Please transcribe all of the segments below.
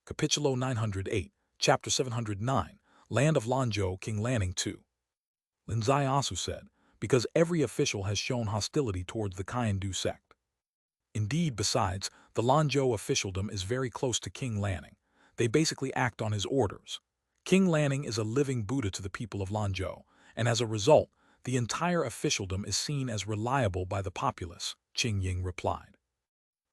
Capitulo 908, Chapter 709, Land of Lanzhou, King Lanning II. Lin Zaiasu said, because every official has shown hostility towards the Kaiandu sect. Indeed, besides, the Lanzhou officialdom is very close to King Lanning. They basically act on his orders. King Lanning is a living Buddha to the people of Lanzhou, and as a result, the entire officialdom is seen as reliable by the populace, Qing Ying replied.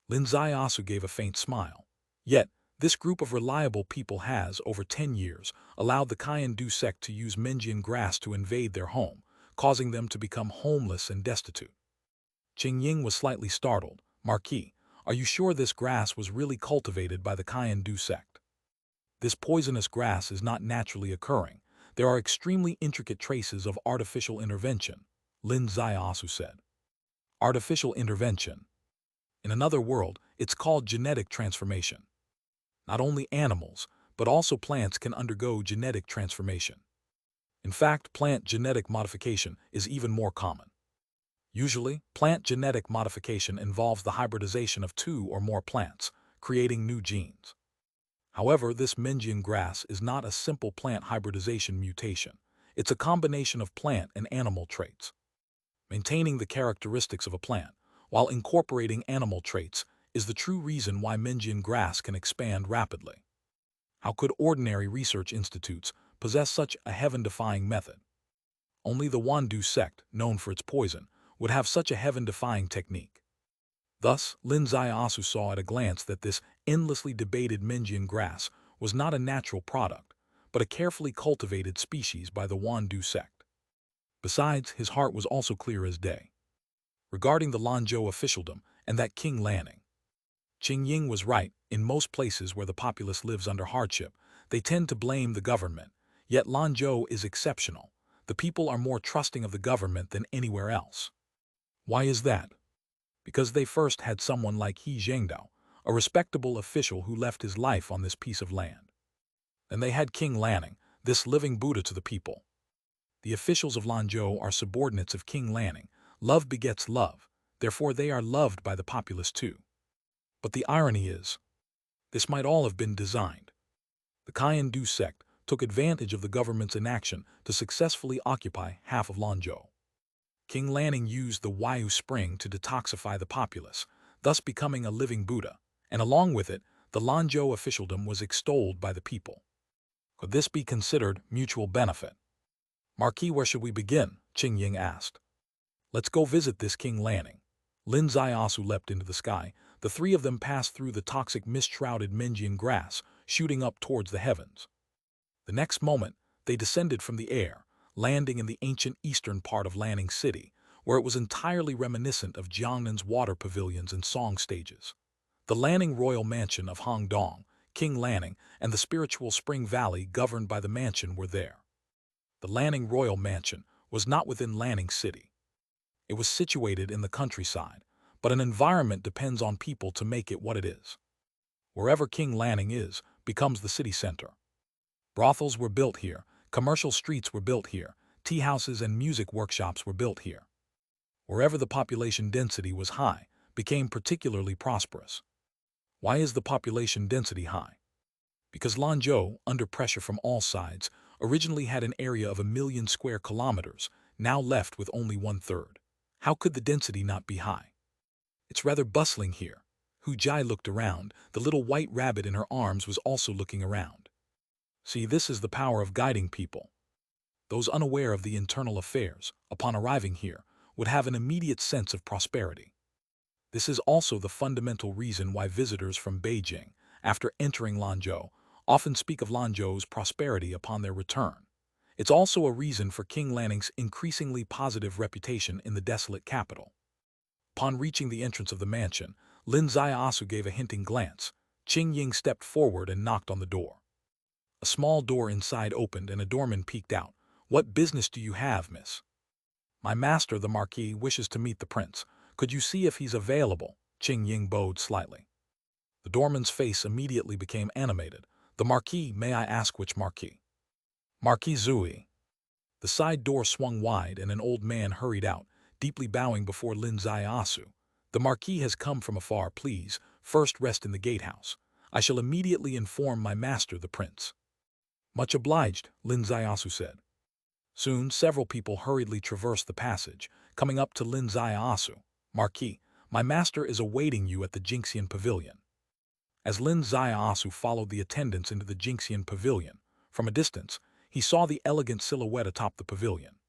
Lin Zaiasu gave a faint smile. Yet, this group of reliable people has, over 10 years, allowed the Kaiandu sect to use Menjian grass to invade their home, causing them to become homeless and destitute. Qing Ying was slightly startled. Marquis, are you sure this grass was really cultivated by the Kaiandu sect? This poisonous grass is not naturally occurring. There are extremely intricate traces of artificial intervention, Lin Zaiasu said. Artificial intervention. In another world, it's called genetic transformation. Not only animals, but also plants can undergo genetic transformation. In fact, plant genetic modification is even more common. Usually, plant genetic modification involves the hybridization of 2 or more plants, creating new genes. However, this Menjian grass is not a simple plant hybridization mutation. It's a combination of plant and animal traits. Maintaining the characteristics of a plant, while incorporating animal traits, is the true reason why Menjian grass can expand rapidly. How could ordinary research institutes possess such a heaven-defying method? Only the Wandu sect, known for its poison, would have such a heaven-defying technique. Thus, Lin Zaiasu saw at a glance that this endlessly debated Menjian grass was not a natural product, but a carefully cultivated species by the Wandu sect. Besides, his heart was also clear as day. Regarding the Lanzhou officialdom and that King Lanning, Qing Ying was right. In most places where the populace lives under hardship, they tend to blame the government. Yet Lanzhou is exceptional. The people are more trusting of the government than anywhere else. Why is that? Because they first had someone like He Zhengdao, a respectable official who left his life on this piece of land. Then they had King Lanning, this living Buddha to the people. The officials of Lanzhou are subordinates of King Lanning. Love begets love, therefore they are loved by the populace too. But the irony is, this might all have been designed. The Kaiandu sect took advantage of the government's inaction to successfully occupy half of Lanzhou. King Lanning used the Huayu spring to detoxify the populace, thus becoming a living Buddha, and along with it, the Lanzhou officialdom was extolled by the people. Could this be considered mutual benefit? Marquis, where should we begin? Qing Ying asked. Let's go visit this King Lanning. Lin Zaiasu leapt into the sky. The three of them passed through the toxic mist-shrouded Menjian grass, shooting up towards the heavens. The next moment, they descended from the air, landing in the ancient eastern part of Lanning City, where it was entirely reminiscent of Jiangnan's water pavilions and song stages. The Lanning Royal Mansion of Hongdong, King Lanning, and the spiritual Spring Valley governed by the mansion were there. The Lanning Royal Mansion was not within Lanning City. It was situated in the countryside, but an environment depends on people to make it what it is. Wherever King Lanning is, becomes the city center. Brothels were built here, commercial streets were built here, tea houses and music workshops were built here. Wherever the population density was high, became particularly prosperous. Why is the population density high? Because Lanzhou, under pressure from all sides, originally had an area of 1,000,000 square kilometers, now left with only 1/3. How could the density not be high? It's rather bustling here. Jade looked around. The little white rabbit in her arms was also looking around. See, this is the power of guiding people. Those unaware of the internal affairs, upon arriving here, would have an immediate sense of prosperity. This is also the fundamental reason why visitors from Beijing, after entering Lanzhou, often speak of Lanzhou's prosperity upon their return. It's also a reason for King Lanning's increasingly positive reputation in the desolate capital. Upon reaching the entrance of the mansion, Lin Zaiasu gave a hinting glance. Qing Ying stepped forward and knocked on the door. A small door inside opened and a doorman peeked out. What business do you have, miss? My master, the Marquis, wishes to meet the prince. Could you see if he's available? Qing Ying bowed slightly. The doorman's face immediately became animated. The Marquis, may I ask which Marquis? Marquis Zui. The side door swung wide and an old man hurried out, deeply bowing before Lin Zaiasu. The Marquis has come from afar, please, first rest in the gatehouse. I shall immediately inform my master, the prince." "Much obliged," Lin Ziasu said. Soon, several people hurriedly traversed the passage, coming up to Lin Ziasu. "Marquis, my master is awaiting you at the Jinxian Pavilion." As Lin Ziasu followed the attendants into the Jinxian Pavilion, from a distance, he saw the elegant silhouette atop the pavilion.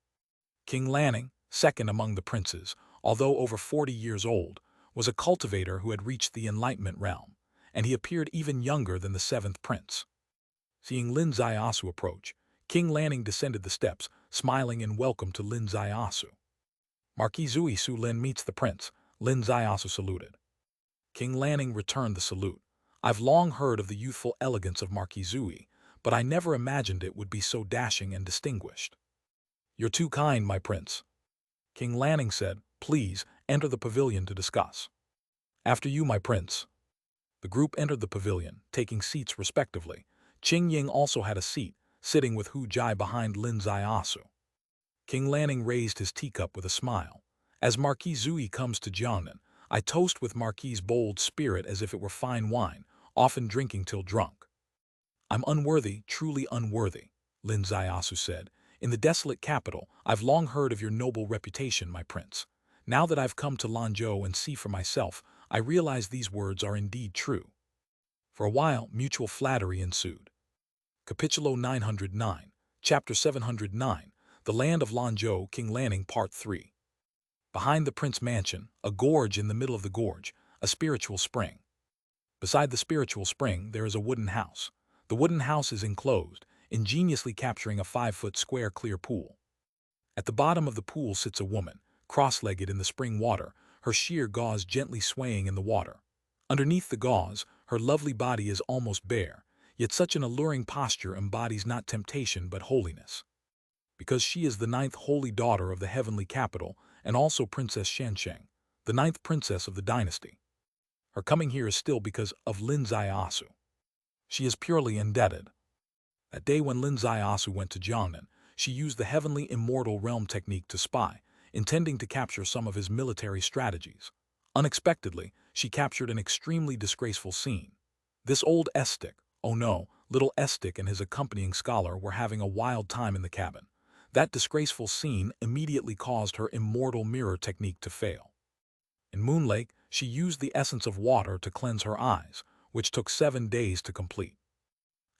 King Lanning, second among the princes, although over 40 years old, was a cultivator who had reached the Enlightenment realm, and he appeared even younger than the seventh prince. Seeing Lin Ziasu approach, King Lanning descended the steps, smiling in welcome to Lin Ziasu. "Marquis Zui Su Lin meets the prince," Lin Ziasu saluted. King Lanning returned the salute. "I've long heard of the youthful elegance of Marquis Zui, but I never imagined it would be so dashing and distinguished." "You're too kind, my prince." King Lanning said, "Please, enter the pavilion to discuss." "After you, my prince." The group entered the pavilion, taking seats respectively. Qing Ying also had a seat, sitting with Hu Jai behind Lin Ziasu. King Lanning raised his teacup with a smile. "As Marquis Zui comes to Jiangnan, I toast with Marquis's bold spirit as if it were fine wine, often drinking till drunk." "I'm unworthy, truly unworthy," Lin Ziasu said. "In the desolate capital, I've long heard of your noble reputation, my prince. Now that I've come to Lanzhou and see for myself, I realize these words are indeed true." For a while, mutual flattery ensued. Capitulo 909, Chapter 709, The Land of Lanzhou, King Lanning, Part 3. Behind the prince mansion, a gorge in the middle of the gorge, a spiritual spring. Beside the spiritual spring, there is a wooden house. The wooden house is enclosed, ingeniously capturing a 5-foot square clear pool. At the bottom of the pool sits a woman, cross-legged in the spring water, her sheer gauze gently swaying in the water. Underneath the gauze, her lovely body is almost bare, yet such an alluring posture embodies not temptation but holiness. Because she is the 9th holy daughter of the heavenly capital and also Princess Shensheng, the 9th princess of the dynasty. Her coming here is still because of Lin Ziasu. She is purely indebted. That day when Lin Ziasu went to Jiangnan, she used the heavenly immortal realm technique to spy, intending to capture some of his military strategies. Unexpectedly, she captured an extremely disgraceful scene. This old Estic, oh no, little Estic and his accompanying scholar were having a wild time in the cabin. That disgraceful scene immediately caused her immortal mirror technique to fail. In Moon Lake, she used the essence of water to cleanse her eyes, which took 7 days to complete.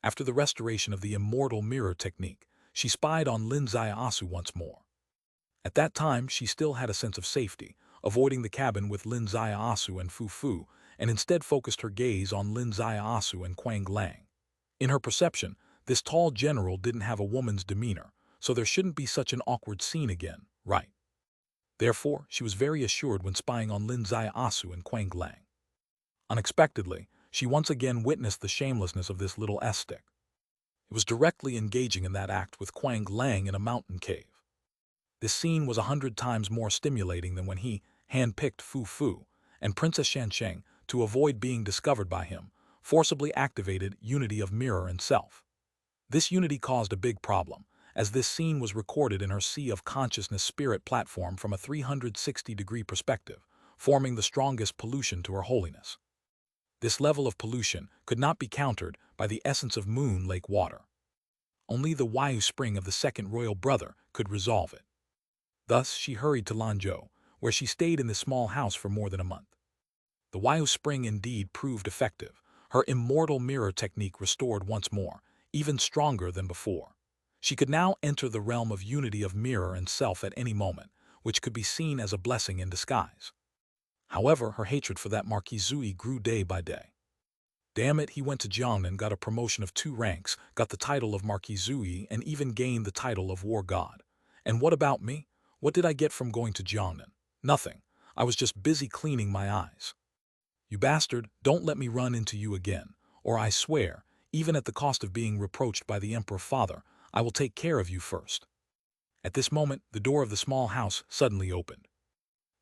After the restoration of the immortal mirror technique, she spied on Lin Ziasu once more. At that time, she still had a sense of safety, avoiding the cabin with Lin Ziasu and Fu Fu, and instead focused her gaze on Lin Ziasu and Quang Lang. In her perception, this tall general didn't have a woman's demeanor, so there shouldn't be such an awkward scene again, right? Therefore, she was very assured when spying on Lin Ziasu and Quang Lang. Unexpectedly, she once again witnessed the shamelessness of this little Estic. It was directly engaging in that act with Quang Lang in a mountain cave. This scene was 100 times more stimulating than when he hand-picked Fu Fu and Princess Shansheng to avoid being discovered by him, forcibly activated unity of mirror and self. This unity caused a big problem, as this scene was recorded in her Sea of Consciousness spirit platform from a 360-degree perspective, forming the strongest pollution to her holiness. This level of pollution could not be countered by the essence of Moon Lake water. Only the Wayu spring of the second royal brother could resolve it. Thus, she hurried to Lanzhou, where she stayed in this small house for more than a month. The Wayu spring indeed proved effective. Her immortal mirror technique restored once more, even stronger than before. She could now enter the realm of unity of mirror and self at any moment, which could be seen as a blessing in disguise. However, her hatred for that Marquis Zui grew day by day. Damn it, he went to Jiangnan, got a promotion of 2 ranks, got the title of Marquis Zui, and even gained the title of War God. And what about me? What did I get from going to Jiangnan? Nothing. I was just busy cleaning my eyes. You bastard, don't let me run into you again, or I swear, even at the cost of being reproached by the Emperor Father, I will take care of you first. At this moment, the door of the small house suddenly opened.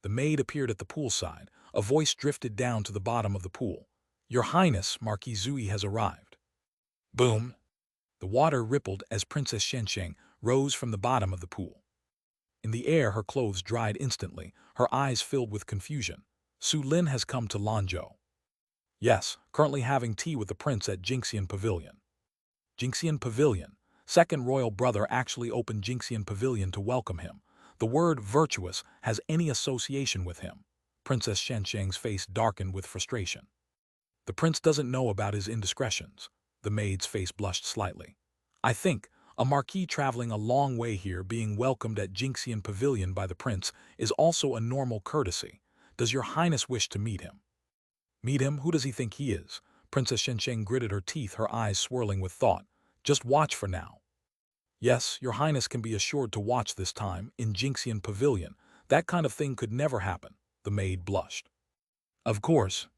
The maid appeared at the poolside. A voice drifted down to the bottom of the pool. Your Highness, Marquis Zui has arrived. Boom! The water rippled as Princess Shensheng rose from the bottom of the pool. In the air, her clothes dried instantly, her eyes filled with confusion. Su Lin has come to Lanzhou. Yes, currently having tea with the prince at Jinxian Pavilion. Jinxian Pavilion. Second royal brother actually opened Jinxian Pavilion to welcome him. The word virtuous has any association with him. Princess Shensheng's face darkened with frustration. The prince doesn't know about his indiscretions. The maid's face blushed slightly. I think a marquis traveling a long way here being welcomed at Jinxian Pavilion by the prince is also a normal courtesy. Does your highness wish to meet him? Meet him? Who does he think he is? Princess Shensheng gritted her teeth, her eyes swirling with thought. Just watch for now. Yes, your highness can be assured to watch this time, in Jinxian Pavilion. That kind of thing could never happen. The maid blushed. Of course.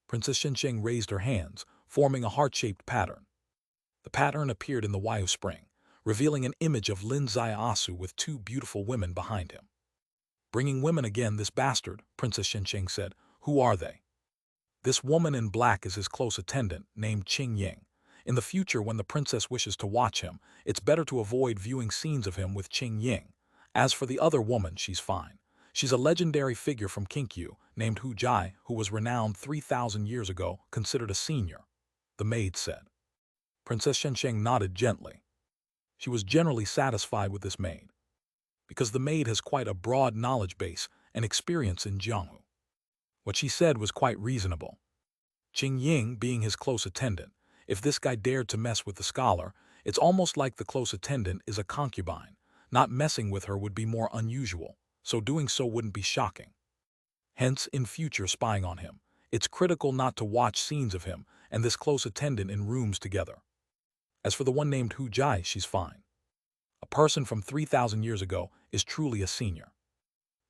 Princess Shensheng raised her hands, forming a heart-shaped pattern. The pattern appeared in the Waiu Spring, revealing an image of Lin Zaiasu with two beautiful women behind him. Bringing women again, this bastard, Princess Shensheng said. Who are they? This woman in black is his close attendant, named Qing Ying. In the future, when the princess wishes to watch him, it's better to avoid viewing scenes of him with Qing Ying. As for the other woman, she's fine. She's a legendary figure from Kinkyu, named Hu Jai, who was renowned 3,000 years ago, considered a senior. The maid said. Princess Shensheng nodded gently. She was generally satisfied with this maid, because the maid has quite a broad knowledge base and experience in Jianghu. What she said was quite reasonable. Qing Ying being his close attendant, if this guy dared to mess with the scholar, it's almost like the close attendant is a concubine. Not messing with her would be more unusual, so doing so wouldn't be shocking. Hence, in future spying on him, it's critical not to watch scenes of him and this close attendant in rooms together. As for the one named Hu Jai, she's fine. A person from 3,000 years ago is truly a senior.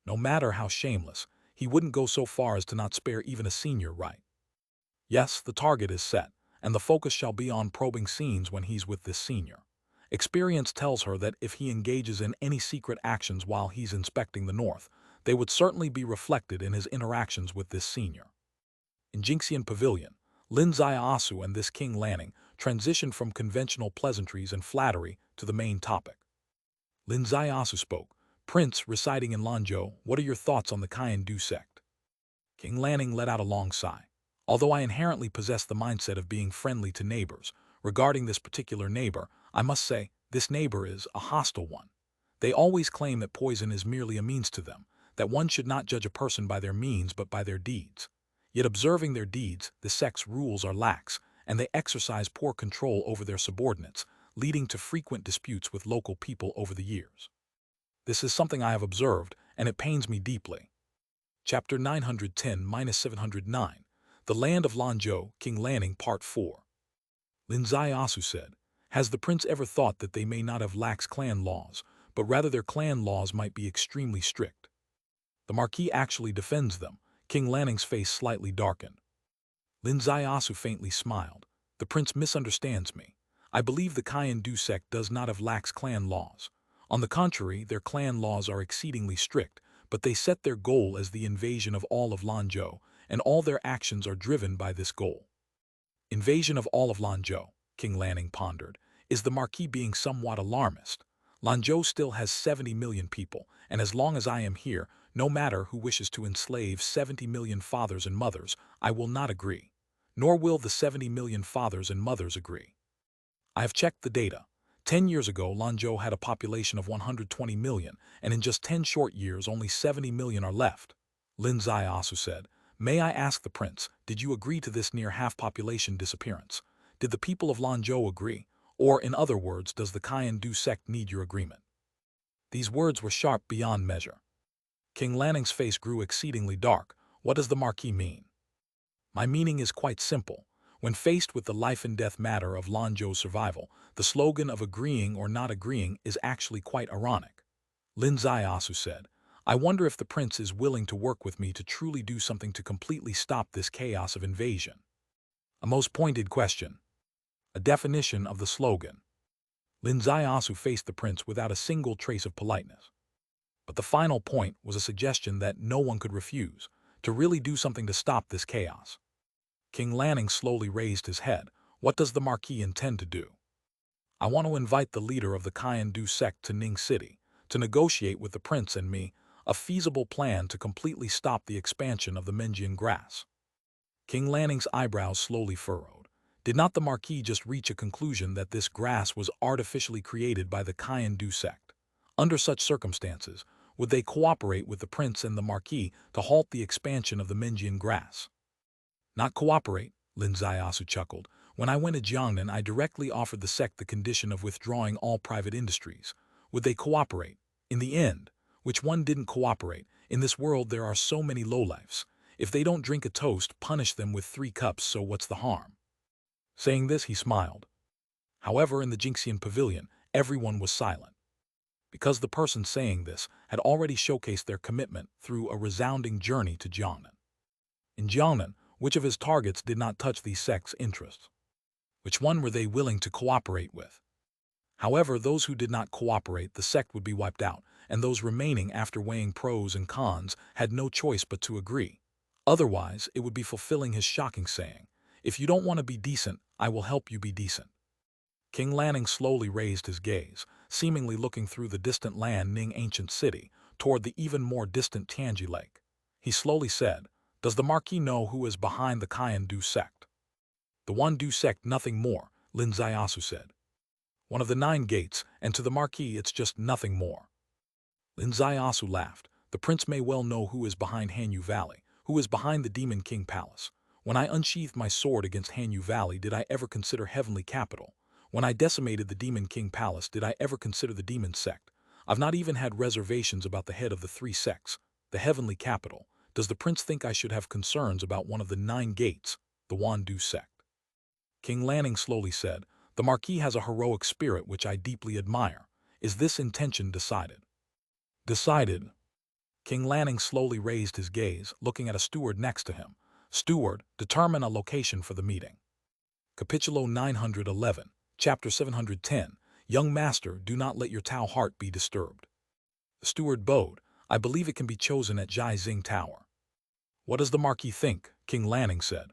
No matter how shameless, he wouldn't go so far as to not spare even a senior, right? Yes, the target is set, and the focus shall be on probing scenes when he's with this senior. Experience tells her that if he engages in any secret actions while he's inspecting the north, they would certainly be reflected in his interactions with this senior. In Jinxian Pavilion, Lin Zaiasu and this King Lanning transitioned from conventional pleasantries and flattery to the main topic. Lin Zaiasu spoke. Prince, residing in Lanzhou, what are your thoughts on the Kaiyan-Du sect? King Lanning let out a long sigh. Although I inherently possess the mindset of being friendly to neighbors, regarding this particular neighbor, I must say, this neighbor is a hostile one. They always claim that poison is merely a means to them, that one should not judge a person by their means but by their deeds. Yet observing their deeds, the sect's rules are lax, and they exercise poor control over their subordinates, leading to frequent disputes with local people over the years. This is something I have observed, and it pains me deeply. Chapter 910-709, The Land of Lanzhou, King Lanning, Part 4. Lin Zaiasu said, has the prince ever thought that they may not have lax clan laws, but rather their clan laws might be extremely strict? The marquis actually defends them. King Lanning's face slightly darkened. Lin Zaiasu faintly smiled. The prince misunderstands me. I believe the Kaiyan-Du sect does not have lax clan laws. On the contrary, their clan laws are exceedingly strict, but they set their goal as the invasion of all of Lanzhou, and all their actions are driven by this goal. Invasion of all of Lanzhou, King Lanning pondered. Is the marquis being somewhat alarmist? Lanzhou still has 70 million people, and as long as I am here, no matter who wishes to enslave 70 million fathers and mothers, I will not agree. Nor will the 70 million fathers and mothers agree. I have checked the data. 10 years ago, Lanzhou had a population of 120 million, and in just 10 short years, only 70 million are left. Lin Zaiasu said, may I ask the prince, did you agree to this near half-population disappearance? Did the people of Lanzhou agree? Or, in other words, does the Kaiyan-Du sect need your agreement? These words were sharp beyond measure. King Lanning's face grew exceedingly dark. What does the marquis mean? My meaning is quite simple. When faced with the life-and-death matter of Lanzhou's survival, the slogan of agreeing or not agreeing is actually quite ironic. Lin Zaiasu said, I wonder if the prince is willing to work with me to truly do something to completely stop this chaos of invasion. A most pointed question. A definition of the slogan. Lin Zaiasu faced the prince without a single trace of politeness. But the final point was a suggestion that no one could refuse, to really do something to stop this chaos. King Lanning slowly raised his head. What does the marquis intend to do? I want to invite the leader of the Kaiyan-Du sect to Ning City, to negotiate with the prince and me a feasible plan to completely stop the expansion of the Menjian grass. King Lanning's eyebrows slowly furrowed. Did not the Marquis just reach a conclusion that this grass was artificially created by the Kayan-Du sect? Under such circumstances, would they cooperate with the prince and the Marquis to halt the expansion of the Menjian grass? Not cooperate, Lin Zaiasu chuckled. When I went to Jiangnan, I directly offered the sect the condition of withdrawing all private industries. Would they cooperate? In the end, which one didn't cooperate? In this world there are so many lowlifes. If they don't drink a toast, punish them with 3 cups, so what's the harm? Saying this, he smiled. However, in the Jinxian pavilion, everyone was silent, because the person saying this had already showcased their commitment through a resounding journey to Jiangnan. In Jiangnan, which of his targets did not touch these sects' interests? Which one were they willing to cooperate with? However, those who did not cooperate, the sect would be wiped out, and those remaining, after weighing pros and cons, had no choice but to agree. Otherwise, it would be fulfilling his shocking saying, "If you don't want to be decent, I will help you be decent." King Lanning slowly raised his gaze, seemingly looking through the distant Lan Ning ancient city, toward the even more distant Tianji Lake. He slowly said, "Does the Marquis know who is behind the Kayan-Du sect?" "The one Du sect, nothing more," Lin Zaiasu said. "One of the 9 gates, and to the Marquis it's just nothing more." Lin Zaiasu laughed. "The prince may well know who is behind Hanyu Valley, who is behind the Demon King Palace. When I unsheathed my sword against Hanyu Valley, did I ever consider Heavenly Capital? When I decimated the Demon King Palace, did I ever consider the Demon Sect? I've not even had reservations about the head of the 3 sects, the Heavenly Capital. Does the prince think I should have concerns about one of the 9 gates, the Wandu sect?" King Lanning slowly said, "The Marquis has a heroic spirit which I deeply admire. Is this intention decided?" "Decided." King Lanning slowly raised his gaze, looking at a steward next to him. "Steward, determine a location for the meeting." Capítulo 911, Chapter 710, Young Master, do not let your Tao heart be disturbed. The steward bowed. "I believe it can be chosen at Jizing Tower." "What does the Marquis think?" King Lanning said.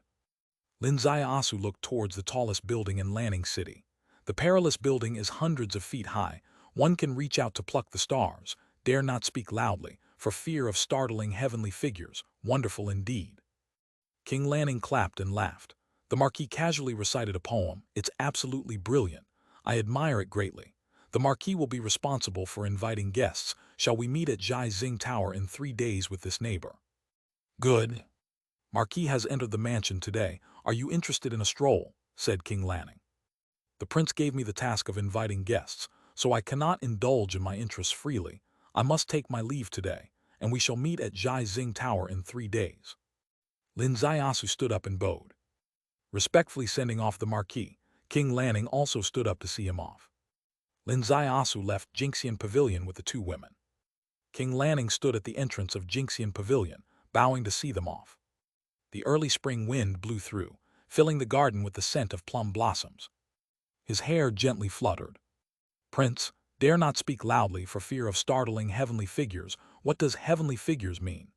Lin Zaiasu looked towards the tallest building in Lanning City. The perilous building is hundreds of feet high. One can reach out to pluck the stars, dare not speak loudly, for fear of startling heavenly figures. Wonderful indeed. King Lanning clapped and laughed. The Marquis casually recited a poem. "It's absolutely brilliant. I admire it greatly. The Marquis will be responsible for inviting guests. Shall we meet at Jizing Tower in 3 days with this neighbor?" "Good." "Marquis has entered the mansion today. Are you interested in a stroll?" said King Lanning. "The prince gave me the task of inviting guests, so I cannot indulge in my interests freely. I must take my leave today, and we shall meet at Jizing Tower in 3 days. Lin Zaiasu stood up and bowed. Respectfully sending off the Marquis, King Lanning also stood up to see him off. Lin Zaiasu left Jinxian Pavilion with the 2 women. King Lanning stood at the entrance of Jinxian Pavilion, bowing to see them off. The early spring wind blew through, filling the garden with the scent of plum blossoms. His hair gently fluttered. "Prince, dare not speak loudly for fear of startling heavenly figures. What does heavenly figures mean?"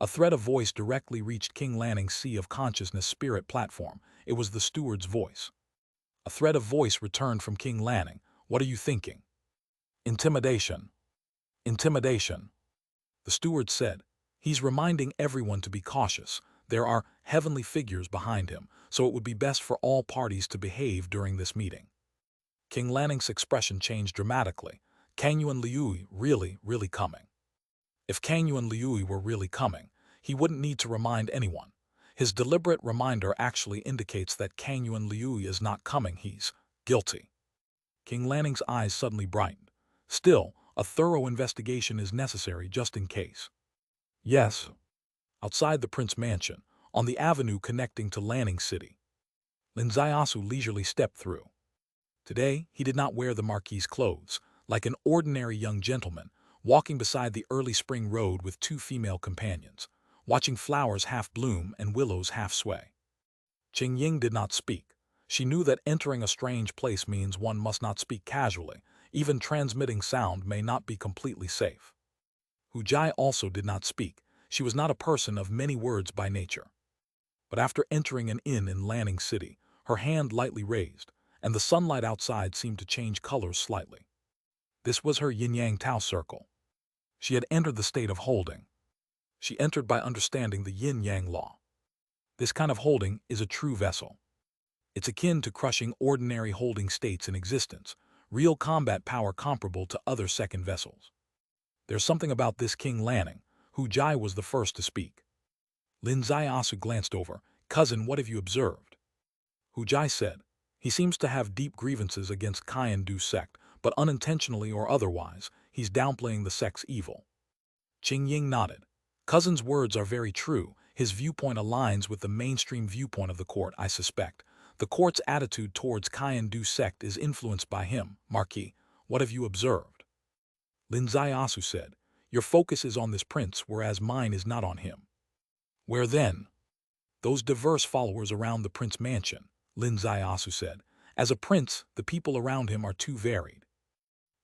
A thread of voice directly reached King Lanning's Sea of Consciousness spirit platform. It was the steward's voice. A thread of voice returned from King Lanning. "What are you thinking?" "Intimidation." "Intimidation." The steward said. "He's reminding everyone to be cautious. There are heavenly figures behind him, so it would be best for all parties to behave during this meeting." King Lanning's expression changed dramatically. Kang Yuan Liui really coming? If Kang Yuan Liui were really coming, he wouldn't need to remind anyone. His deliberate reminder actually indicates that Kang Yuan Liui is not coming. He's guilty. King Lanning's eyes suddenly brightened. "Still, a thorough investigation is necessary just in case." "Yes." Outside the Prince Mansion, on the avenue connecting to Lanning City, Lin Zaiasu leisurely stepped through. Today, he did not wear the Marquis's clothes. Like an ordinary young gentleman, walking beside the early spring road with 2 female companions, watching flowers half bloom and willows half sway. Qing Ying did not speak. She knew that entering a strange place means one must not speak casually. Even transmitting sound may not be completely safe. Hu Jai also did not speak. She was not a person of many words by nature. But after entering an inn in Lanning City, her hand lightly raised, and the sunlight outside seemed to change colors slightly. This was her yin-yang Tao circle. She had entered the state of holding. She entered by understanding the yin-yang law. This kind of holding is a true vessel. It's akin to crushing ordinary holding states in existence, real combat power comparable to other second vessels. There's something about this King Lanning, who Jai was the first to speak. Lin Zaiasu glanced over. Cousin, what have you observed? Hu Jai said. He seems to have deep grievances against Kaian-Du sect, but unintentionally or otherwise, he's downplaying the sect's evil. Qing Ying nodded. Cousin's words are very true. His viewpoint aligns with the mainstream viewpoint of the court, I suspect. The court's attitude towards Kaian-Du sect is influenced by him. Marquis, what have you observed? Lin Zaiasu said. Your focus is on this prince, whereas mine is not on him. Where then? Those diverse followers around the prince mansion, Lin Zaiasu said. As a prince, the people around him are too varied.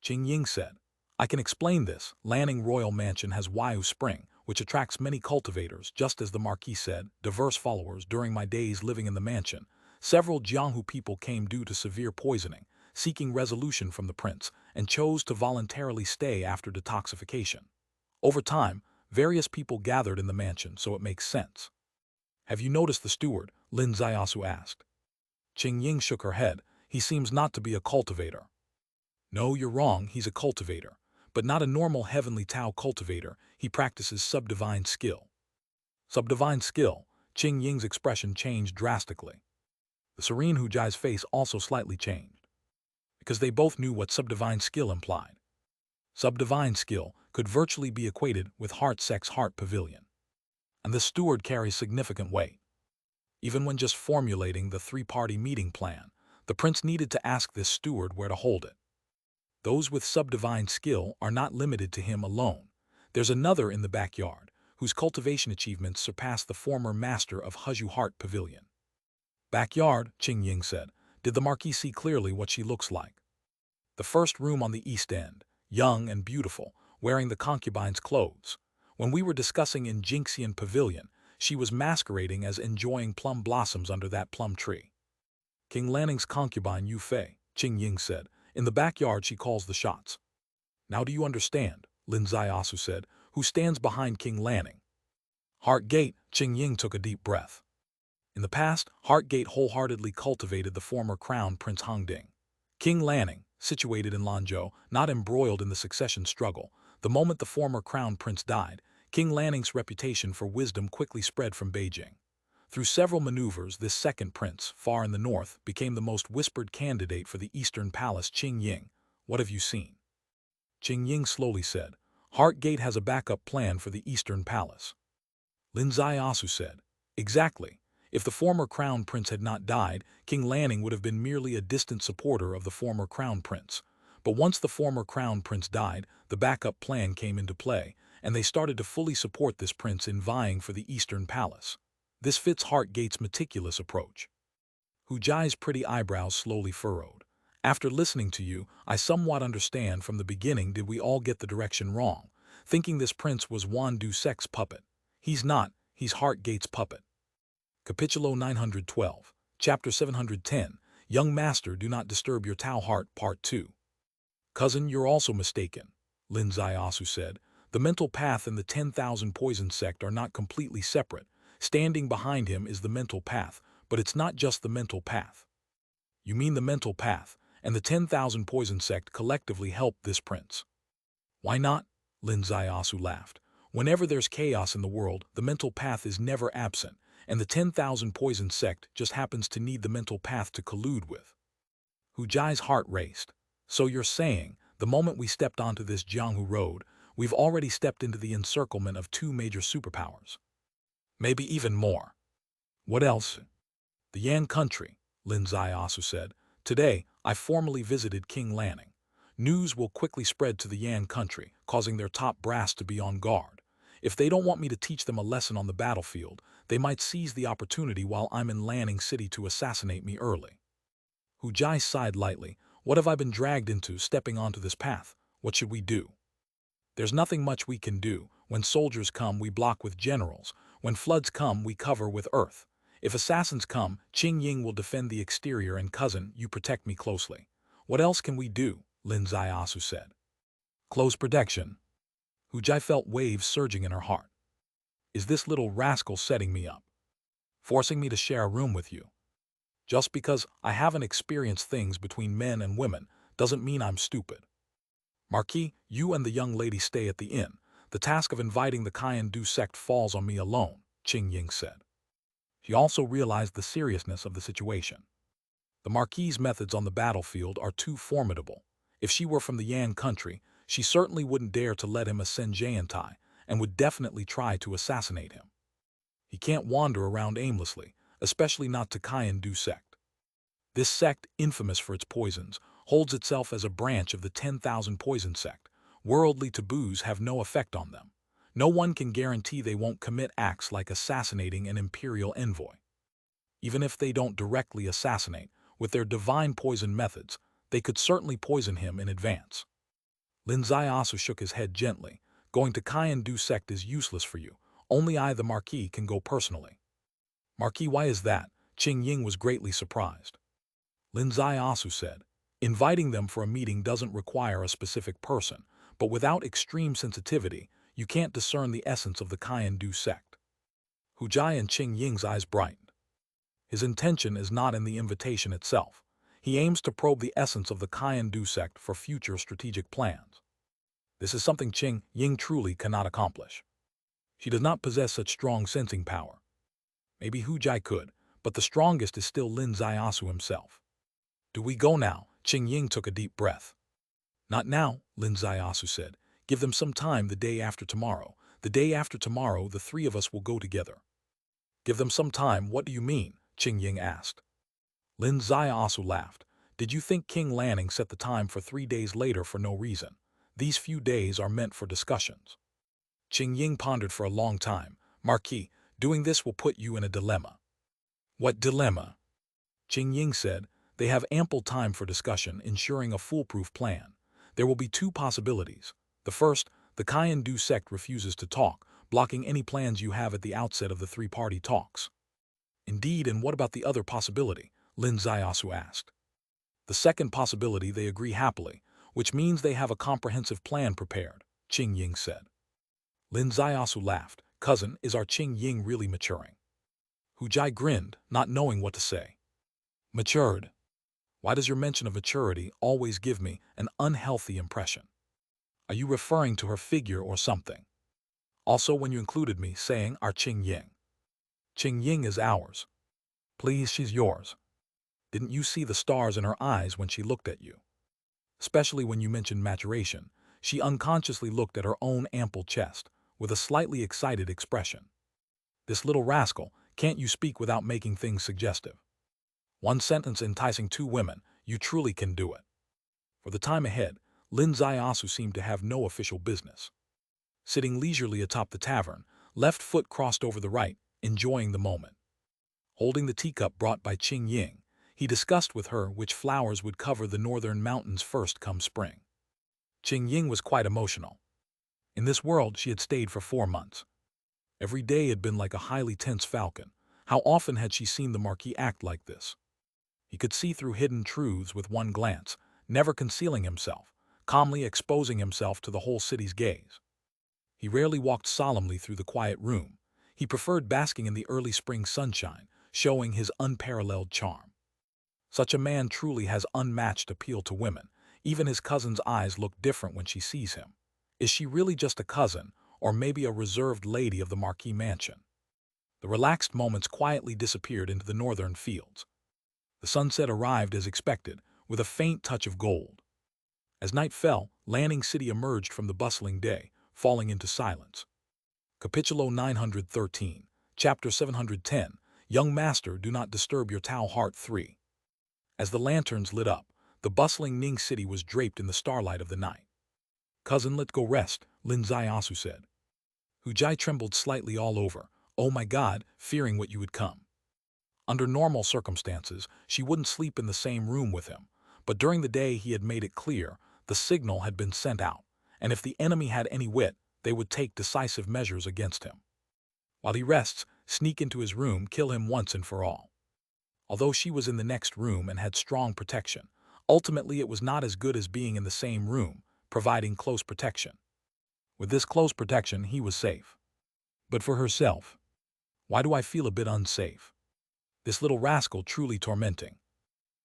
Qing Ying said. I can explain this. Lanning Royal Mansion has Waiu Spring, which attracts many cultivators, just as the Marquis said, diverse followers. During my days living in the mansion, several Jianghu people came due to severe poisoning, seeking resolution from the prince, and chose to voluntarily stay after detoxification. Over time, various people gathered in the mansion, so it makes sense. Have you noticed the steward? Lin Zaiasu asked. Qing Ying shook her head. He seems not to be a cultivator. No, you're wrong, he's a cultivator, but not a normal heavenly Tao cultivator. He practices subdivine skill. Subdivine skill? Qing Ying's expression changed drastically. The serene Hu Jai's face also slightly changed, because they both knew what subdivine skill implied. Subdivine skill could virtually be equated with heart pavilion. And the steward carries significant weight. Even when just formulating the three-party meeting plan, the prince needed to ask this steward where to hold it. Those with subdivine skill are not limited to him alone. There's another in the backyard, whose cultivation achievements surpass the former master of Huzhu Heart Pavilion. Backyard, Qing Ying said. Did the Marquis see clearly what she looks like? The first room on the east end, young and beautiful, wearing the concubine's clothes. When we were discussing in Jinxian Pavilion, she was masquerading as enjoying plum blossoms under that plum tree. King Lanning's concubine Yu Fei, Qing Ying said. In the backyard she calls the shots. Now do you understand, Lin Zaiasu said, who stands behind King Lanning? Heartgate, Qing Ying took a deep breath. In the past, Heartgate wholeheartedly cultivated the former crown Prince Hongding. King Lanning, situated in Lanzhou, not embroiled in the succession struggle. The moment the former crown prince died, King Lanning's reputation for wisdom quickly spread from Beijing. Through several maneuvers, this second prince, far in the north, became the most whispered candidate for the Eastern Palace. Qing Ying, what have you seen? Qing Ying slowly said. Heartgate has a backup plan for the Eastern Palace. Lin Zaiasu said. Exactly. If the former crown prince had not died, King Lanning would have been merely a distant supporter of the former crown prince. But once the former crown prince died, the backup plan came into play, and they started to fully support this prince in vying for the Eastern Palace. This fits Heartgate's meticulous approach. Hu Jai's pretty eyebrows slowly furrowed. After listening to you, I somewhat understand from the beginning did we all get the direction wrong, thinking this prince was Wan Du Sec's puppet. He's not, he's Heartgate's puppet. Capitulo 912, Chapter 710, Young Master, Do Not Disturb Your Tao Heart, Part 2. Cousin, you're also mistaken, Lin Zaiasu said. The mental path and the 10,000 poison sect are not completely separate. Standing behind him is the mental path, but it's not just the mental path. You mean the mental path, and the 10,000 poison sect collectively help this prince. Why not? Lin Zaiasu laughed. Whenever there's chaos in the world, the mental path is never absent, and the 10,000 poison sect just happens to need the mental path to collude with. Hu Jai's heart raced. So you're saying, the moment we stepped onto this Jianghu road, we've already stepped into the encirclement of two major superpowers. Maybe even more. What else? The Yan country, Lin Zaiasu said. Today, I formally visited King Lanning. News will quickly spread to the Yan country, causing their top brass to be on guard. If they don't want me to teach them a lesson on the battlefield, they might seize the opportunity while I'm in Lanning City to assassinate me early. Hu Jai sighed lightly. What have I been dragged into, stepping onto this path? What should we do? There's nothing much we can do. When soldiers come, we block with generals. When floods come, we cover with earth. If assassins come, Qing Ying will defend the exterior, and cousin, you protect me closely. What else can we do? Lin Zaiasu said. Close protection. Hu Jai felt waves surging in her heart. Is this little rascal setting me up? forcing me to share a room with you. Just because I haven't experienced things between men and women doesn't mean I'm stupid. Marquis, you and the young lady stay at the inn. The task of inviting the Kyan-Du sect falls on me alone, Qing Ying said. She also realized the seriousness of the situation. The Marquis's methods on the battlefield are too formidable. If she were from the Yan country, she certainly wouldn't dare to let him ascend Jayantai and would definitely try to assassinate him. He can't wander around aimlessly, especially not to Kyan-Du sect. This sect, infamous for its poisons, holds itself as a branch of the 10,000 poison sect. Worldly taboos have no effect on them. No one can guarantee they won't commit acts like assassinating an imperial envoy. Even if they don't directly assassinate, with their divine poison methods, they could certainly poison him in advance. Lin Zaiasu shook his head gently. Going to Kyan-Du sect is useless for you. Only I, the Marquis, can go personally. Marquis, why is that? Qing Ying was greatly surprised. Lin Zaiasu said, inviting them for a meeting doesn't require a specific person, but without extreme sensitivity, you can't discern the essence of the Kyan-Du sect. Hu Jai and Qing Ying's eyes brightened. His intention is not in the invitation itself. He aims to probe the essence of the Kyan-Du sect for future strategic plans. This is something Qing Ying truly cannot accomplish. She does not possess such strong sensing power. Maybe Hu Jai could, but the strongest is still Lin Zaiasu himself. Do we go now? Qing Ying took a deep breath. Not now, Lin Zaiasu said. Give them some time the day after tomorrow. The day after tomorrow, the three of us will go together. Give them some time, what do you mean? Qing Ying asked. Lin Zaiasu laughed. Did you think King Lanning set the time for 3 days later for no reason? These few days are meant for discussions. Qing Ying pondered for a long time. Marquis, doing this will put you in a dilemma. What dilemma? Qing Ying said. They have ample time for discussion, ensuring a foolproof plan. There will be 2 possibilities. The first, the Kyan-Du sect refuses to talk, blocking any plans you have at the outset of the 3-party talks. Indeed, and what about the other possibility? Lin Zaiasu asked. The second possibility, they agree happily, which means they have a comprehensive plan prepared, Qing Ying said. Lin Zaiasu laughed. Cousin, is our Qing Ying really maturing? Hu Jai grinned, not knowing what to say. Matured? Why does your mention of maturity always give me an unhealthy impression? Are you referring to her figure or something? Also, when you included me, saying our Qing Ying. Qing Ying is ours. Please, she's yours. Didn't you see the stars in her eyes when she looked at you? Especially when you mentioned maturation, she unconsciously looked at her own ample chest, with a slightly excited expression. This little rascal, can't you speak without making things suggestive? One sentence enticing 2 women, you truly can do it. For the time ahead, Lin Zaiasu seemed to have no official business. Sitting leisurely atop the tavern, left foot crossed over the right, enjoying the moment. Holding the teacup brought by Qing Ying, he discussed with her which flowers would cover the northern mountains first come spring. Qing Ying was quite emotional. In this world, she had stayed for 4 months. Every day had been like a highly tense falcon. How often had she seen the Marquis act like this? He could see through hidden truths with one glance, never concealing himself, calmly exposing himself to the whole city's gaze. He rarely walked solemnly through the quiet room. He preferred basking in the early spring sunshine, showing his unparalleled charm. Such a man truly has unmatched appeal to women. Even his cousin's eyes look different when she sees him. Is she really just a cousin, or maybe a reserved lady of the Marquis mansion? The relaxed moments quietly disappeared into the northern fields. The sunset arrived as expected, with a faint touch of gold. As night fell, Lanning City emerged from the bustling day, falling into silence. Capitulo 913, Chapter 710, Young Master, do not disturb your Tao heart 3. As the lanterns lit up, the bustling Ning City was draped in the starlight of the night. Cousin, let's go rest, Lin Zaiasu said. Hu Jai trembled slightly all over. Oh my God, fearing what you would come. Under normal circumstances, she wouldn't sleep in the same room with him, but during the day he had made it clear the signal had been sent out, and if the enemy had any wit, they would take decisive measures against him. While he rests, sneak into his room, kill him once and for all. Although she was in the next room and had strong protection, ultimately it was not as good as being in the same room, providing close protection. With this close protection, he was safe. But for herself, why do I feel a bit unsafe? This little rascal truly tormenting.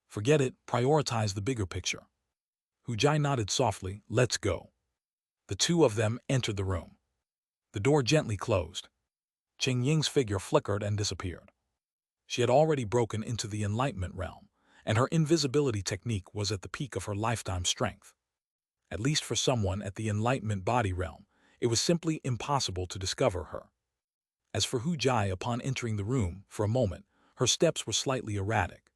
Forget it, prioritize the bigger picture. Hu Jai nodded softly, let's go. The two of them entered the room. The door gently closed. Qing Ying's figure flickered and disappeared. She had already broken into the enlightenment realm, and her invisibility technique was at the peak of her lifetime strength. At least for someone at the enlightenment body realm, it was simply impossible to discover her. As for Hu Jai, upon entering the room, for a moment, her steps were slightly erratic.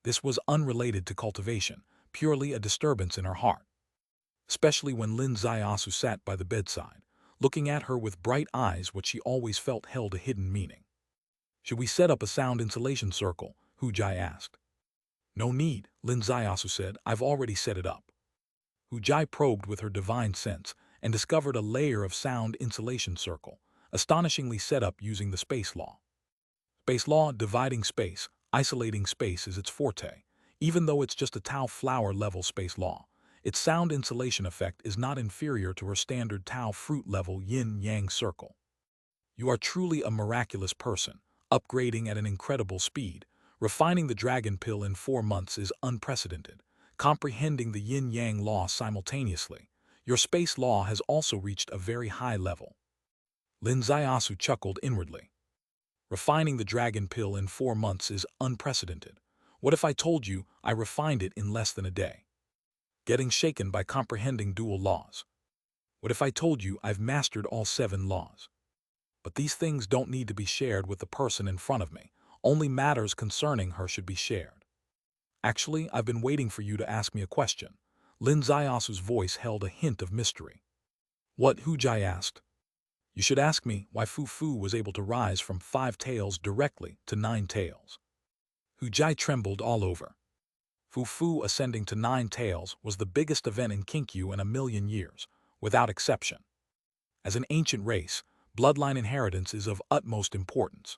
This was unrelated to cultivation, purely a disturbance in her heart. Especially when Lin Ziasu sat by the bedside, looking at her with bright eyes what she always felt held a hidden meaning. Should we set up a sound insulation circle? Hu Jai asked. No need, Lin Ziasu said, I've already set it up. Hu Jai probed with her divine sense and discovered a layer of sound insulation circle, astonishingly set up using the space law. Space law, dividing space, isolating space is its forte. Even though it's just a Tao flower level space law, its sound insulation effect is not inferior to her standard Tao fruit level yin-yang circle. You are truly a miraculous person, upgrading at an incredible speed. Refining the dragon pill in 4 months is unprecedented. Comprehending the yin-yang law simultaneously, your space law has also reached a very high level. Lin Ziasu chuckled inwardly. Refining the dragon pill in 4 months is unprecedented. What if I told you I refined it in less than a day? Getting shaken by comprehending dual laws. What if I told you I've mastered all 7 laws? But these things don't need to be shared with the person in front of me. Only matters concerning her should be shared. Actually, I've been waiting for you to ask me a question. Lin Ziasu's voice held a hint of mystery. What? Hu Jai asked. You should ask me why Fu Fu was able to rise from 5 tails directly to 9 tails. Hu Jai trembled all over. Fu Fu ascending to 9 tails was the biggest event in Kinkyu in a million years, without exception. As an ancient race, bloodline inheritance is of utmost importance.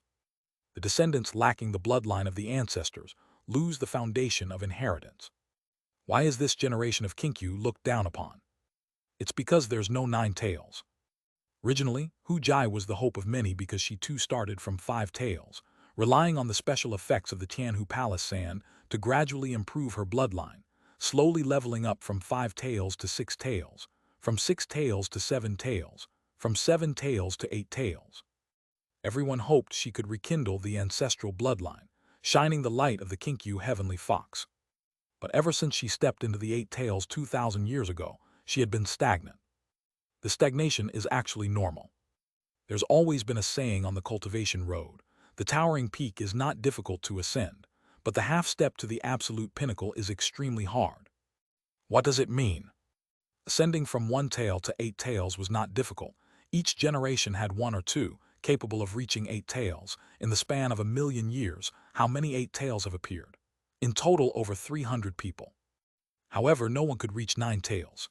The descendants lacking the bloodline of the ancestors lose the foundation of inheritance. Why is this generation of Kinkyu looked down upon? It's because there's no 9 tails. Originally, Hu Jai was the hope of many because she too started from 5 tails, relying on the special effects of the Tianhu Palace sand to gradually improve her bloodline, slowly leveling up from 5 tails to 6 tails, from 6 tails to 7 tails, from 7 tails to 8 tails. Everyone hoped she could rekindle the ancestral bloodline, shining the light of the Kinkyu heavenly fox. But ever since she stepped into the 8 tails 2,000 years ago, she had been stagnant. The stagnation is actually normal. There's always been a saying on the cultivation road, the towering peak is not difficult to ascend, but the half step to the absolute pinnacle is extremely hard. What does it mean? Ascending from 1 tail to 8 tails was not difficult. Each generation had 1 or 2, capable of reaching 8 tails. In the span of a million years, how many 8 tails have appeared? In total, over 300 people. However, no one could reach 9 tails.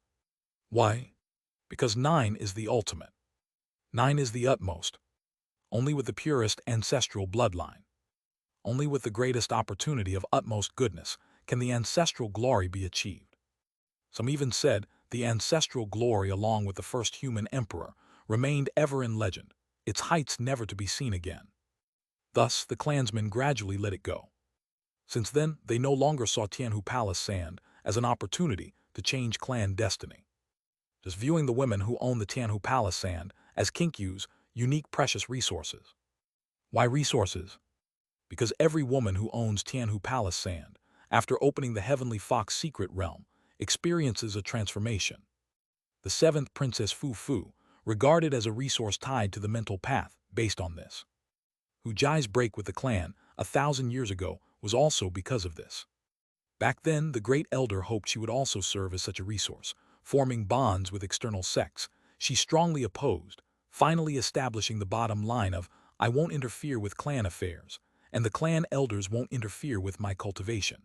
Why? Because 9 is the ultimate. 9 is the utmost. Only with the purest ancestral bloodline, only with the greatest opportunity of utmost goodness, can the ancestral glory be achieved. Some even said the ancestral glory, along with the first human emperor, remained ever in legend, its heights never to be seen again. Thus, the clansmen gradually let it go. Since then, they no longer saw Tianhu Palace sand as an opportunity to change clan destiny, just viewing the women who own the Tianhu Palace sand as Kinkyu's unique precious resources. Why resources? Because every woman who owns Tianhu Palace sand, after opening the Heavenly Fox secret realm, experiences a transformation. The 7th Princess Fu Fu, regarded as a resource tied to the mental path based on this. Hu Jai's break with the clan 1,000 years ago was also because of this. Back then, the Great Elder hoped she would also serve as such a resource, forming bonds with external sects. She strongly opposed, finally establishing the bottom line of, I won't interfere with clan affairs, and the clan elders won't interfere with my cultivation.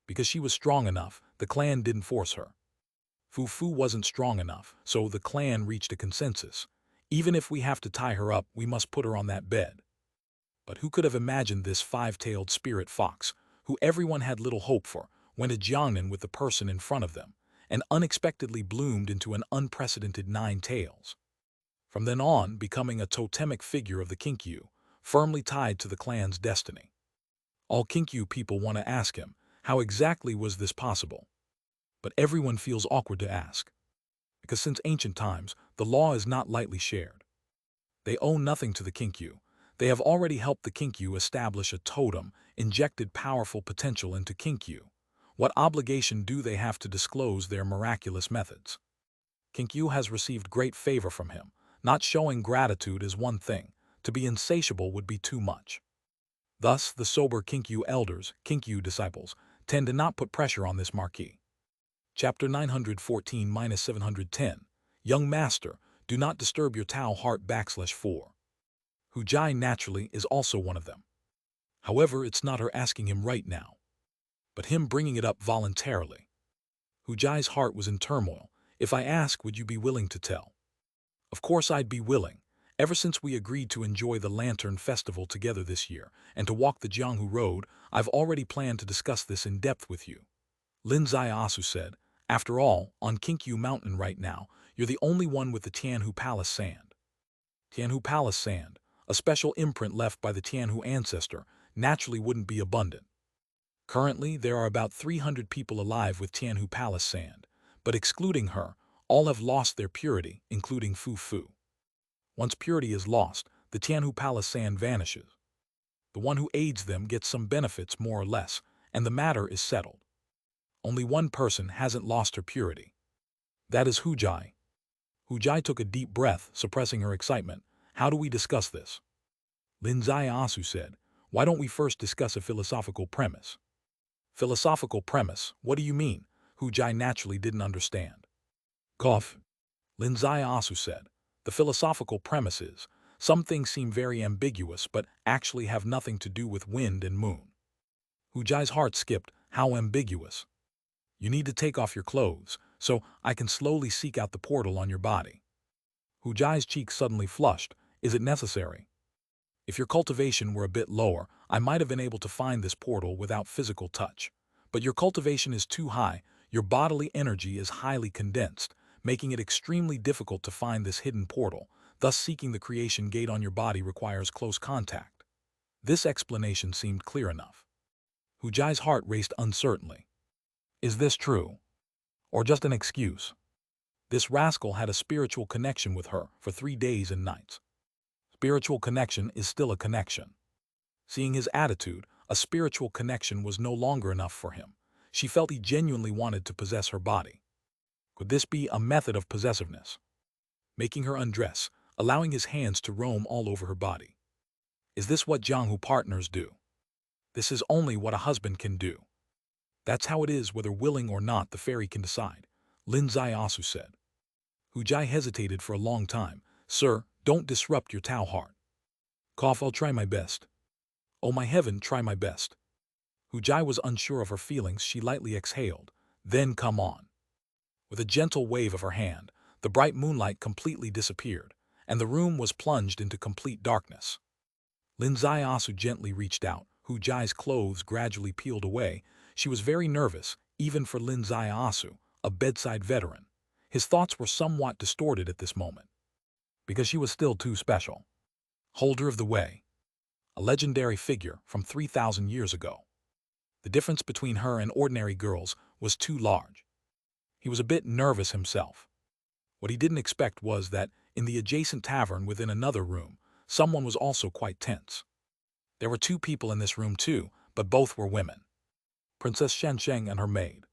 Because she was strong enough, the clan didn't force her. Fu Fu wasn't strong enough, so the clan reached a consensus. Even if we have to tie her up, we must put her on that bed. But who could have imagined this 5-tailed spirit fox, who everyone had little hope for, went a Jiangnan with the person in front of them, and unexpectedly bloomed into an unprecedented 9 tails. From then on, becoming a totemic figure of the Kinkyu, firmly tied to the clan's destiny. All Kinkyu people want to ask him, how exactly was this possible? But everyone feels awkward to ask. Because since ancient times, the law is not lightly shared. They owe nothing to the Kinkyu. They have already helped the Kinkyu establish a totem, injected powerful potential into Kinkyu. What obligation do they have to disclose their miraculous methods? Kinkyu has received great favor from him. Not showing gratitude is one thing. To be insatiable would be too much. Thus, the sober Kinkyu elders, Kinkyu disciples, tend to not put pressure on this marquis. Chapter 914-710. Young Master, do not disturb your Tao heart /4. Hujai naturally is also one of them. However, it's not her asking him right now, but him bringing it up voluntarily. Hujai's heart was in turmoil. If I ask, would you be willing to tell? Of course I'd be willing. Ever since we agreed to enjoy the Lantern Festival together this year and to walk the Jianghu Road, I've already planned to discuss this in depth with you. Lin Zaiasu said, after all, on Kinkyu Mountain right now, you're the only one with the Tianhu Palace sand. Tianhu Palace sand, a special imprint left by the Tianhu ancestor, naturally wouldn't be abundant. Currently, there are about 300 people alive with Tianhu Palace sand, but excluding her, all have lost their purity, including Fu Fu. Once purity is lost, the Tianhu Palace sand vanishes. The one who aids them gets some benefits more or less, and the matter is settled. Only one person hasn't lost her purity. That is Hujai. Hujai took a deep breath, suppressing her excitement. How do we discuss this? Lin Zaiasu said, why don't we first discuss a philosophical premise? Philosophical premise, what do you mean? Hujai naturally didn't understand. Cough. Lin Zaiasu said, the philosophical premise is, some things seem very ambiguous but actually have nothing to do with wind and moon. Hujai's heart skipped, how ambiguous? You need to take off your clothes, so I can slowly seek out the portal on your body. Hujai's cheeks suddenly flushed. Is it necessary? If your cultivation were a bit lower, I might have been able to find this portal without physical touch. But your cultivation is too high, your bodily energy is highly condensed, making it extremely difficult to find this hidden portal. Thus, seeking the creation gate on your body requires close contact. This explanation seemed clear enough. Hujai's heart raced uncertainly. Is this true? Or just an excuse? This rascal had a spiritual connection with her for 3 days and nights. Spiritual connection is still a connection. Seeing his attitude, a spiritual connection was no longer enough for him. She felt he genuinely wanted to possess her body. Could this be a method of possessiveness? Making her undress, allowing his hands to roam all over her body. Is this what Jianghu partners do? This is only what a husband can do. That's how it is whether willing or not the fairy can decide, Lin Zaiasu said. Hujai hesitated for a long time. Sir, don't disrupt your Tao heart. Cough, I'll try my best. Oh my heaven, try my best. Hujai was unsure of her feelings. She lightly exhaled. Then come on. With a gentle wave of her hand, the bright moonlight completely disappeared, and the room was plunged into complete darkness. Lin Zaiasu gently reached out. Hujai's clothes gradually peeled away. She was very nervous, even for Lin Zaiasu, a bedside veteran. His thoughts were somewhat distorted at this moment, because she was still too special. Holder of the Way, a legendary figure from 3,000 years ago. The difference between her and ordinary girls was too large. He was a bit nervous himself. What he didn't expect was that, in the adjacent tavern within another room, someone was also quite tense. There were 2 people in this room too, but both were women. Princess Shensheng and her maid.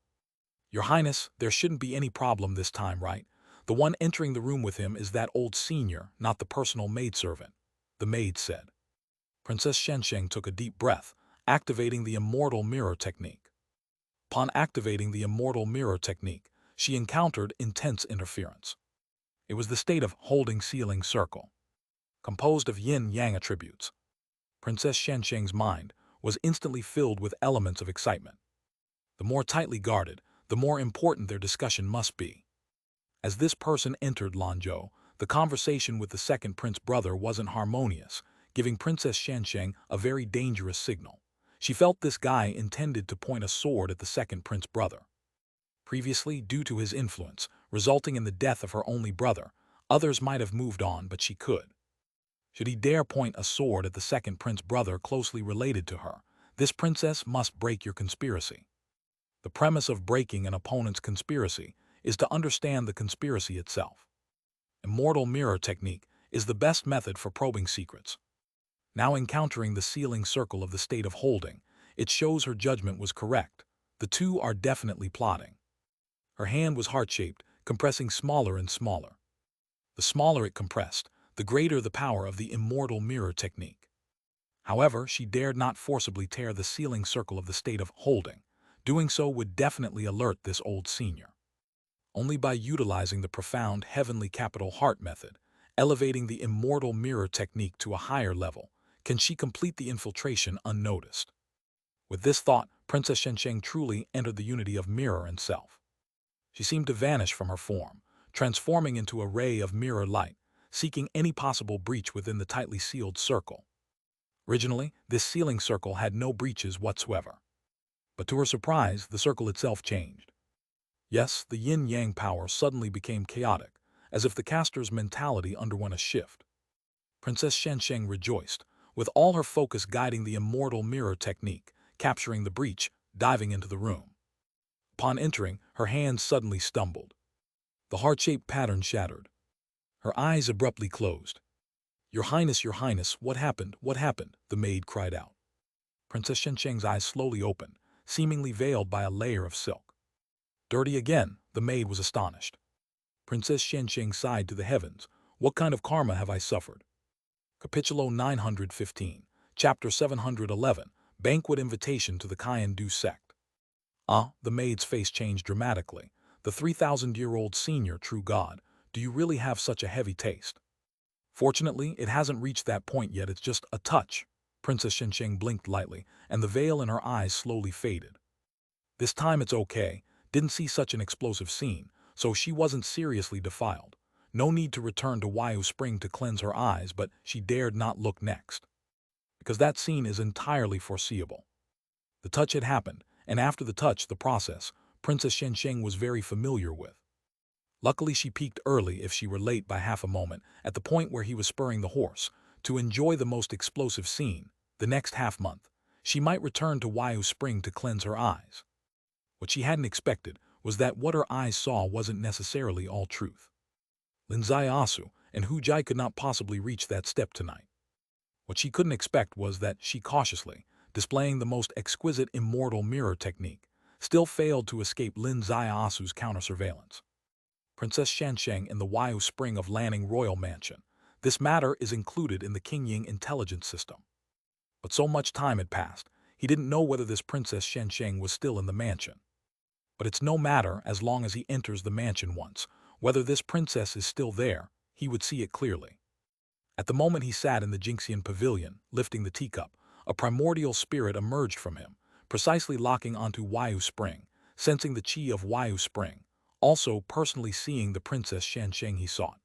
Your Highness, there shouldn't be any problem this time, right? The one entering the room with him is that old senior, not the personal maidservant, the maid said. Princess Shensheng took a deep breath, activating the immortal mirror technique. Upon activating the immortal mirror technique, she encountered intense interference. It was the state of holding ceiling circle, composed of yin-yang attributes. Princess Shensheng's mind was instantly filled with elements of excitement. The more tightly guarded, the more important their discussion must be. As this person entered Lanzhou, the conversation with the second prince brother wasn't harmonious, giving Princess Shensheng a very dangerous signal. She felt this guy intended to point a sword at the second prince brother. Previously, due to his influence, resulting in the death of her only brother, others might have moved on, but she could. Should he dare point a sword at the second prince brother closely related to her, This princess must break your conspiracy. The premise of breaking an opponent's conspiracy is to understand the conspiracy itself. Immortal mirror technique is the best method for probing secrets. Now encountering the sealing circle of the state of holding, it shows her judgment was correct. The two are definitely plotting. Her hand was heart-shaped, compressing smaller and smaller. The smaller it compressed, the greater the power of the immortal mirror technique. However, she dared not forcibly tear the sealing circle of the state of holding. Doing so would definitely alert this old senior. Only by utilizing the profound heavenly capital heart method, elevating the immortal mirror technique to a higher level, can she complete the infiltration unnoticed. With this thought, Princess Shensheng truly entered the unity of mirror and self. She seemed to vanish from her form, transforming into a ray of mirror light, seeking any possible breach within the tightly sealed circle. Originally, this sealing circle had no breaches whatsoever. But to her surprise, the circle itself changed. Yes, the yin-yang power suddenly became chaotic, as if the caster's mentality underwent a shift. Princess Shensheng rejoiced, with all her focus guiding the immortal mirror technique, capturing the breach, diving into the room. Upon entering, her hands suddenly stumbled. The heart-shaped pattern shattered. Her eyes abruptly closed. Your Highness, what happened, what happened?" the maid cried out. Princess Shensheng's eyes slowly opened, seemingly veiled by a layer of silk. Dirty again, the maid was astonished. Princess Shensheng sighed to the heavens. What kind of karma have I suffered? Capítulo 915, Chapter 711, Banquet Invitation to the Kaindu Sect. The maid's face changed dramatically. The 3,000-year-old senior true god, do you really have such a heavy taste? Fortunately, it hasn't reached that point yet, it's just a touch. Princess Shensheng blinked lightly, and the veil in her eyes slowly faded. This time it's okay, didn't see such an explosive scene, so she wasn't seriously defiled. No need to return to Wayu Spring to cleanse her eyes, but she dared not look next. Because that scene is entirely foreseeable. The touch had happened, and after the touch, the process, Princess Shensheng was very familiar with. Luckily she peaked early if she were late by half a moment, at the point where he was spurring the horse, to enjoy the most explosive scene. The next half-month, she might return to Wayu Spring to cleanse her eyes. What she hadn't expected was that what her eyes saw wasn't necessarily all truth. Lin Zaiasu and Hu Jai could not possibly reach that step tonight. What she couldn't expect was that she cautiously, displaying the most exquisite immortal mirror technique, still failed to escape Lin Zaiasu's counter-surveillance. Princess Shensheng in the Wayu Spring of Lanning Royal Mansion. This matter is included in the Qingying intelligence system. But so much time had passed, he didn't know whether this Princess Shensheng was still in the mansion. But it's no matter as long as he enters the mansion once. Whether this princess is still there, he would see it clearly. At the moment he sat in the Jinxian pavilion, lifting the teacup, a primordial spirit emerged from him, precisely locking onto Wayu Spring, sensing the chi of Wayu Spring, also personally seeing the Princess Shensheng he sought.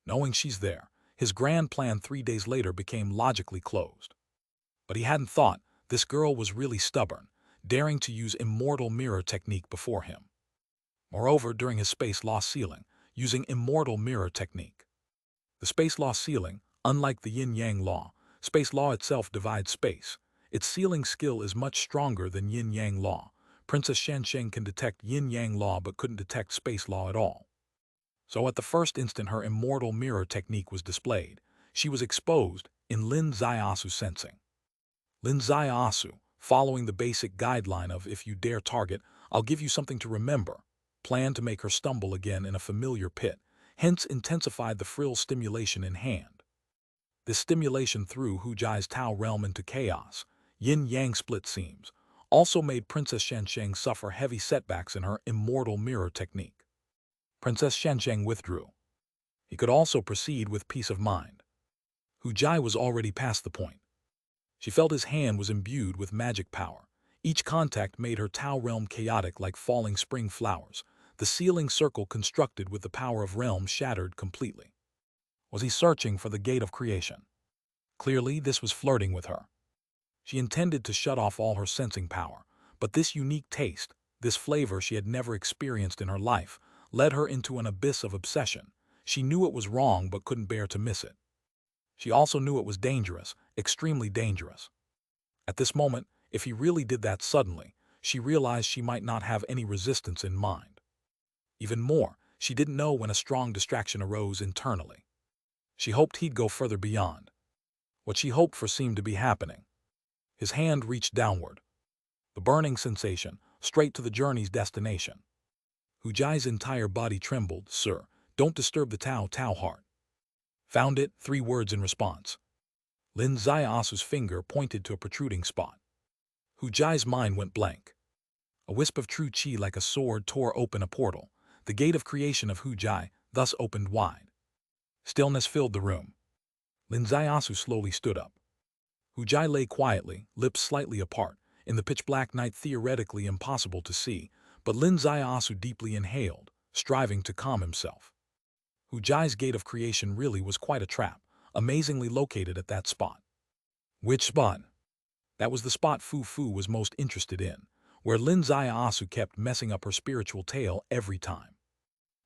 Knowing she's there, his grand plan 3 days later became logically closed. But he hadn't thought this girl was really stubborn, daring to use immortal mirror technique before him. Moreover, during his space-law sealing, using immortal mirror technique. The space-law sealing, unlike the yin-yang law, space-law itself divides space. Its sealing skill is much stronger than yin-yang law. Princess Shensheng can detect yin-yang law but couldn't detect space law at all. So at the first instant her immortal mirror technique was displayed, she was exposed in Lin Zaiasu sensing. Lin Zaiasu, following the basic guideline of if you dare target, I'll give you something to remember, planned to make her stumble again in a familiar pit, hence intensified the frill stimulation in hand. This stimulation threw Hu Jai's Tao realm into chaos, yin-yang split seams, also made Princess Shensheng suffer heavy setbacks in her immortal mirror technique. Princess Shensheng withdrew. He could also proceed with peace of mind. Hu Jai was already past the point. She felt his hand was imbued with magic power. Each contact made her Tao realm chaotic like falling spring flowers. The sealing circle constructed with the power of realm shattered completely. Was he searching for the gate of creation? Clearly, this was flirting with her. She intended to shut off all her sensing power, but this unique taste, this flavor she had never experienced in her life, led her into an abyss of obsession. She knew it was wrong but couldn't bear to miss it. She also knew it was dangerous, extremely dangerous. At this moment, If he really did that suddenly, she realized she might not have any resistance in mind. Even more, she didn't know when a strong distraction arose internally. She hoped he'd go further beyond. What she hoped for seemed to be happening. His hand reached downward. The burning sensation, straight to the journey's destination. Hu Jai's entire body trembled. "Sir, don't disturb the Tao heart." "Found it," 3 words in response. Lin Ziasu's finger pointed to a protruding spot. Hu Jai's mind went blank. A wisp of true chi like a sword tore open a portal. The gate of creation of Hu Jai thus opened wide. Stillness filled the room. Lin Ziasu slowly stood up. Hu Jai lay quietly, lips slightly apart, in the pitch-black night, theoretically impossible to see, but Lin Ziasu deeply inhaled, striving to calm himself. Hu Jai's gate of creation really was quite a trap, amazingly located at that spot. Which spot? That was the spot Fu Fu was most interested in, where Lin Ziasu kept messing up her spiritual tale every time.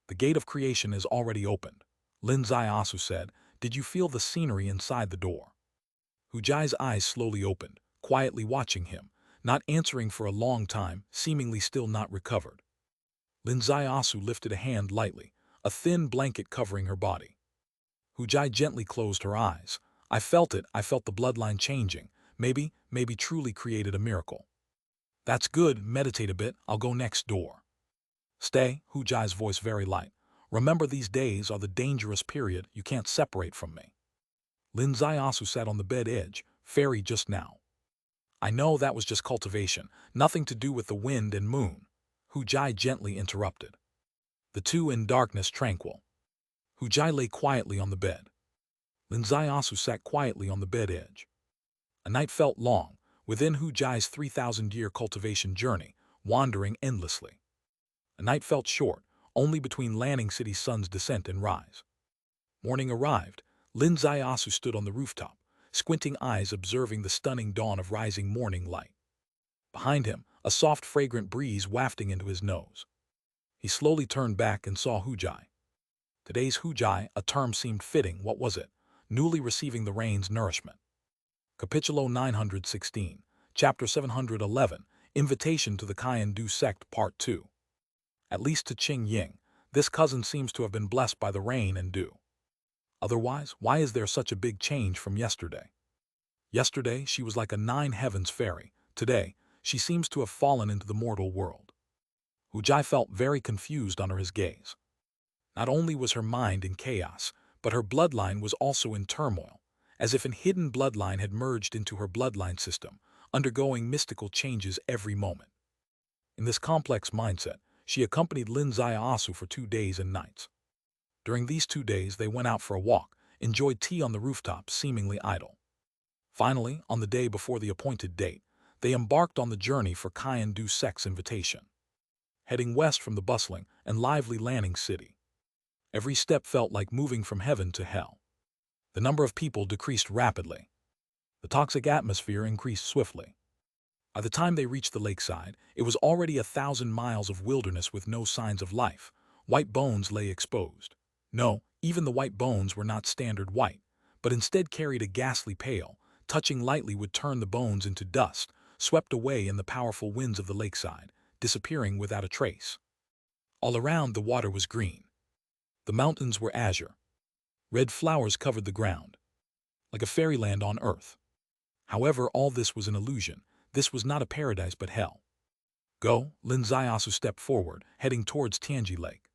"The gate of creation is already opened," Lin Ziasu said. "Did you feel the scenery inside the door?" Hu Jai's eyes slowly opened, quietly watching him, not answering for a long time, seemingly still not recovered. Lin Ziasu lifted a hand lightly, a thin blanket covering her body. Hu Jai gently closed her eyes. "I felt it, I felt the bloodline changing. Maybe truly created a miracle." "That's good, meditate a bit, I'll go next door." "Stay," Hu Jai's voice very light. "Remember, these days are the dangerous period, you can't separate from me." Lin Ziasu sat on the bed edge. "Fairy just now." "I know that was just cultivation, nothing to do with the wind and moon," Hu Jai gently interrupted. The two in darkness tranquil. Hu Jai lay quietly on the bed. Lin Ziasu sat quietly on the bed edge. A night felt long, within Hu Jai's 3,000-year cultivation journey, wandering endlessly. A night felt short, only between Lanning City's sun's descent and rise. Morning arrived. Lin Ziasu stood on the rooftop, squinting eyes observing the stunning dawn of rising morning light. Behind him, a soft fragrant breeze wafting into his nose. He slowly turned back and saw Hu Jai. Today's Hu Jai, a term seemed fitting. What was it? Newly receiving the rain's nourishment. Capitulo 916, Chapter 711, Invitation to the Kaiyan-Du Sect, Part 2. At least to Qing Ying, this cousin seems to have been blessed by the rain and dew. Otherwise, why is there such a big change from yesterday? Yesterday, she was like a 9 heavens fairy. Today, she seems to have fallen into the mortal world. Hu Jai felt very confused under his gaze. Not only was her mind in chaos, but her bloodline was also in turmoil, as if a hidden bloodline had merged into her bloodline system, undergoing mystical changes every moment. In this complex mindset, she accompanied Lin Ziasu for 2 days and nights. During these 2 days, they went out for a walk, enjoyed tea on the rooftop, seemingly idle. Finally, on the day before the appointed date, they embarked on the journey for Kaiyan-Du Sect's invitation. Heading west from the bustling and lively Lanning City. Every step felt like moving from heaven to hell. The number of people decreased rapidly. The toxic atmosphere increased swiftly. By the time they reached the lakeside, it was already 1,000 miles of wilderness with no signs of life. White bones lay exposed. No, even the white bones were not standard white, but instead carried a ghastly pale. Touching lightly would turn the bones into dust, swept away in the powerful winds of the lakeside, disappearing without a trace. All around, the water was green. The mountains were azure. Red flowers covered the ground, like a fairyland on earth. However, all this was an illusion. This was not a paradise but hell. "Go," Lin Ziasu stepped forward, heading towards Tianji Lake.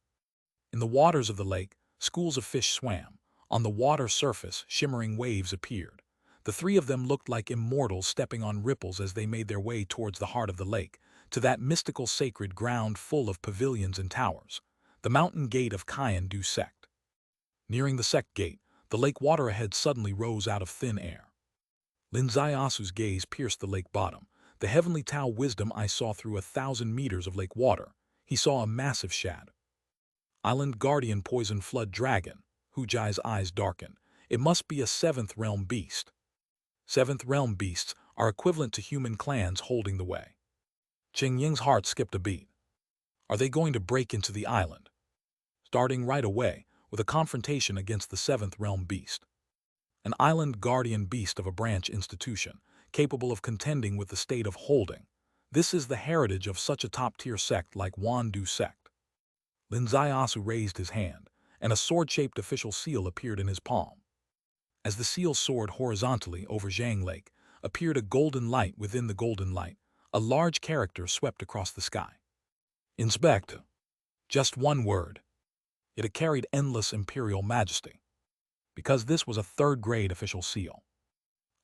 In the waters of the lake, schools of fish swam. On the water surface, shimmering waves appeared. The 3 of them looked like immortals stepping on ripples as they made their way towards the heart of the lake, to that mystical sacred ground full of pavilions and towers, the mountain gate of Kaiyan-Du Sect. Nearing the sect gate, the lake water ahead suddenly rose out of thin air. Lin Ziasu's gaze pierced the lake bottom. The heavenly Tao wisdom I saw through 1,000 meters of lake water. He saw a massive shad. Island guardian poison flood dragon. Hu Jai's eyes darkened. It must be a 7th realm beast. 7th realm beasts are equivalent to human clans holding the way. Qing Ying's heart skipped a beat. Are they going to break into the island? Starting right away with a confrontation against the 7th realm beast. An island guardian beast of a branch institution, capable of contending with the state of holding. This is the heritage of such a top-tier sect like Wandu sect. Lin Zaiasu raised his hand, and a sword-shaped official seal appeared in his palm. As the seal soared horizontally over Zhang Lake, appeared a golden light within the golden light. A large character swept across the sky. Inspect. Just one word. It carried endless imperial majesty. Because this was a third-grade official seal.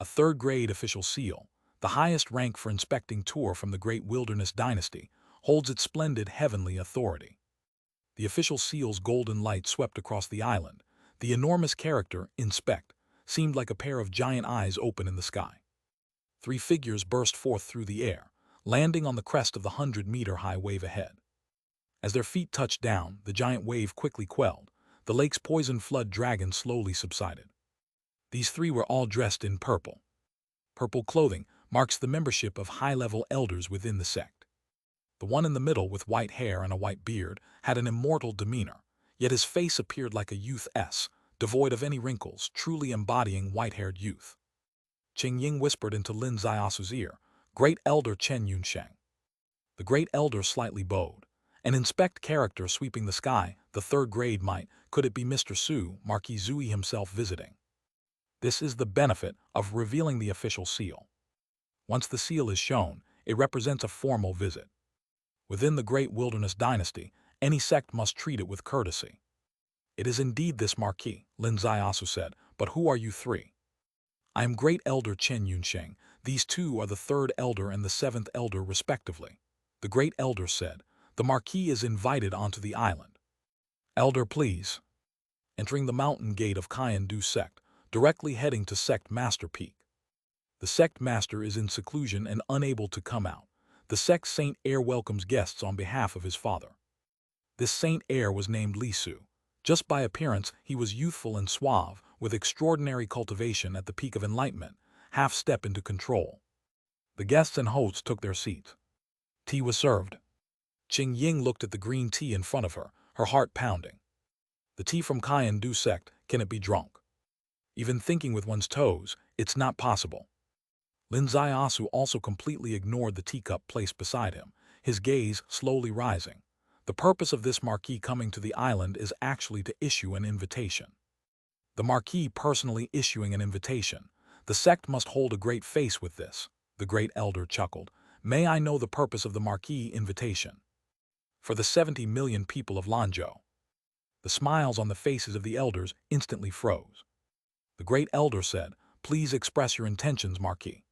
A third-grade official seal, the highest rank for inspecting tour from the Great Wilderness Dynasty, holds its splendid heavenly authority. The official seal's golden light swept across the island. The enormous character, inspect, seemed like a pair of giant eyes open in the sky. 3 figures burst forth through the air, landing on the crest of the 100-meter-high wave ahead. As their feet touched down, the giant wave quickly quelled. The lake's poison flood dragon slowly subsided. These 3 were all dressed in purple. Purple clothing marks the membership of high-level elders within the sect. The one in the middle with white hair and a white beard had an immortal demeanor, yet his face appeared like a youth's, devoid of any wrinkles, truly embodying white-haired youth. Qing Ying whispered into Lin Zaiasu's ear, "Great Elder Chen Yunsheng." The Great Elder slightly bowed. An inspect character sweeping the sky, the third grade might, could it be Mr. Su, Marquis Zui himself visiting? This is the benefit of revealing the official seal. Once the seal is shown, it represents a formal visit. Within the Great Wilderness Dynasty, any sect must treat it with courtesy. It is indeed this Marquis, Lin Zaiasu said, but who are you 3? I am Great Elder Chen Yunsheng. These 2 are the 3rd Elder and the 7th Elder respectively. The Great Elder said, the Marquis is invited onto the island. Elder, please. Entering the mountain gate of Kyandu sect, directly heading to Sect Master Peak. The Sect Master is in seclusion and unable to come out. The Sect Saint Heir welcomes guests on behalf of his father. This Saint Heir was named Li Su. Just by appearance, he was youthful and suave, with extraordinary cultivation at the peak of enlightenment, half step into control. The guests and hosts took their seats. Tea was served. Qing Ying looked at the green tea in front of her, her heart pounding. The tea from Kyandu sect, can it be drunk? Even thinking with one's toes, it's not possible. Lin Zaiasu also completely ignored the teacup placed beside him, his gaze slowly rising. The purpose of this Marquis coming to the island is actually to issue an invitation. The Marquis personally issuing an invitation. The sect must hold a great face with this. The Great Elder chuckled. May I know the purpose of the Marquis invitation? For the 70 million people of Lanzhou. The smiles on the faces of the elders instantly froze. The Great Elder said, please express your intentions, Marquis.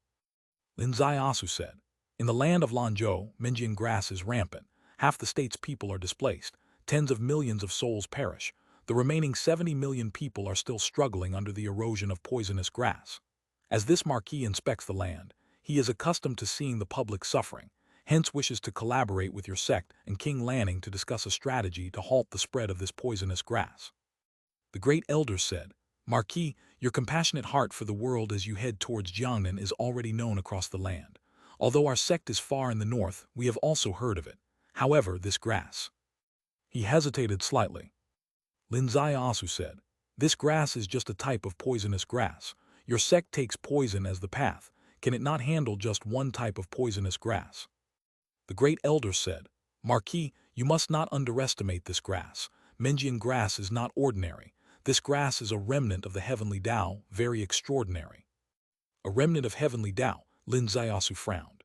Lin Zaiasu said, in the land of Lanzhou, Minjian grass is rampant. Half the state's people are displaced. Tens of millions of souls perish. The remaining 70 million people are still struggling under the erosion of poisonous grass. As this Marquis inspects the land, he is accustomed to seeing the public suffering, hence wishes to collaborate with your sect and King Lanning to discuss a strategy to halt the spread of this poisonous grass. The Great Elder said, Marquis, your compassionate heart for the world as you head towards Jiangnan is already known across the land. Although our sect is far in the north, we have also heard of it. However, this grass. He hesitated slightly. Lin Zaiasu said, this grass is just a type of poisonous grass. Your sect takes poison as the path. Can it not handle just one type of poisonous grass? The Great Elder said, Marquis, you must not underestimate this grass. Minjian grass is not ordinary. This grass is a remnant of the heavenly Tao, very extraordinary. A remnant of heavenly Tao, Lin Zaiasu frowned.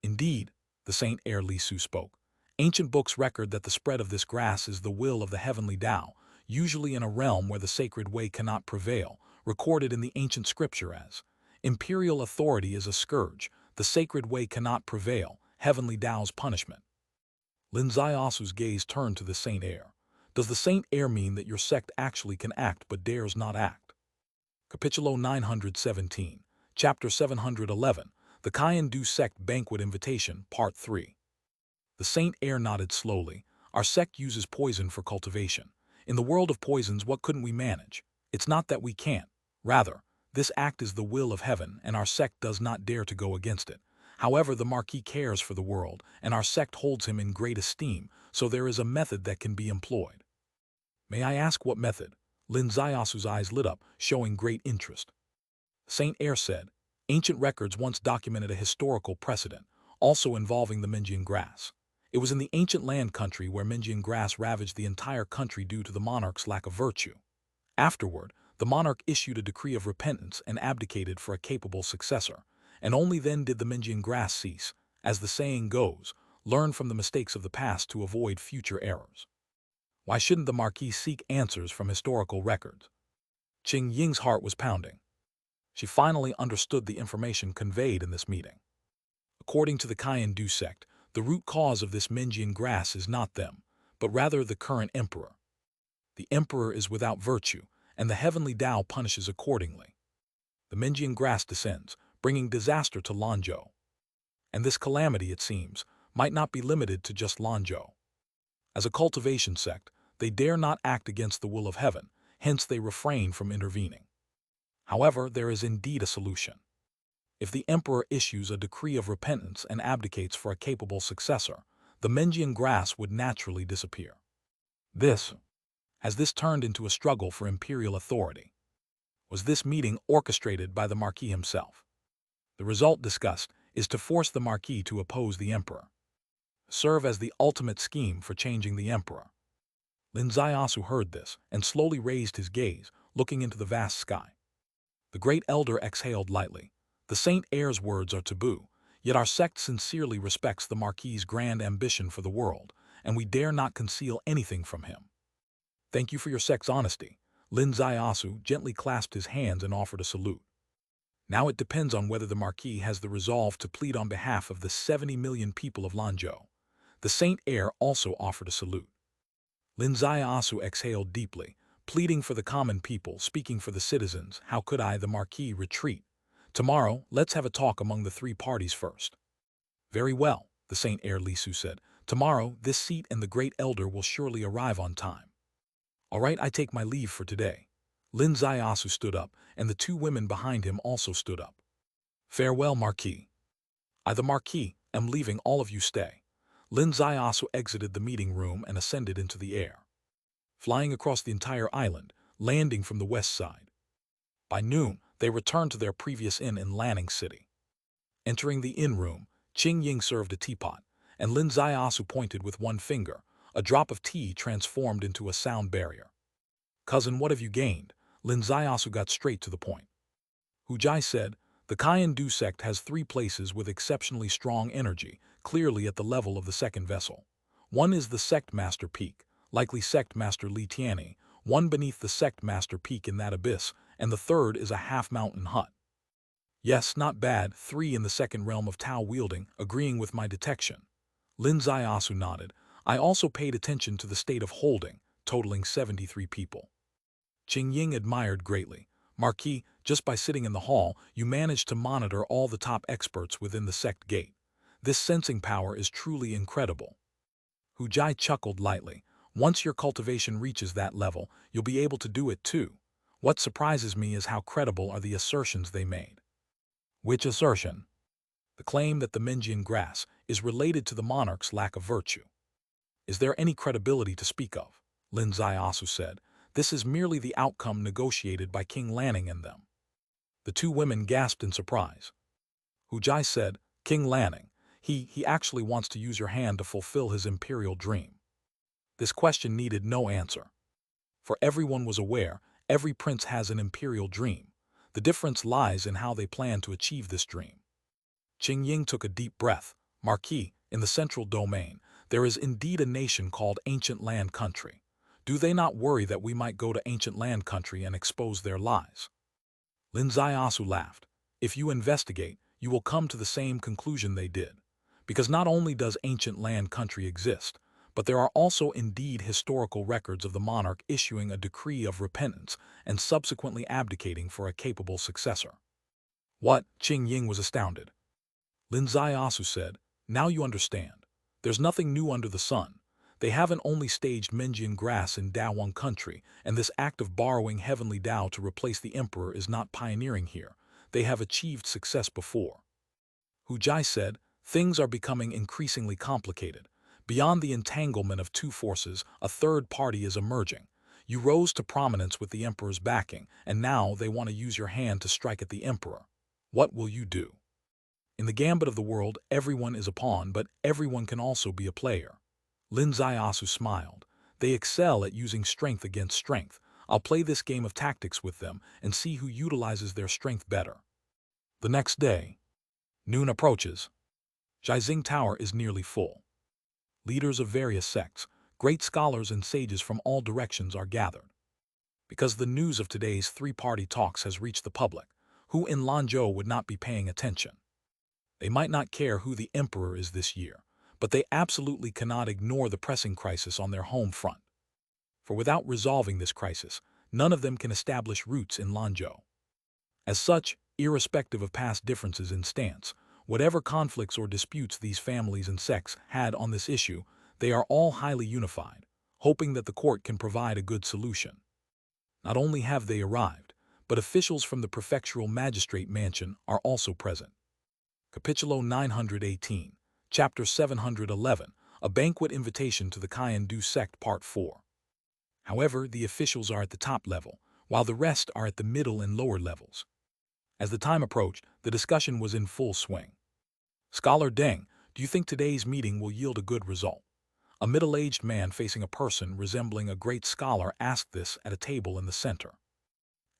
Indeed, the Saint Heir Li Su spoke. Ancient books record that the spread of this grass is the will of the heavenly Tao, usually in a realm where the sacred way cannot prevail, recorded in the ancient scripture as, imperial authority is a scourge, the sacred way cannot prevail, heavenly Tao's punishment. Lin Zaiasu's gaze turned to the Saint Heir. Does the Saint Heir mean that your sect actually can act but dares not act? Capitulo 917, Chapter 711, The Kyandu Sect Banquet Invitation, Part 3. The Saint Heir nodded slowly. Our sect uses poison for cultivation. In the world of poisons, what couldn't we manage? It's not that we can't. Rather, this act is the will of heaven, and our sect does not dare to go against it. However, the Marquis cares for the world, and our sect holds him in great esteem, so there is a method that can be employed. May I ask what method? Lin Zaiasu's eyes lit up, showing great interest. Saint Heir said, Ancient records once documented a historical precedent, also involving the Mingian grass. It was in the ancient land country where Mingian grass ravaged the entire country due to the monarch's lack of virtue. Afterward, the monarch issued a decree of repentance and abdicated for a capable successor, and only then did the Mingian grass cease. As the saying goes, learn from the mistakes of the past to avoid future errors. Why shouldn't the Marquis seek answers from historical records? Qing Ying's heart was pounding. She finally understood the information conveyed in this meeting. According to the Cayenne sect, the root cause of this Mingian grass is not them, but rather the current emperor. The emperor is without virtue, and the heavenly Tao punishes accordingly. The Mingian grass descends, bringing disaster to Lanzhou. And this calamity, it seems, might not be limited to just Lanzhou. As a cultivation sect, they dare not act against the will of heaven, hence they refrain from intervening. However, there is indeed a solution. If the emperor issues a decree of repentance and abdicates for a capable successor, the Mingian grass would naturally disappear. Has this turned into a struggle for imperial authority? Was this meeting orchestrated by the Marquis himself? The result discussed is to force the Marquis to oppose the emperor. Serve as the ultimate scheme for changing the emperor. Lin Ziasu heard this and slowly raised his gaze, looking into the vast sky. The great elder exhaled lightly. The Saint Heir's words are taboo, yet our sect sincerely respects the Marquis's grand ambition for the world, and we dare not conceal anything from him. Thank you for your sect's honesty. Lin Ziasu gently clasped his hands and offered a salute. Now it depends on whether the Marquis has the resolve to plead on behalf of the 70 million people of Lanzhou. The Saint Heir also offered a salute. Lin Ziasu exhaled deeply, pleading for the common people, speaking for the citizens. How could I, the Marquis, retreat? Tomorrow, let's have a talk among the three parties first. Very well, the Saint Heir Lisu said. Tomorrow, this seat and the great elder will surely arrive on time. All right, I take my leave for today. Lin Ziasu stood up, and the two women behind him also stood up. Farewell, Marquis. I, the Marquis, am leaving. All of you stay. Lin Ziasu exited the meeting room and ascended into the air, flying across the entire island, landing from the west side. By noon, they returned to their previous inn in Lanning City. Entering the inn room, Qing Ying served a teapot, and Lin Ziasu pointed with one finger. A drop of tea transformed into a sound barrier. Cousin, what have you gained? Lin Ziasu got straight to the point. Hu Jai said, the Cayenne sect has 3 places with exceptionally strong energy, clearly at the level of the second vessel. One is the Sect Master Peak, likely Sect Master Li Tianyi, one beneath the Sect Master Peak in that abyss, and the third is a half-mountain hut. Yes, not bad, 3 in the second realm of Tao wielding, agreeing with my detection. Lin Ziasu nodded. I also paid attention to the state of holding, totaling 73 people. Qing Ying admired greatly. Marquis, just by sitting in the hall, you managed to monitor all the top experts within the sect gate. This sensing power is truly incredible. Hu Jai chuckled lightly. Once your cultivation reaches that level, you'll be able to do it too. What surprises me is how credible are the assertions they made. Which assertion? The claim that the Mingian grass is related to the monarch's lack of virtue. Is there any credibility to speak of? Lin Ziasu said. This is merely the outcome negotiated by King Lanning and them. The two women gasped in surprise. Hu Jai said, King Lanning, he actually wants to use your hand to fulfill his imperial dream. This question needed no answer. For everyone was aware, every prince has an imperial dream. The difference lies in how they plan to achieve this dream. Qing Ying took a deep breath. Marquis, in the central domain, there is indeed a nation called Ancient Land Country. Do they not worry that we might go to Ancient Land Country and expose their lies? Lin Ziasu laughed. If you investigate, you will come to the same conclusion they did. Because not only does Ancient Land Country exist, but there are also indeed historical records of the monarch issuing a decree of repentance and subsequently abdicating for a capable successor. What? Qing Ying was astounded. Lin Ziasu said, now you understand. There's nothing new under the sun. They haven't only staged Mingian grass in Daowang country, and this act of borrowing heavenly Tao to replace the emperor is not pioneering here. They have achieved success before. Hu Jai said, things are becoming increasingly complicated. Beyond the entanglement of two forces, a third party is emerging. You rose to prominence with the emperor's backing, and now they want to use your hand to strike at the emperor. What will you do? In the gambit of the world, everyone is a pawn, but everyone can also be a player. Lin Zaiasu smiled. They excel at using strength against strength. I'll play this game of tactics with them and see who utilizes their strength better. The next day, noon approaches. Jizing Tower is nearly full. Leaders of various sects, great scholars and sages from all directions are gathered. Because the news of today's three-party talks has reached the public, who in Lanzhou would not be paying attention? They might not care who the emperor is this year, but they absolutely cannot ignore the pressing crisis on their home front. For without resolving this crisis, none of them can establish roots in Lanzhou. As such, irrespective of past differences in stance, whatever conflicts or disputes these families and sects had on this issue, they are all highly unified, hoping that the court can provide a good solution. Not only have they arrived, but officials from the prefectural magistrate mansion are also present. Capitulo 918, Chapter 711, A Banquet Invitation to the Kaian-Du Sect Part 4. However, the officials are at the top level, while the rest are at the middle and lower levels. As the time approached, the discussion was in full swing. Scholar Deng, do you think today's meeting will yield a good result? A middle-aged man facing a person resembling a great scholar asked this at a table in the center.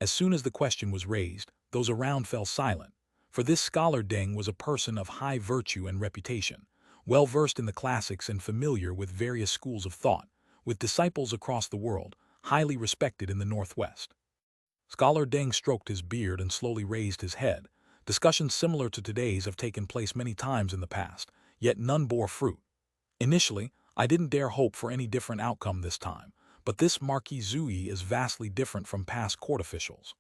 As soon as the question was raised, those around fell silent, for this scholar Deng was a person of high virtue and reputation, well-versed in the classics and familiar with various schools of thought, with disciples across the world, highly respected in the Northwest. Scholar Deng stroked his beard and slowly raised his head. Discussions similar to today's have taken place many times in the past, yet none bore fruit. Initially, I didn't dare hope for any different outcome this time, but this Marquis Zui is vastly different from past court officials.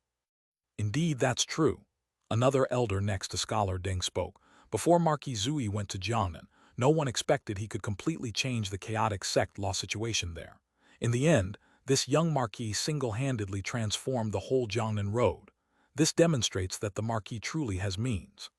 Indeed, that's true. Another elder next to Scholar Deng spoke. Before Marquis Zui went to Jiangnan, no one expected he could completely change the chaotic sect law situation there. In the end, this young Marquis single-handedly transformed the whole Jiangnan road. This demonstrates that the Marquis truly has means.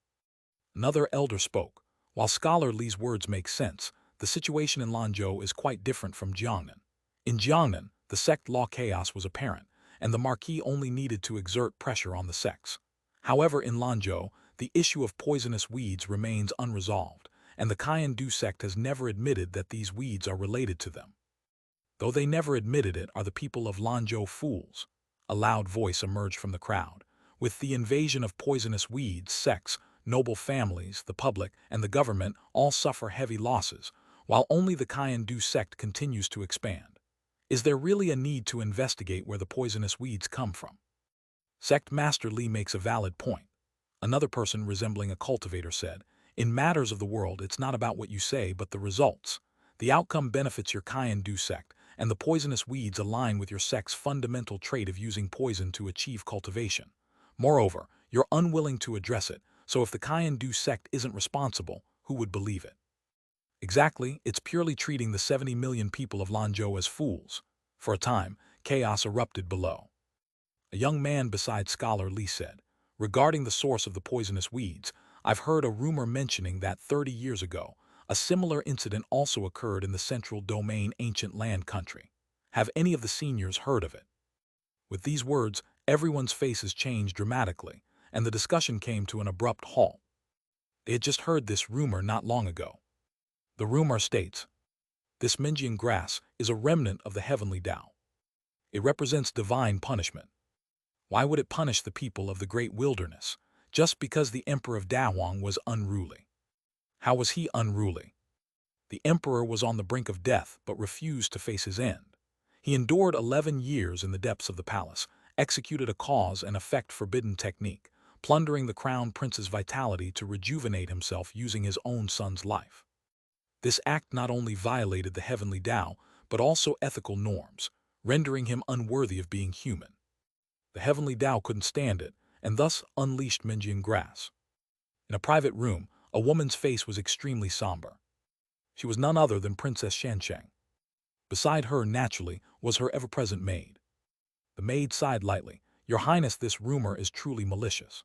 Another elder spoke. While Scholar Li's words make sense, the situation in Lanzhou is quite different from Jiangnan. In Jiangnan, the sect law chaos was apparent, and the Marquis only needed to exert pressure on the sects. However, in Lanzhou, the issue of poisonous weeds remains unresolved, and the Kaian-Du sect has never admitted that these weeds are related to them. Though they never admitted it, are the people of Lanzhou fools? A loud voice emerged from the crowd. With the invasion of poisonous weeds, sects, noble families, the public, and the government all suffer heavy losses, while only the Kaian-Du sect continues to expand. Is there really a need to investigate where the poisonous weeds come from? Sect Master Li makes a valid point. Another person resembling a cultivator said, in matters of the world, it's not about what you say, but the results. The outcome benefits your Kaian-Du sect, and the poisonous weeds align with your sect's fundamental trait of using poison to achieve cultivation. Moreover, you're unwilling to address it, so if the Kaian-Du sect isn't responsible, who would believe it? Exactly, it's purely treating the 70 million people of Lanzhou as fools. For a time, chaos erupted below. A young man beside Scholar Li said, regarding the source of the poisonous weeds, I've heard a rumor mentioning that 30 years ago, a similar incident also occurred in the central domain ancient land country. Have any of the seniors heard of it? With these words, everyone's faces changed dramatically, and the discussion came to an abrupt halt. They had just heard this rumor not long ago. The rumor states, this Minjian grass is a remnant of the heavenly Tao. It represents divine punishment. Why would it punish the people of the great wilderness, just because the emperor of Dahuang was unruly? How was he unruly? The emperor was on the brink of death but refused to face his end. He endured 11 years in the depths of the palace, executed a cause and effect forbidden technique, plundering the crown prince's vitality to rejuvenate himself using his own son's life. This act not only violated the heavenly Tao, but also ethical norms, rendering him unworthy of being human. The heavenly Tao couldn't stand it, and thus unleashed Minjian grass. In a private room, a woman's face was extremely somber. She was none other than Princess Shansheng. Beside her, naturally, was her ever-present maid. The maid sighed lightly. Your Highness, this rumor is truly malicious.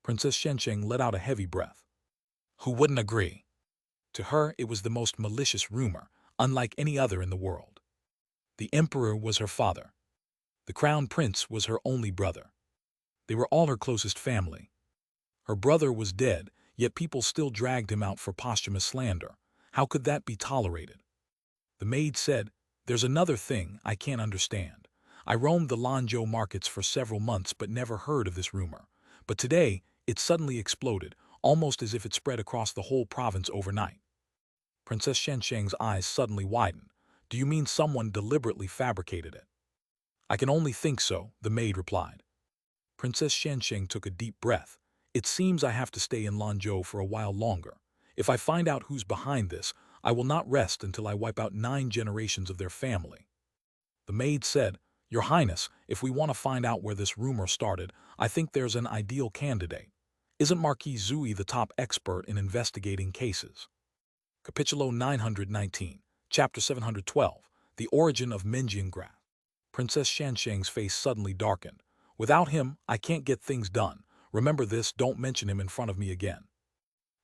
Princess Shansheng let out a heavy breath. Who wouldn't agree? To her, it was the most malicious rumor, unlike any other in the world. The emperor was her father. The crown prince was her only brother. They were all her closest family. Her brother was dead, yet people still dragged him out for posthumous slander. How could that be tolerated? The maid said, "There's another thing I can't understand. I roamed the Lanzhou markets for several months but never heard of this rumor. But today, it suddenly exploded, almost as if it spread across the whole province overnight." Princess Shensheng's eyes suddenly widened. "Do you mean someone deliberately fabricated it?" "I can only think so," the maid replied. Princess Shensheng took a deep breath. "It seems I have to stay in Lanzhou for a while longer. If I find out who's behind this, I will not rest until I wipe out 9 generations of their family." The maid said, "Your Highness, if we want to find out where this rumor started, I think there's an ideal candidate. Isn't Marquis Zui the top expert in investigating cases?" Capitulo 919, Chapter 712, The Origin of Menjiangraph. Princess Shansheng's face suddenly darkened. "Without him, I can't get things done. Remember this, don't mention him in front of me again."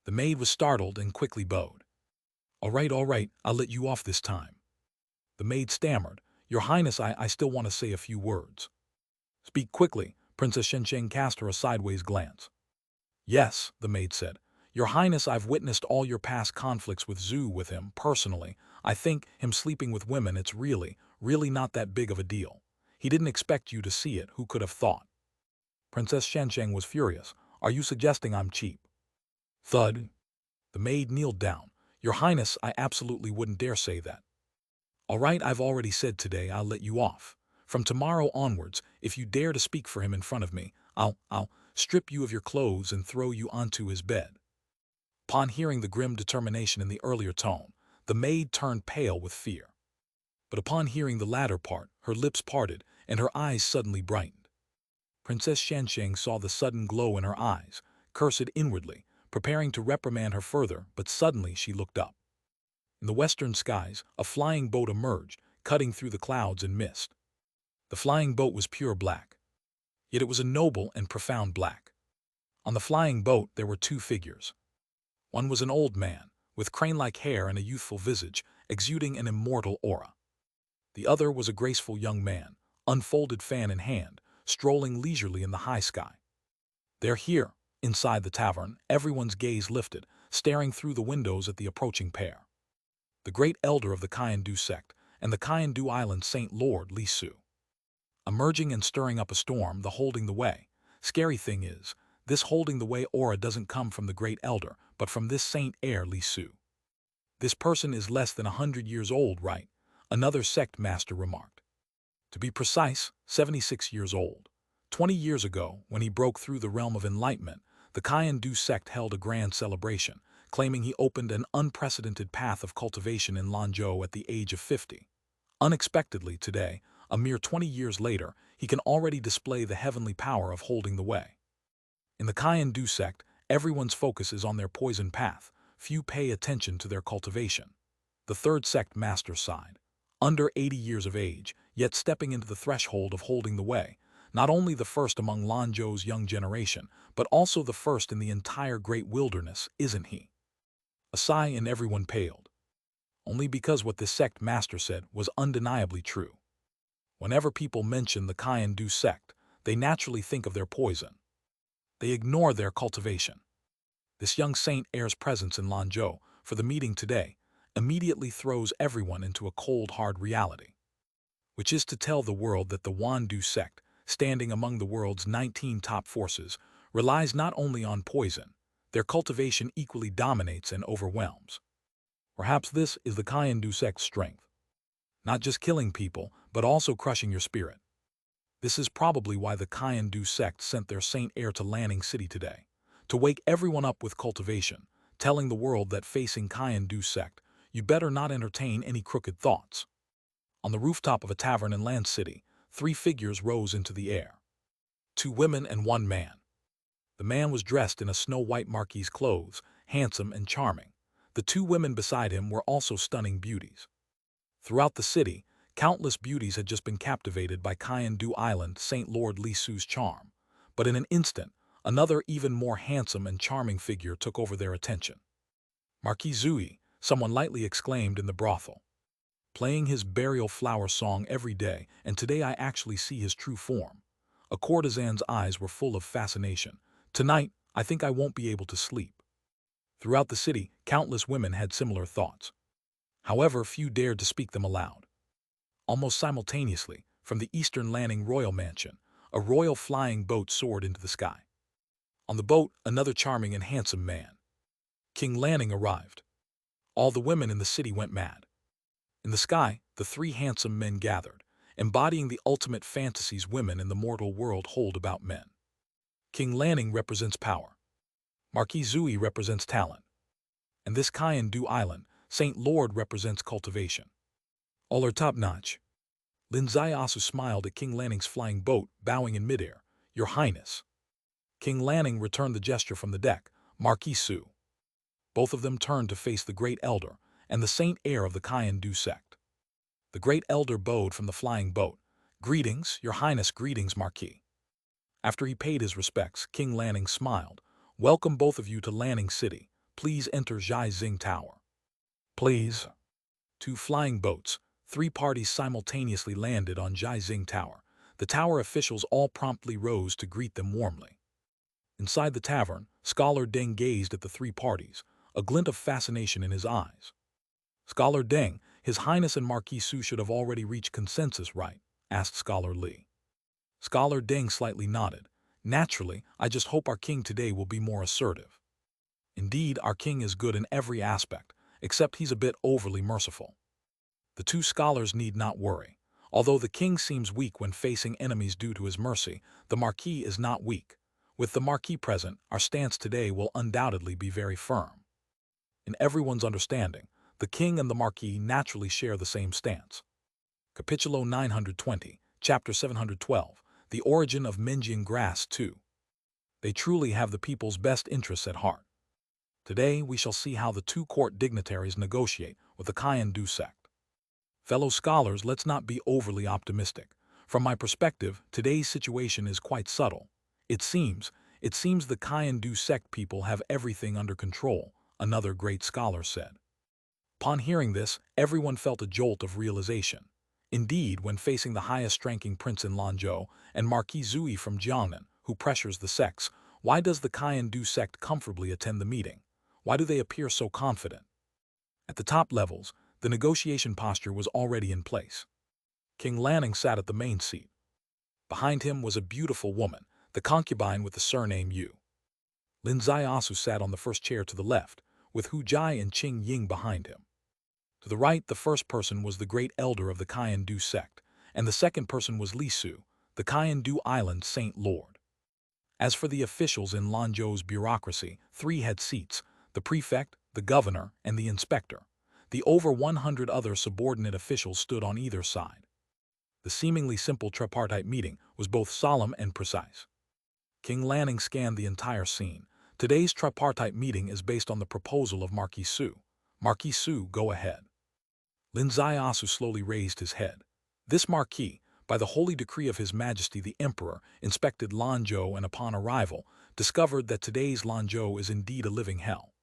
The maid was startled and quickly bowed. All right, I'll let you off this time." The maid stammered, "Your Highness, I still want to say a few words." "Speak quickly." Princess Shensheng cast her a sideways glance. "Yes," the maid said. "Your Highness, I've witnessed all your past conflicts with Zhu with him, personally. I think him sleeping with women, it's really not that big of a deal. He didn't expect you to see it, who could have thought?" Princess Shensheng was furious. "Are you suggesting I'm cheap?" Thud. The maid kneeled down. "Your Highness, I absolutely wouldn't dare say that." "All right, I've already said today I'll let you off. From tomorrow onwards, if you dare to speak for him in front of me, I'll strip you of your clothes and throw you onto his bed." Upon hearing the grim determination in the earlier tone, the maid turned pale with fear. But upon hearing the latter part, her lips parted and her eyes suddenly brightened. Princess Shansheng saw the sudden glow in her eyes, cursed inwardly, preparing to reprimand her further, but suddenly she looked up. In the western skies, a flying boat emerged, cutting through the clouds and mist. The flying boat was pure black. Yet it was a noble and profound black. On the flying boat there were 2 figures. One was an old man, with crane-like hair and a youthful visage, exuding an immortal aura. The other was a graceful young man, unfolded fan in hand, strolling leisurely in the high sky. "They're here." Inside the tavern, everyone's gaze lifted, staring through the windows at the approaching pair. The great elder of the Kaiandu sect, and the Kaiandu Island Saint Lord Li Su. Emerging and stirring up a storm, the holding the way. Scary thing is, this holding the way aura doesn't come from the great elder, but from this Saint Heir Li Su. "This person is less than 100 years old, right?" another sect master remarked. "To be precise, 76 years old. 20 years ago, when he broke through the realm of enlightenment, the Kaiandu sect held a grand celebration, claiming he opened an unprecedented path of cultivation in Lanzhou at the age of 50. Unexpectedly, today, a mere 20 years later, he can already display the heavenly power of holding the way. In the Kaiandu sect, everyone's focus is on their poison path. Few pay attention to their cultivation." The third sect master sighed. Under 80 years of age, yet stepping into the threshold of holding the way, not only the first among Lanzhou's young generation, but also the first in the entire great wilderness, isn't he? A sigh and everyone paled. Only because what this sect master said was undeniably true. Whenever people mention the Kaiandu sect, they naturally think of their poison. They ignore their cultivation. This young Saint Heir's presence in Lanzhou, for the meeting today, immediately throws everyone into a cold, hard reality. Which is to tell the world that the Wandu sect, standing among the world's 19 top forces, relies not only on poison, their cultivation equally dominates and overwhelms. Perhaps this is the Kaiandu sect's strength. Not just killing people, but also crushing your spirit. This is probably why the Kaiandu sect sent their Saint Heir to Lanning City today, to wake everyone up with cultivation, telling the world that facing Kaiandu sect, you better not entertain any crooked thoughts. On the rooftop of a tavern in Land City, 3 figures rose into the air. 2 women and 1 man. The man was dressed in a snow-white marquis's clothes, handsome and charming. The 2 women beside him were also stunning beauties. Throughout the city, countless beauties had just been captivated by Kaiandu Island Saint Lord Li Su's charm. But in an instant, another even more handsome and charming figure took over their attention. "Marquis Zui," someone lightly exclaimed in the brothel. "Playing his burial flower song every day, and today I actually see his true form." A courtesan's eyes were full of fascination. "Tonight, I think I won't be able to sleep. Throughout the city, countless women had similar thoughts. However, few dared to speak them aloud. Almost simultaneously, from the Eastern Landing royal mansion, a royal flying boat soared into the sky. On the boat, another charming and handsome man. King Lanning arrived. All the women in the city went mad. In the sky, the three handsome men gathered, embodying the ultimate fantasies women in the mortal world hold about men. King Lanning represents power. Marquis Zui represents talent. And this Kyandu Island, Saint Lord represents cultivation. All are top-notch. Lin Zaiasu smiled at King Lanning's flying boat, bowing in midair. Your Highness. King Lanning returned the gesture from the deck, Marquis Su. Both of them turned to face the Great Elder and the Saint Heir of the Kyandu sect. The Great Elder bowed from the flying boat. Greetings, Your Highness, greetings, Marquis. After he paid his respects, King Lanning smiled. Welcome both of you to Lanning City. Please enter Zhai Xing Tower. Please. Two flying boats, three parties simultaneously landed on Zhai Xing Tower. The tower officials all promptly rose to greet them warmly. Inside the tavern, Scholar Deng gazed at the three parties, a glint of fascination in his eyes. Scholar Deng, His Highness and Marquis Su should have already reached consensus, right? Asked Scholar Li. Scholar Deng slightly nodded. Naturally, I just hope our king today will be more assertive. Indeed, our king is good in every aspect, except he's a bit overly merciful. The two scholars need not worry. Although the king seems weak when facing enemies due to his mercy, the Marquis is not weak. With the Marquis present, our stance today will undoubtedly be very firm. In everyone's understanding, the king and the Marquis naturally share the same stance. Capitulo 920, Chapter 712, The Origin of Menjian Grass 2. They truly have the people's best interests at heart. Today, we shall see how the two court dignitaries negotiate with the Kyandu sect. Fellow scholars, let's not be overly optimistic. From my perspective, today's situation is quite subtle. It seems the Kyandu sect people have everything under control, another great scholar said. Upon hearing this, everyone felt a jolt of realization. Indeed, when facing the highest-ranking prince in Lanzhou and Marquis Zui from Jiangnan, who pressures the sects, why does the Kyandu sect comfortably attend the meeting? Why do they appear so confident? At the top levels, the negotiation posture was already in place. King Lanning sat at the main seat. Behind him was a beautiful woman, the concubine with the surname Yu. Lin Zaiasu sat on the first chair to the left, with Hu Jai and Qing Ying behind him. To the right, the first person was the great elder of the Kyandu sect, and the second person was Li Su, the Kyandu Island Saint Lord. As for the officials in Lanzhou's bureaucracy, three had seats: the prefect, the governor, and the inspector. The over 100 other subordinate officials stood on either side. The seemingly simple tripartite meeting was both solemn and precise. King Lanning scanned the entire scene. Today's tripartite meeting is based on the proposal of Marquis Su. Marquis Su, go ahead. Lin Zaiasu slowly raised his head. This Marquis, by the holy decree of His Majesty the Emperor, inspected Lanzhou and upon arrival, discovered that today's Lanzhou is indeed a living hell.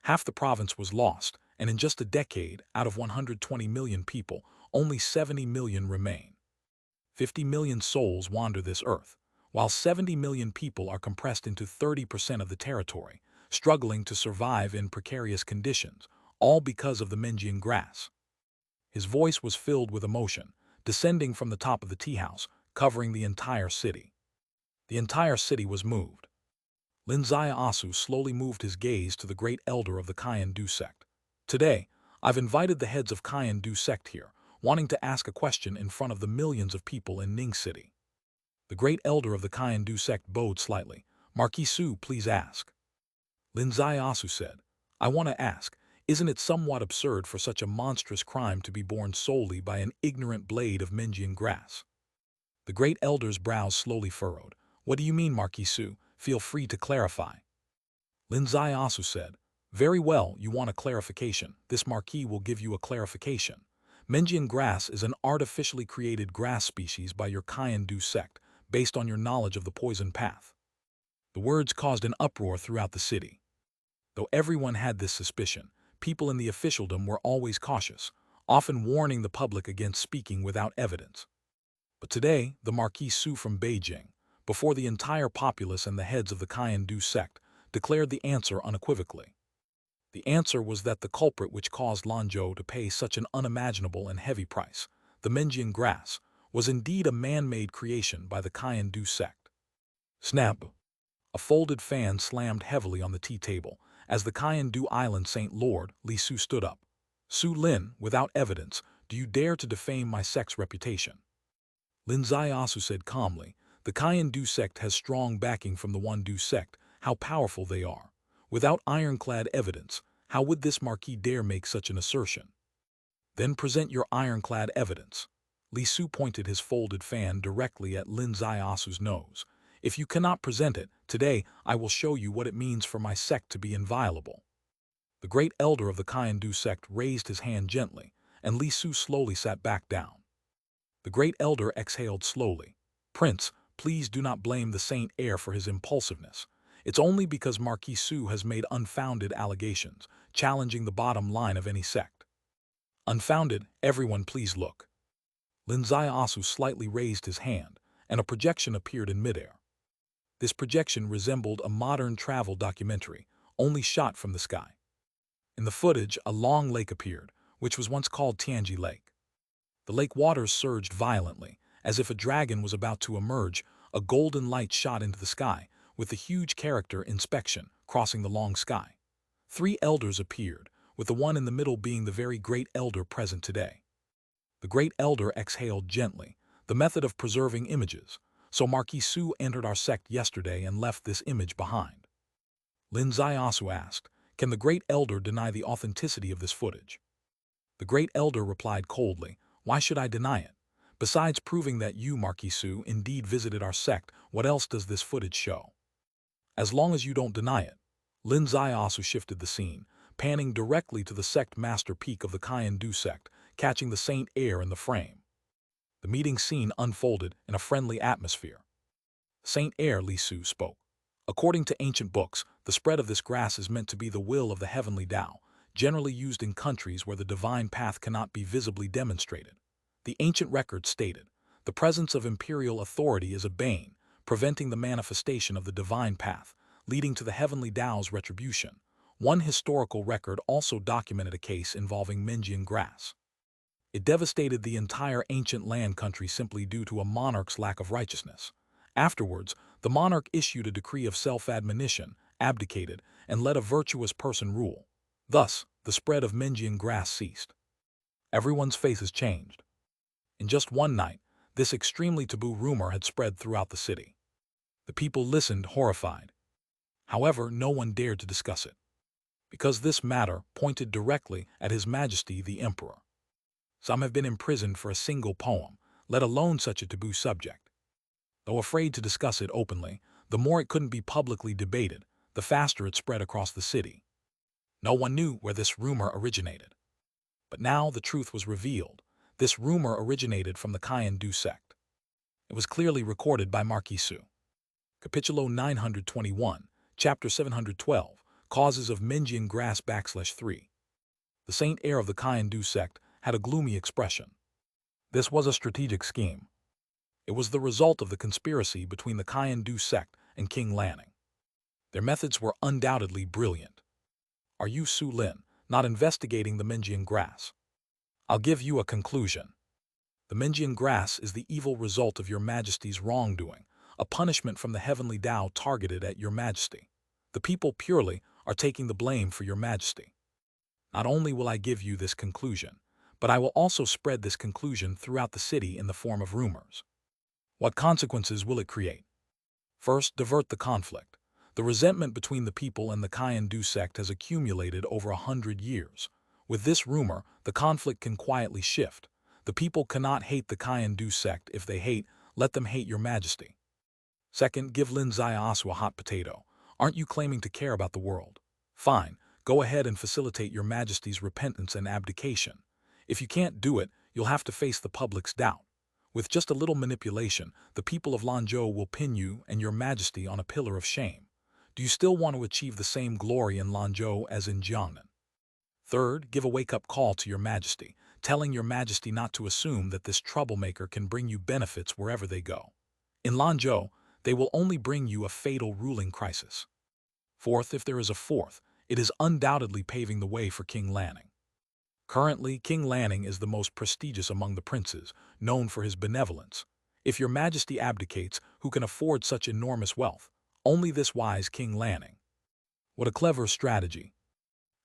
Half the province was lost, and in just a decade, out of 120 million people, only 70 million remain. 50 million souls wander this earth, while 70 million people are compressed into 30% of the territory, struggling to survive in precarious conditions, all because of the Menjian grass. His voice was filled with emotion, descending from the top of the tea house, covering the entire city. The entire city was moved. Lin Zaiasu slowly moved his gaze to the great elder of the Kyandu sect. Today, I've invited the heads of Kyandu sect here, wanting to ask a question in front of the millions of people in Ning City. The great elder of the Kyandu sect bowed slightly. Marquis Su, please ask. Lin Zaiasu said, I want to ask, isn't it somewhat absurd for such a monstrous crime to be borne solely by an ignorant blade of Menjian grass? The great elder's brows slowly furrowed. What do you mean, Marquis Su? Feel free to clarify. Lin Zaiasu said, very well, you want a clarification. This Marquis will give you a clarification. Menjian grass is an artificially created grass species by your Kyandu sect, based on your knowledge of the poison path. The words caused an uproar throughout the city. Though everyone had this suspicion, people in the officialdom were always cautious, often warning the public against speaking without evidence. But today, the Marquis Su from Beijing, before the entire populace and the heads of the Kyandu sect, declared the answer unequivocally. The answer was that the culprit which caused Lanzhou to pay such an unimaginable and heavy price, the Menjian grass, was indeed a man-made creation by the Kaiyan-Du sect. Snap! A folded fan slammed heavily on the tea table as the Kaiyan-Du Island Saint Lord Li Su stood up. Su Lin, without evidence, do you dare to defame my sect's reputation? Lin Ziasu said calmly, the Kaiyan-Du sect has strong backing from the Wan-Du sect. How powerful they are. Without ironclad evidence, how would this marquis dare make such an assertion? Then present your ironclad evidence. Li Su pointed his folded fan directly at Lin Ziasu's nose. If you cannot present it, today I will show you what it means for my sect to be inviolable. The great elder of the Kaiyan-Du sect raised his hand gently, and Li Su slowly sat back down. The great elder exhaled slowly. Prince, please do not blame the Saint Heir for his impulsiveness. It's only because Marquis Su has made unfounded allegations, challenging the bottom line of any sect. Unfounded, everyone please look. Lin Ziasu slightly raised his hand, and a projection appeared in midair. This projection resembled a modern travel documentary, only shot from the sky. In the footage, a long lake appeared, which was once called Tianji Lake. The lake waters surged violently, as if a dragon was about to emerge. A golden light shot into the sky, with the huge character inspection crossing the long sky. 3 elders appeared, with the one in the middle being the very great elder present today. The great elder exhaled gently, the method of preserving images. So Marquis Su entered our sect yesterday and left this image behind. Lin Ziasu asked, can the great elder deny the authenticity of this footage? The great elder replied coldly, why should I deny it? Besides proving that you, Marquis Su, indeed visited our sect, what else does this footage show? As long as you don't deny it. Lin Ziasu shifted the scene, panning directly to the sect master peak of the Kaiyan-Du sect, catching the Saint Heir in the frame. The meeting scene unfolded in a friendly atmosphere. Saint Heir, Li Su spoke. According to ancient books, the spread of this grass is meant to be the will of the heavenly Tao, generally used in countries where the divine path cannot be visibly demonstrated. The ancient records stated, the presence of imperial authority is a bane, preventing the manifestation of the divine path, leading to the heavenly Tao's retribution. One historical record also documented a case involving Menjian grass. It devastated the entire ancient land country simply due to a monarch's lack of righteousness. Afterwards, the monarch issued a decree of self-admonition, abdicated, and let a virtuous person rule. Thus, the spread of Menjian grass ceased. Everyone's faces changed. In just one night, this extremely taboo rumor had spread throughout the city. The people listened horrified. However, no one dared to discuss it, because this matter pointed directly at His Majesty the Emperor. Some have been imprisoned for a single poem, let alone such a taboo subject. Though afraid to discuss it openly, the more it couldn't be publicly debated, the faster it spread across the city. No one knew where this rumor originated. But now the truth was revealed. This rumor originated from the Kaiyan-Du sect. It was clearly recorded by Marquis Su. Capitulo 921, Chapter 712, Causes of Menjian Grass /3. The Saint Heir of the Kaiyan-Du sect had a gloomy expression. This was a strategic scheme. It was the result of the conspiracy between the Kaiyan-Du sect and King Lanning. Their methods were undoubtedly brilliant. Are you, Su Lin, not investigating the Menjian grass? I'll give you a conclusion. The Menjian grass is the evil result of your Majesty's wrongdoing, a punishment from the heavenly Tao targeted at your Majesty. The people purely are taking the blame for your Majesty. Not only will I give you this conclusion, but I will also spread this conclusion throughout the city in the form of rumors. What consequences will it create? First, divert the conflict. The resentment between the people and the Kaiyan-Du sect has accumulated over 100 years. With this rumor, the conflict can quietly shift. The people cannot hate the Kaiyan-Du sect. If they hate, let them hate your Majesty. Second, give Lin Ziasu a hot potato. Aren't you claiming to care about the world? Fine, go ahead and facilitate your Majesty's repentance and abdication. If you can't do it, you'll have to face the public's doubt. With just a little manipulation, the people of Lanzhou will pin you and your Majesty on a pillar of shame. Do you still want to achieve the same glory in Lanzhou as in Jiangnan? Third, give a wake-up call to your Majesty, telling your Majesty not to assume that this troublemaker can bring you benefits wherever they go. In Lanzhou, they will only bring you a fatal ruling crisis. Fourth, if there is a fourth, it is undoubtedly paving the way for King Lanning. Currently, King Lanning is the most prestigious among the princes, known for his benevolence. If your majesty abdicates, who can afford such enormous wealth? Only this wise King Lanning. What a clever strategy.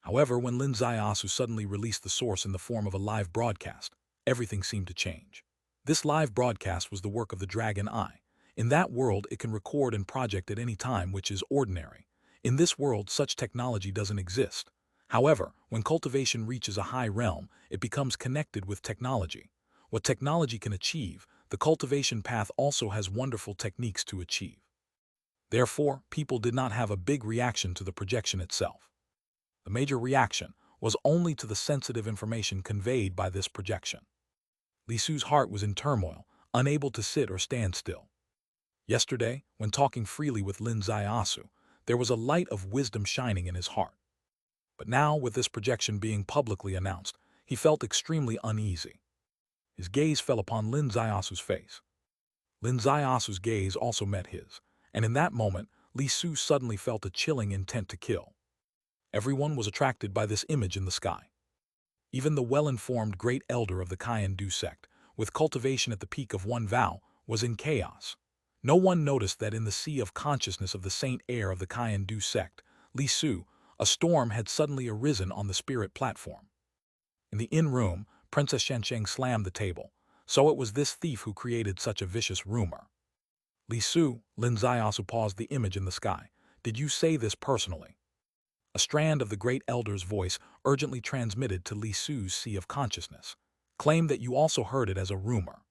However, when Lin Zaiasu suddenly released the source in the form of a live broadcast, everything seemed to change. This live broadcast was the work of the Dragon Eye. In that world, it can record and project at any time, which is ordinary. In this world, such technology doesn't exist. However, when cultivation reaches a high realm, it becomes connected with technology. What technology can achieve, the cultivation path also has wonderful techniques to achieve. Therefore, people did not have a big reaction to the projection itself. The major reaction was only to the sensitive information conveyed by this projection. Li Su's heart was in turmoil, unable to sit or stand still. Yesterday, when talking freely with Lin Zaiasu, there was a light of wisdom shining in his heart. But now, with this projection being publicly announced, he felt extremely uneasy. His gaze fell upon Lin Zaiasu's face. Lin Zaiasu's gaze also met his, and in that moment, Li Su suddenly felt a chilling intent to kill. Everyone was attracted by this image in the sky. Even the well-informed great elder of the Kyan-Du sect, with cultivation at the peak of one vow, was in chaos. No one noticed that in the sea of consciousness of the saint heir of the Kyan-Du sect, Li Su, a storm had suddenly arisen on the spirit platform. In the inn room, Princess Shansheng slammed the table. So it was this thief who created such a vicious rumor. Li Su, Lin Zaiasu paused the image in the sky. Did you say this personally? A strand of the great elder's voice urgently transmitted to Li Su's sea of consciousness. Claimed that you also heard it as a rumor.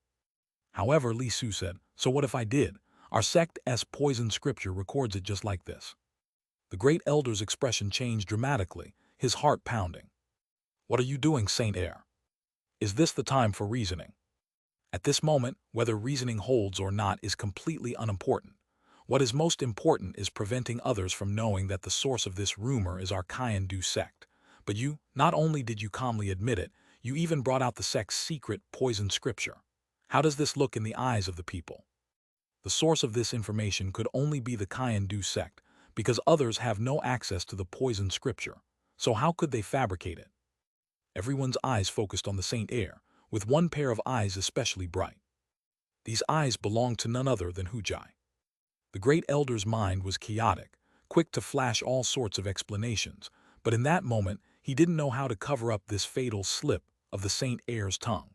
However, Li Su said, so what if I did? Our sect's poison scripture records it just like this. The great elder's expression changed dramatically, his heart pounding. What are you doing, Saint Heir? Is this the time for reasoning? At this moment, whether reasoning holds or not is completely unimportant. What is most important is preventing others from knowing that the source of this rumor is our Kyan-Du sect. But you, not only did you calmly admit it, you even brought out the sect's secret poison scripture. How does this look in the eyes of the people? The source of this information could only be the Kyan-Du sect, because others have no access to the poison scripture. So how could they fabricate it? Everyone's eyes focused on the Saint Heir, with one pair of eyes especially bright. These eyes belonged to none other than Hujai. The great elder's mind was chaotic, quick to flash all sorts of explanations, but in that moment he didn't know how to cover up this fatal slip of the Saint Heir's tongue.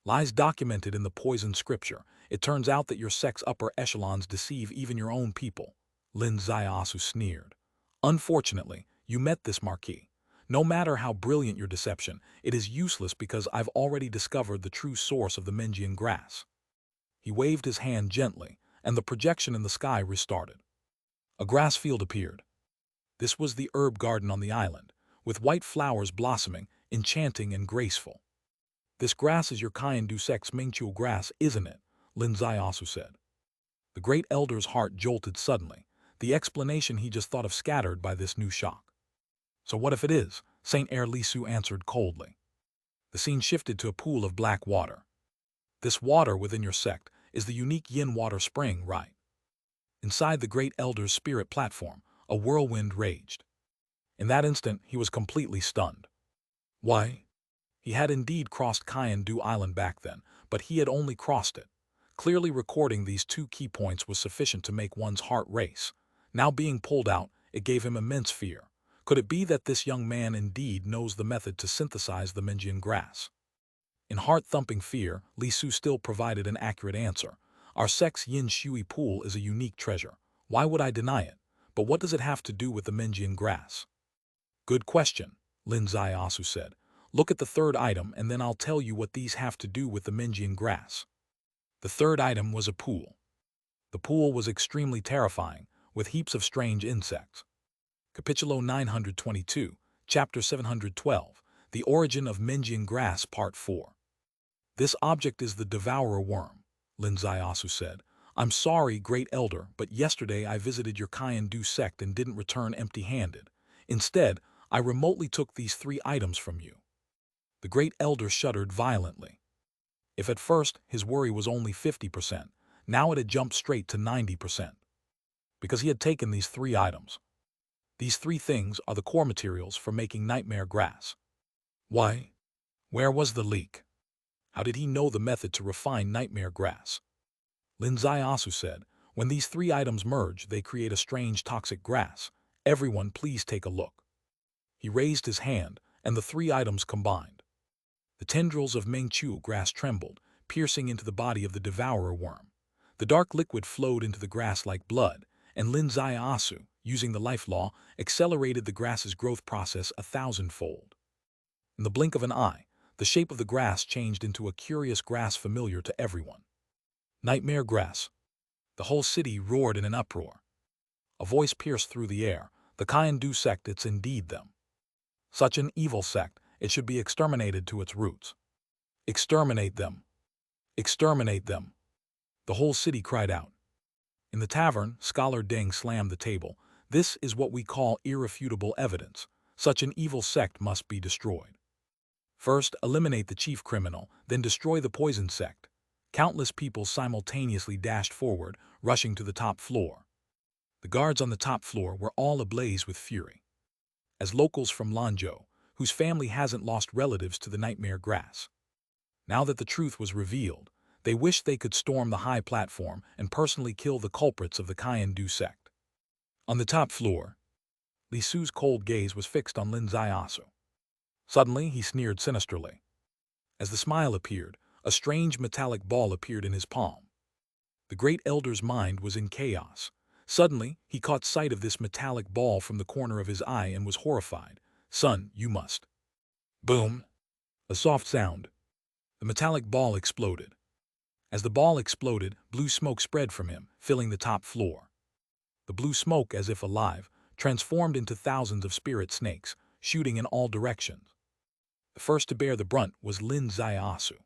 Lies documented in the poison scripture. It turns out that your sect's upper echelons deceive even your own people. Lin Zaiasu sneered. Unfortunately, you met this marquis. No matter how brilliant your deception, it is useless because I've already discovered the true source of the Menjian grass. He waved his hand gently, and the projection in the sky restarted. A grass field appeared. This was the herb garden on the island, with white flowers blossoming, enchanting and graceful. This grass is your Kyan-Du sect's Mingqiu grass, isn't it? Lin Zaiasu said. The great elder's heart jolted suddenly, the explanation he just thought of scattered by this new shock. So what if it is? Saint Heir Li Su answered coldly. The scene shifted to a pool of black water. This water within your sect is the unique yin water spring, right? Inside the great elder's spirit platform, a whirlwind raged. In that instant, he was completely stunned. Why? He had indeed crossed Kyan-Du Island back then, but he had only crossed it. Clearly recording these two key points was sufficient to make one's heart race. Now being pulled out, it gave him immense fear. Could it be that this young man indeed knows the method to synthesize the Menjian grass? In heart-thumping fear, Li Su still provided an accurate answer. Our sect's Yin Shui pool is a unique treasure. Why would I deny it? But what does it have to do with the Menjian grass? Good question, Lin Zaiasu said. Look at the third item and then I'll tell you what these have to do with the Menjian grass. The third item was a pool. The pool was extremely terrifying, with heaps of strange insects. Capítulo 922, Chapter 712, The Origin of Menjian Grass, Part 4. This object is the devourer worm, Lin Zaiasu said. I'm sorry, great elder, but yesterday I visited your Kyan-Du sect and didn't return empty-handed. Instead, I remotely took these three items from you. The great elder shuddered violently. If at first his worry was only 50%, now it had jumped straight to 90%. Because he had taken these three items. These three things are the core materials for making nightmare grass. Why? Where was the leak? How did he know the method to refine nightmare grass? Lin Zaiasu said, when these three items merge, they create a strange toxic grass. Everyone please take a look. He raised his hand, and the three items combined. The tendrils of Mengchu grass trembled, piercing into the body of the devourer worm. The dark liquid flowed into the grass like blood, and Lin Zaiasu, using the life law, accelerated the grass's growth process 1,000-fold. In the blink of an eye, the shape of the grass changed into a curious grass familiar to everyone. Nightmare grass. The whole city roared in an uproar. A voice pierced through the air. The Kaiendu sect, it's indeed them. Such an evil sect, it should be exterminated to its roots. Exterminate them. Exterminate them. The whole city cried out. In the tavern, Scholar Deng slammed the table. This is what we call irrefutable evidence. Such an evil sect must be destroyed. First, eliminate the chief criminal, then destroy the poison sect. Countless people simultaneously dashed forward, rushing to the top floor. The guards on the top floor were all ablaze with fury. As locals from Lanzhou, whose family hasn't lost relatives to the nightmare grass. Now that the truth was revealed, they wished they could storm the high platform and personally kill the culprits of the Kaiendu sect. On the top floor, Li Su's cold gaze was fixed on Lin Zaiasu. Suddenly, he sneered sinisterly. As the smile appeared, a strange metallic ball appeared in his palm. The great elder's mind was in chaos. Suddenly, he caught sight of this metallic ball from the corner of his eye and was horrified. Son, you must. Boom! A soft sound. The metallic ball exploded. As the ball exploded, blue smoke spread from him, filling the top floor. The blue smoke, as if alive, transformed into thousands of spirit snakes, shooting in all directions. The first to bear the brunt was Lin Zaiasu.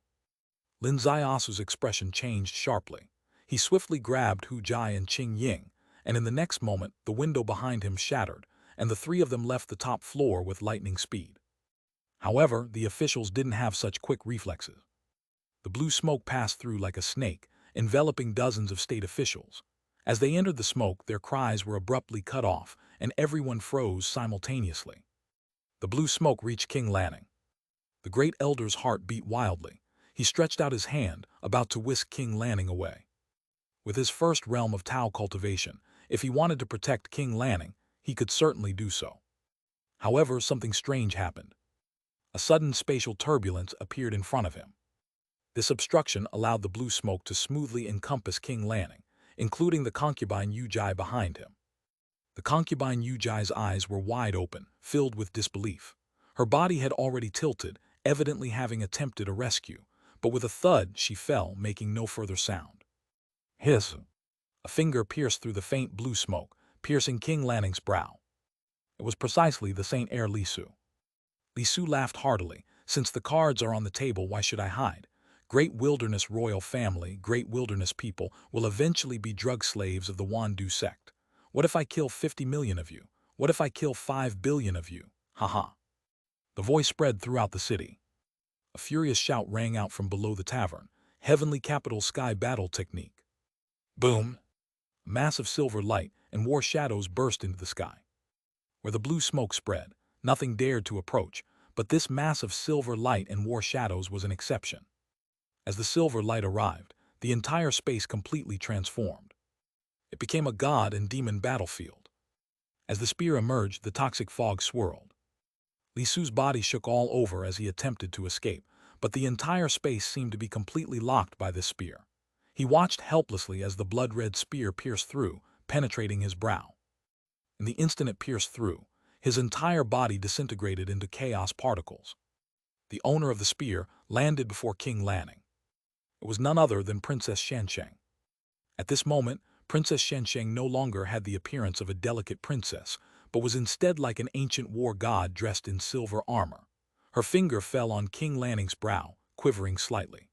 Lin Zaiasu's expression changed sharply. He swiftly grabbed Hu Jai and Qing Ying, and in the next moment the window behind him shattered, and the three of them left the top floor with lightning speed. However, the officials didn't have such quick reflexes. The blue smoke passed through like a snake, enveloping dozens of state officials. As they entered the smoke, their cries were abruptly cut off, and everyone froze simultaneously. The blue smoke reached King Lanning. The great elder's heart beat wildly. He stretched out his hand, about to whisk King Lanning away. With his first realm of Tao cultivation, if he wanted to protect King Lanning, he could certainly do so. However, something strange happened. A sudden spatial turbulence appeared in front of him. This obstruction allowed the blue smoke to smoothly encompass King Lanning, including the concubine Yu Jai behind him. The concubine Yu Jai's eyes were wide open, filled with disbelief. Her body had already tilted, evidently having attempted a rescue, but with a thud she fell, making no further sound. Hiss! A finger pierced through the faint blue smoke, piercing King Lanning's brow. It was precisely the Saint Heir Li Su. Li Su laughed heartily. Since the cards are on the table, why should I hide? Great wilderness royal family, great wilderness people will eventually be drug slaves of the Wandu sect. What if I kill 50 million of you? What if I kill 5 billion of you? Haha. The voice spread throughout the city. A furious shout rang out from below the tavern. Heavenly capital sky battle technique. Boom! A mass of silver light and war shadows burst into the sky. Where the blue smoke spread, nothing dared to approach, but this mass of silver light and war shadows was an exception. As the silver light arrived, the entire space completely transformed. It became a god and demon battlefield. As the spear emerged, the toxic fog swirled. Li Su's body shook all over as he attempted to escape, but the entire space seemed to be completely locked by this spear. He watched helplessly as the blood-red spear pierced through, penetrating his brow. In the instant it pierced through, his entire body disintegrated into chaos particles. The owner of the spear landed before King Lanning. It was none other than Princess Shansheng. At this moment, Princess Shansheng no longer had the appearance of a delicate princess, but was instead like an ancient war god dressed in silver armor. Her finger fell on King Lanning's brow, quivering slightly.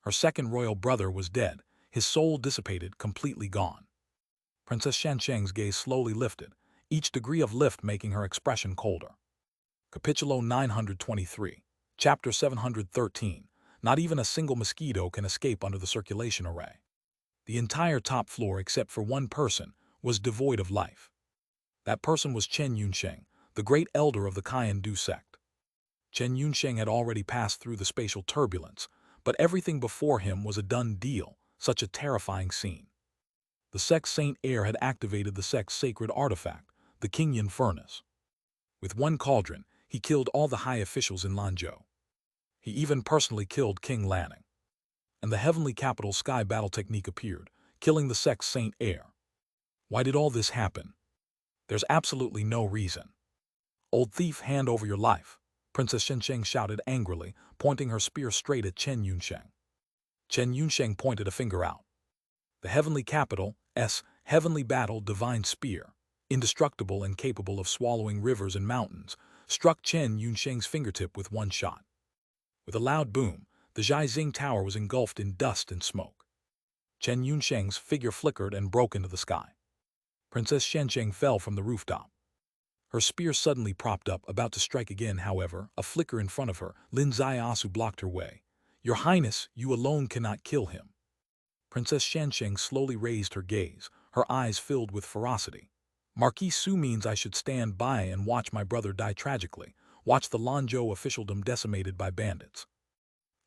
Her second royal brother was dead, his soul dissipated, completely gone. Princess Shansheng's gaze slowly lifted, each degree of lift making her expression colder. Capítulo 923, Chapter 713. Not even a single mosquito can escape under the circulation array. The entire top floor, except for one person, was devoid of life. That person was Chen Yunsheng, the great elder of the Kaiyan-Du sect. Chen Yunsheng had already passed through the spatial turbulence, but everything before him was a done deal, such a terrifying scene. The sect's Saint Heir had activated the sect's sacred artifact, the Qingyan furnace. With one cauldron, he killed all the high officials in Lanzhou. He even personally killed King Lanning. And the heavenly capital's sky battle technique appeared, killing the sect's Saint Heir. Why did all this happen? There's absolutely no reason. Old thief, hand over your life, Princess Shensheng shouted angrily, pointing her spear straight at Chen Yunsheng. Chen Yunsheng pointed a finger out. The heavenly capital's heavenly battle divine spear, indestructible and capable of swallowing rivers and mountains, struck Chen Yunsheng's fingertip with one shot. With a loud boom, the Zhaixing Tower was engulfed in dust and smoke. Chen Yunsheng's figure flickered and broke into the sky. Princess Shensheng fell from the rooftop. Her spear suddenly propped up, about to strike again. However, a flicker in front of her, Lin Ziasu blocked her way. "Your Highness, you alone cannot kill him." Princess Shensheng slowly raised her gaze, her eyes filled with ferocity. "Marquis Su means I should stand by and watch my brother die tragically, watch the Lanzhou officialdom decimated by bandits."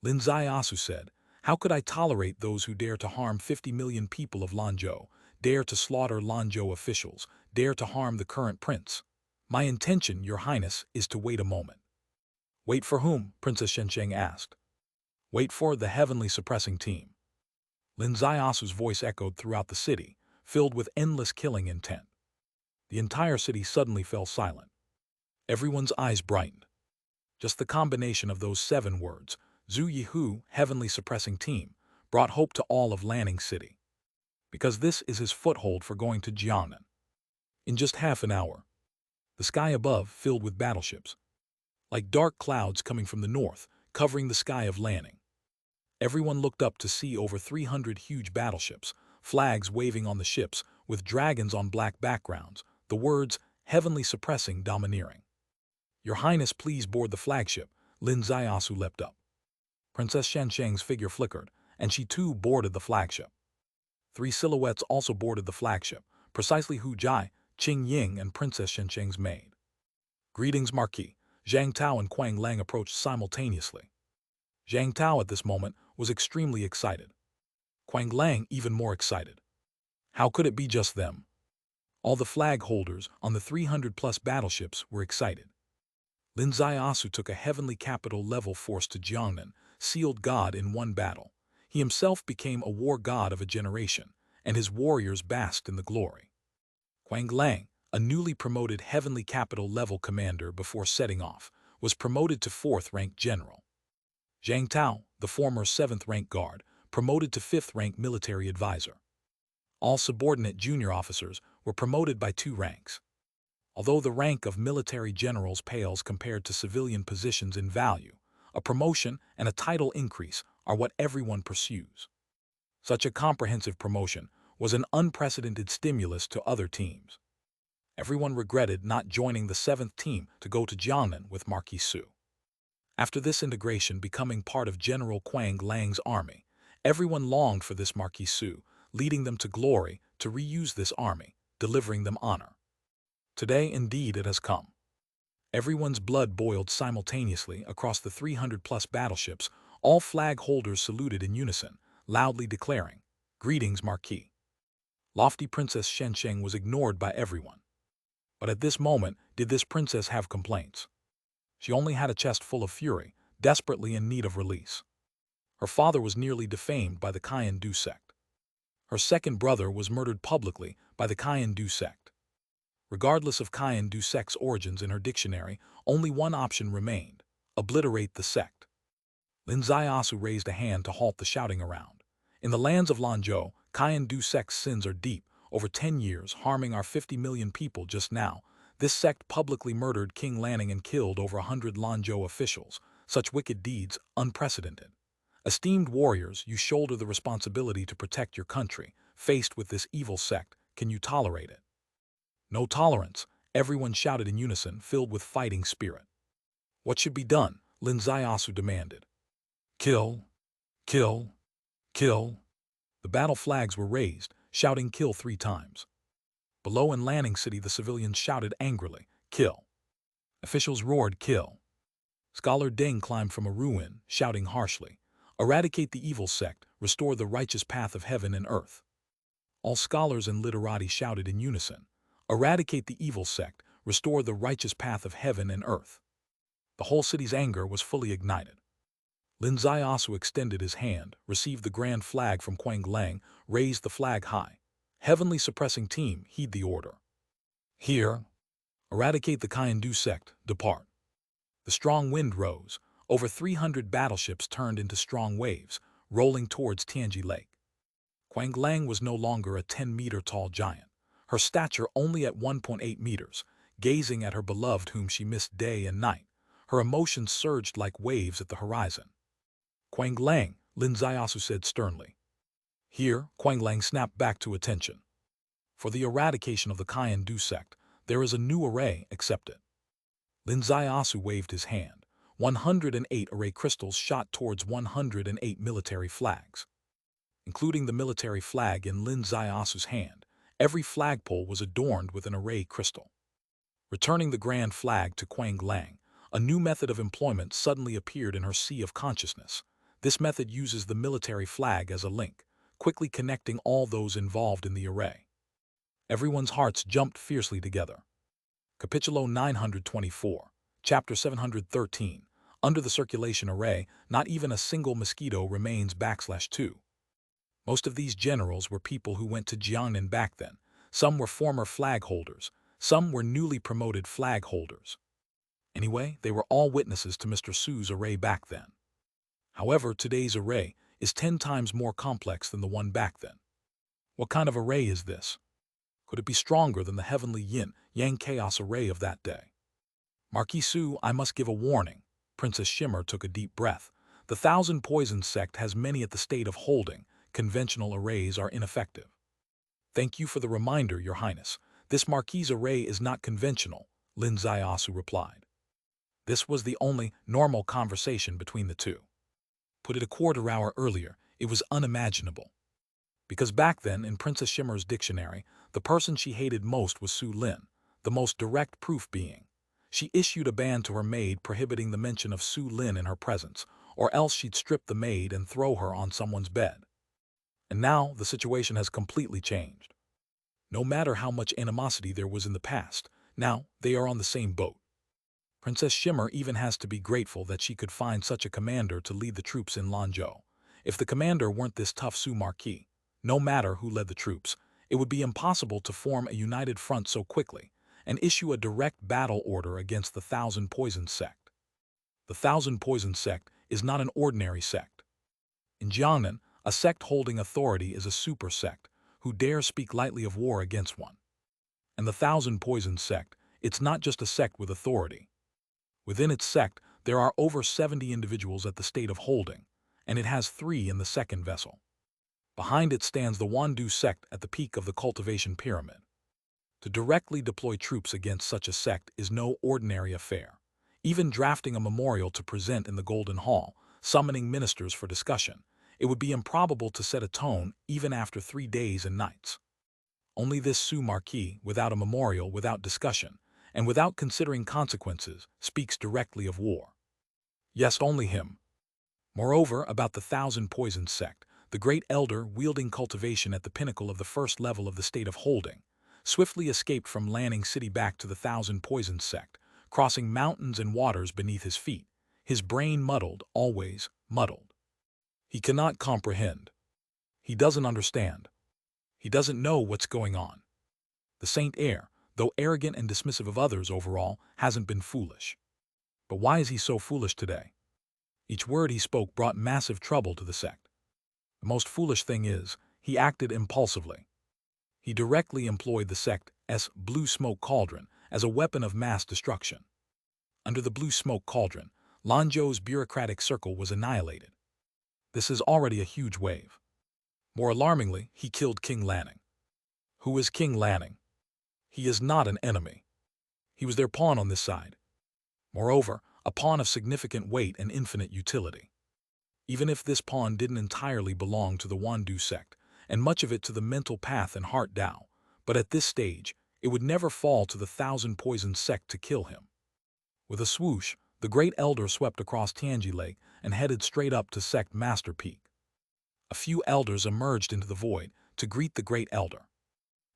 Lin Ziasu said, "How could I tolerate those who dare to harm 50 million people of Lanzhou, dare to slaughter Lanzhou officials, dare to harm the current prince? My intention, Your Highness, is to wait a moment." "Wait for whom?" Princess Shensheng asked. "Wait for the heavenly suppressing team." Lin Ziasu's voice echoed throughout the city, filled with endless killing intent. The entire city suddenly fell silent. Everyone's eyes brightened. Just the combination of those 7 words, Zhu Yihu, heavenly suppressing team, brought hope to all of Lanning City. Because this is his foothold for going to Jiangnan. In just half an hour, the sky above filled with battleships, like dark clouds coming from the north, covering the sky of Lanning. Everyone looked up to see over 300 huge battleships, flags waving on the ships, with dragons on black backgrounds, the words, heavenly suppressing, domineering. "Your Highness, please board the flagship." Lin Ziasu leapt up. Princess Shensheng's figure flickered, and she too boarded the flagship. 3 silhouettes also boarded the flagship, precisely Hu Jai, Qing Ying, and Princess Shensheng's maid. "Greetings, Marquis." Zhang Tao and Quang Lang approached simultaneously. Zhang Tao at this moment was extremely excited. Quang Lang even more excited. How could it be just them? All the flag holders on the 300-plus battleships were excited. Lin Ziasu took a heavenly capital level force to Jiangnan, sealed God in one battle. He himself became a war god of a generation, and his warriors basked in the glory. Quang Lang, a newly promoted heavenly capital level commander before setting off, was promoted to 4th rank general. Zhang Tao, the former 7th rank guard, promoted to 5th rank military advisor. All subordinate junior officers were promoted by 2 ranks. Although the rank of military generals pales compared to civilian positions in value, a promotion and a title increase are what everyone pursues. Such a comprehensive promotion was an unprecedented stimulus to other teams. Everyone regretted not joining the 7th team to go to Jiangnan with Marquis Su. After this integration becoming part of General Quang Lang's army, everyone longed for this Marquis Su, leading them to glory, to reuse this army, delivering them honor. Today, indeed, it has come. Everyone's blood boiled simultaneously across the 300-plus battleships. All flag holders saluted in unison, loudly declaring, "Greetings, Marquis." Lofty Princess Shensheng was ignored by everyone. But at this moment, did this princess have complaints? She only had a chest full of fury, desperately in need of release. Her father was nearly defamed by the Kaiyan-Du sect. Her second brother was murdered publicly by the Kaiyan-Du sect. Regardless of Kaiyan-Du sect's origins in her dictionary, only one option remained: obliterate the sect. Lin Ziasu raised a hand to halt the shouting around. "In the lands of Lanzhou, Kaiyan-Du sect's sins are deep, over 10 years, harming our 50 million people just now. This sect publicly murdered King Lanning and killed over 100 Lanzhou officials. Such wicked deeds, unprecedented. Esteemed warriors, you shoulder the responsibility to protect your country. Faced with this evil sect, can you tolerate it?" "No tolerance," everyone shouted in unison, filled with fighting spirit. "What should be done?" Lin Ziasu demanded. "Kill, kill, kill." The battle flags were raised, shouting "kill" 3 times. Below in Lanning City, the civilians shouted angrily, "Kill!" Officials roared, "Kill!" Scholar Deng climbed from a ruin, shouting harshly, "Eradicate the evil sect, restore the righteous path of heaven and earth." All scholars and literati shouted in unison, "Eradicate the evil sect, restore the righteous path of heaven and earth." The whole city's anger was fully ignited. Lin Ziasu extended his hand, received the grand flag from Quang Lang, raised the flag high. "Heavenly suppressing team, heed the order. Here, eradicate the Kyandu sect, depart." The strong wind rose. Over 300 battleships turned into strong waves, rolling towards Tianji Lake. Quang Lang was no longer a 10-meter-tall giant, her stature only at 1.8 meters, gazing at her beloved whom she missed day and night. Her emotions surged like waves at the horizon. "Quang Lang," Lin Ziasu said sternly. Here, Quang Lang snapped back to attention. "For the eradication of the Kyandu sect, there is a new array, accept it." Lin Ziasu waved his hand. 108 array crystals shot towards 108 military flags. Including the military flag in Lin Ziasu's hand, every flagpole was adorned with an array crystal. Returning the grand flag to Quang Lang, a new method of employment suddenly appeared in her sea of consciousness. This method uses the military flag as a link, quickly connecting all those involved in the array. Everyone's hearts jumped fiercely together. Capitulo 924, Chapter 713. Under the circulation array, not even a single mosquito remains /2. Most of these generals were people who went to Jiangnan back then. Some were former flag holders. Some were newly promoted flag holders. Anyway, they were all witnesses to Mr. Su's array back then. However, today's array is 10 times more complex than the one back then. What kind of array is this? Could it be stronger than the heavenly yin-yang chaos array of that day? Marquis Su, I must give a warning. Princess Shimmer took a deep breath. The Thousand Poisons sect has many at the state of holding. Conventional arrays are ineffective. Thank you for the reminder, Your Highness. This Marquis array is not conventional, Lin Ziasu replied. This was the only normal conversation between the two. Put it a quarter hour earlier, it was unimaginable. Because back then, in Princess Shimmer's dictionary, the person she hated most was Su Lin, the most direct proof being. She issued a ban to her maid prohibiting the mention of Su Lin in her presence, or else she'd strip the maid and throw her on someone's bed. And now the situation has completely changed. No matter how much animosity there was in the past, now they are on the same boat. Princess Shimmer even has to be grateful that she could find such a commander to lead the troops in Lanzhou. If the commander weren't this tough Su Marquis, no matter who led the troops, it would be impossible to form a united front so quickly and issue a direct battle order against the Thousand Poisons sect. The Thousand Poisons sect is not an ordinary sect. In Jiangnan, a sect holding authority is a super sect who dare speak lightly of war against one. And the Thousand Poisons sect, it's not just a sect with authority. Within its sect, there are over 70 individuals at the state of holding, and it has 3 in the second vessel. Behind it stands the Wandu sect at the peak of the cultivation pyramid. To directly deploy troops against such a sect is no ordinary affair. Even drafting a memorial to present in the Golden Hall, summoning ministers for discussion, it would be improbable to set a tone even after 3 days and nights. Only this Su Marquis, without a memorial, without discussion, and without considering consequences, speaks directly of war. Yes, only him. Moreover, about the Thousand Poisons sect, the great elder wielding cultivation at the pinnacle of the first level of the state of holding, swiftly escaped from Lanning City back to the Thousand Poisons sect, crossing mountains and waters beneath his feet, his brain muddled, always muddled. He cannot comprehend. He doesn't understand. He doesn't know what's going on. The Saint Heir, though arrogant and dismissive of others overall, hasn't been foolish. But why is he so foolish today? Each word he spoke brought massive trouble to the sect. The most foolish thing is, he acted impulsively. He directly employed the sect's blue smoke cauldron as a weapon of mass destruction. Under the blue smoke cauldron, Lanzhou's bureaucratic circle was annihilated. This is already a huge wave. More alarmingly, he killed King Lanning. Who is King Lanning? He is not an enemy. He was their pawn on this side. Moreover, a pawn of significant weight and infinite utility. Even if this pawn didn't entirely belong to the Wandu sect, and much of it to the mental path and heart Tao, But at this stage, it would never fall to the thousand-poisoned sect to kill him. With a swoosh, the Great Elder swept across Tianji Lake and headed straight up to Sect Master Peak. A few elders emerged into the void to greet the Great Elder.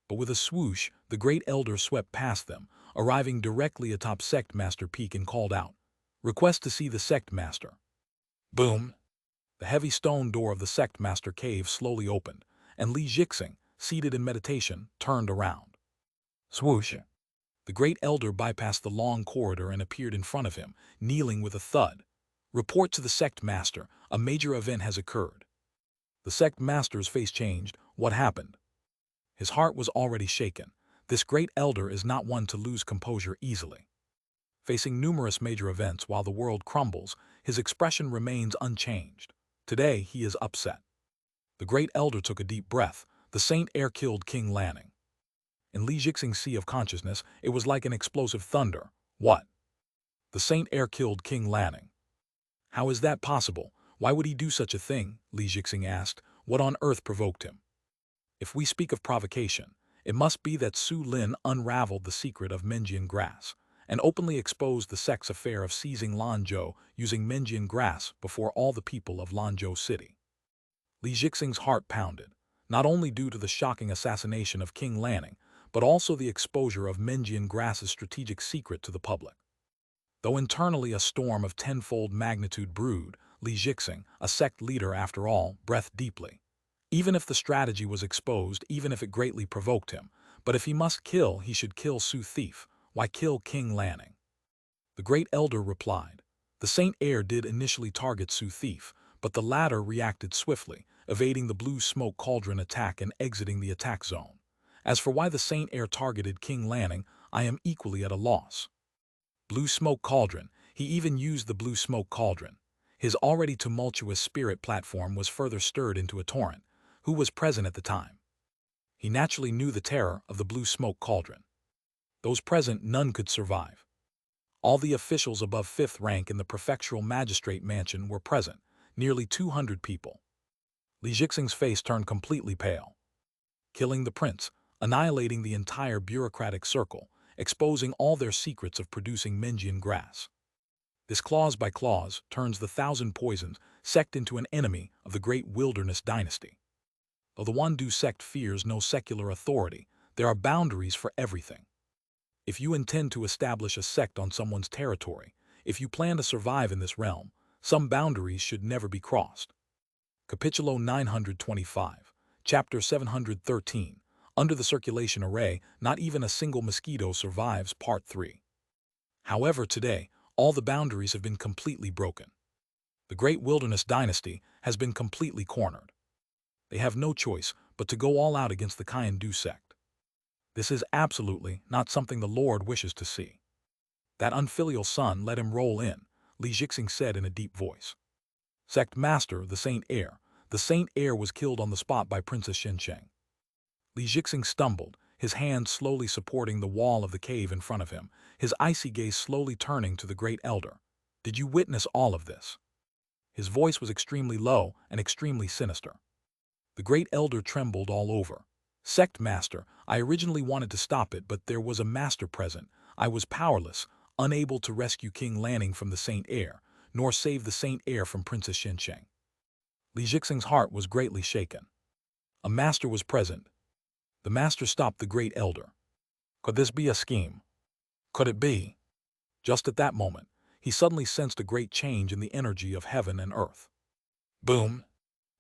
But with a swoosh, the Great Elder swept past them, arriving directly atop Sect Master Peak and called out, "Request to see the Sect Master." Boom! The heavy stone door of the Sect Master cave slowly opened, and Li Jixing, seated in meditation, turned around. Swoosh! The Great Elder bypassed the long corridor and appeared in front of him, kneeling with a thud. "Report to the Sect Master, a major event has occurred." The Sect Master's face changed. What happened? His heart was already shaken. This Great Elder is not one to lose composure easily. Facing numerous major events while the world crumbles, his expression remains unchanged. Today, he is upset. The Great Elder took a deep breath. The Saint Heir killed King Lanning. In Li Jixing's sea of consciousness, it was like an explosive thunder. What? The Saint Heir killed King Lanning. How is that possible? Why would he do such a thing? Li Jixing asked. What on earth provoked him? If we speak of provocation, it must be that Su Lin unraveled the secret of Menjian grass and openly exposed the sect's affair of seizing Lanzhou using Menjian grass before all the people of Lanzhou City. Li Jixing's heart pounded, not only due to the shocking assassination of King Lanning, but also the exposure of Menjian grass's strategic secret to the public. Though internally a storm of tenfold magnitude brewed, Li Jixing, a sect leader after all, breathed deeply. Even if the strategy was exposed, even if it greatly provoked him, but if he must kill, he should kill Su Thief. Why kill King Lanning? The Great Elder replied. The Saint Heir did initially target Su Thief, but the latter reacted swiftly, evading the blue smoke cauldron attack and exiting the attack zone. As for why the Saint Heir targeted King Lanning, I am equally at a loss. Blue smoke cauldron. He even used the blue smoke cauldron. His already tumultuous spirit platform was further stirred into a torrent. Who was present at the time? He naturally knew the terror of the blue smoke cauldron. Those present, none could survive. All the officials above 5th rank in the prefectural magistrate mansion were present, nearly 200 people. Li Jixing's face turned completely pale. Killing the prince, annihilating the entire bureaucratic circle, exposing all their secrets of producing Menjian grass. This clause by clause turns the thousand poisons sect into an enemy of the great wilderness dynasty. Though the Wandu sect fears no secular authority, there are boundaries for everything. If you intend to establish a sect on someone's territory, if you plan to survive in this realm, some boundaries should never be crossed. Capítulo 925, Chapter 713, Under the Circulation Array, Not Even a Single Mosquito Survives, Part 3. However, today, all the boundaries have been completely broken. The great wilderness dynasty has been completely cornered. They have no choice but to go all out against the Kaindu sect. This is absolutely not something the Lord wishes to see. That unfilial son, let him roll in, Li Jixing said in a deep voice. Sect Master, the Saint Heir. The Saint Heir was killed on the spot by Princess Xinsheng. Li Jixing stumbled, his hand slowly supporting the wall of the cave in front of him, his icy gaze slowly turning to the Great Elder. Did you witness all of this? His voice was extremely low and extremely sinister. The Great Elder trembled all over. Sect Master, I originally wanted to stop it, but there was a master present. I was powerless, unable to rescue King Lanning from the Saint Heir, nor save the Saint Heir from Princess Xinsheng. Li Jixing's heart was greatly shaken. A master was present. The master stopped the Great Elder. Could this be a scheme? Could it be? Just at that moment, he suddenly sensed a great change in the energy of heaven and earth. Boom!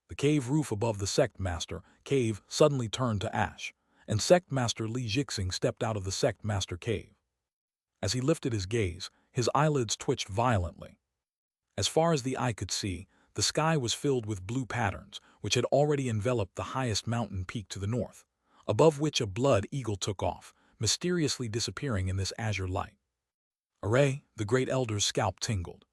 The cave roof above the Sect Master cave suddenly turned to ash, and Sect Master Li Jixing stepped out of the Sect Master cave. As he lifted his gaze, his eyelids twitched violently. As far as the eye could see, the sky was filled with blue patterns, which had already enveloped the highest mountain peak to the north, above which a blood eagle took off, mysteriously disappearing in this azure light. Array, the Great Elder's scalp tingled.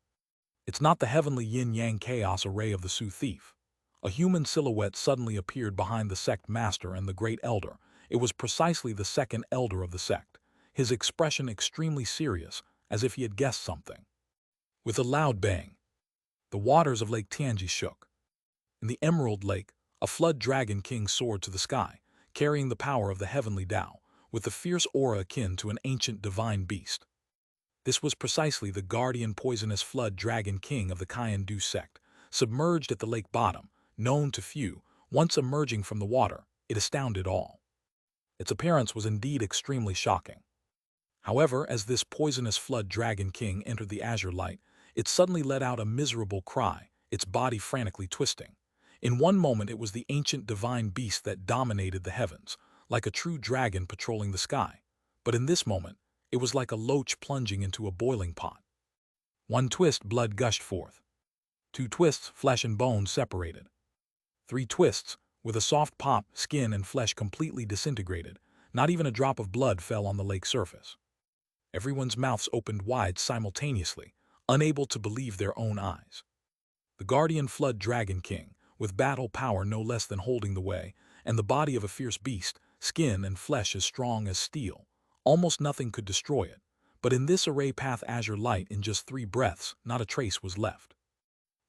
It's not the heavenly yin-yang chaos array of the Su Thief. A human silhouette suddenly appeared behind the Sect Master and the Great Elder. It was precisely the second elder of the sect, his expression extremely serious, as if he had guessed something. With a loud bang, the waters of Lake Tianji shook. In the Emerald Lake, a flood dragon king soared to the sky, carrying the power of the heavenly Tao, with the fierce aura akin to an ancient divine beast. This was precisely the guardian poisonous flood dragon king of the Kaindu sect, submerged at the lake bottom, known to few. Once emerging from the water, it astounded all. Its appearance was indeed extremely shocking. However, as this poisonous flood dragon king entered the azure light, it suddenly let out a miserable cry, its body frantically twisting. In one moment it was the ancient divine beast that dominated the heavens, like a true dragon patrolling the sky. But in this moment, it was like a loach plunging into a boiling pot. One twist, blood gushed forth. Two twists, flesh and bones separated. Three twists, with a soft pop, skin and flesh completely disintegrated. Not even a drop of blood fell on the lake surface. Everyone's mouths opened wide simultaneously, unable to believe their own eyes. The guardian flood dragon king, with battle power no less than holding the way, and the body of a fierce beast, skin and flesh as strong as steel. Almost nothing could destroy it. But in this array path azure light in just 3 breaths, not a trace was left.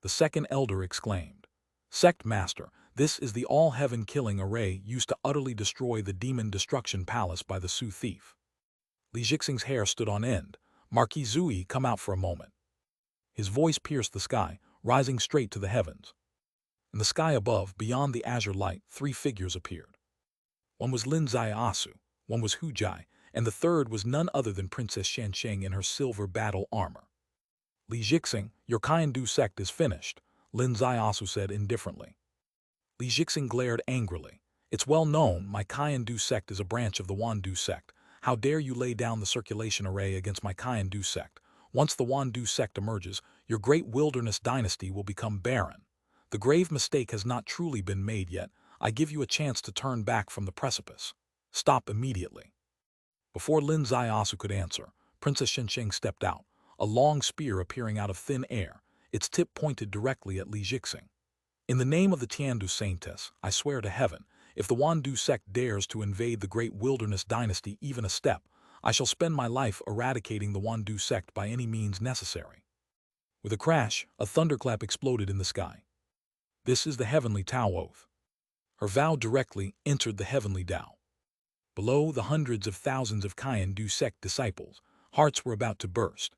The second elder exclaimed, "Sect Master, this is the all-heaven killing array used to utterly destroy the demon destruction palace by the Sioux thief." Li Jixing's hair stood on end. "Marquis Zui, come out for a moment." His voice pierced the sky, rising straight to the heavens. In the sky above, beyond the azure light, 3 figures appeared. One was Lin Zaiasu, one was Hu Jai, and the third was none other than Princess Shansheng in her silver battle armor. "Li Jixing, your Kaindu sect is finished," Lin Zaiasu said indifferently. Li Jixing glared angrily. "It's well known my Kaindu sect is a branch of the Wandu sect. How dare you lay down the circulation array against my Kaindu sect? Once the Wandu sect emerges, your great wilderness dynasty will become barren. The grave mistake has not truly been made yet. I give you a chance to turn back from the precipice. Stop immediately." Before Lin Zaiasu could answer, Princess Shensheng stepped out, a long spear appearing out of thin air, its tip pointed directly at Li Jixing. "In the name of the Tiandu Saintess, I swear to heaven, if the Wandu sect dares to invade the great wilderness dynasty even a step, I shall spend my life eradicating the Wandu sect by any means necessary." With a crash, a thunderclap exploded in the sky. This is the heavenly Tao oath. Her vow directly entered the heavenly Tao. Below, the hundreds of thousands of Kaindu sect disciples, hearts were about to burst.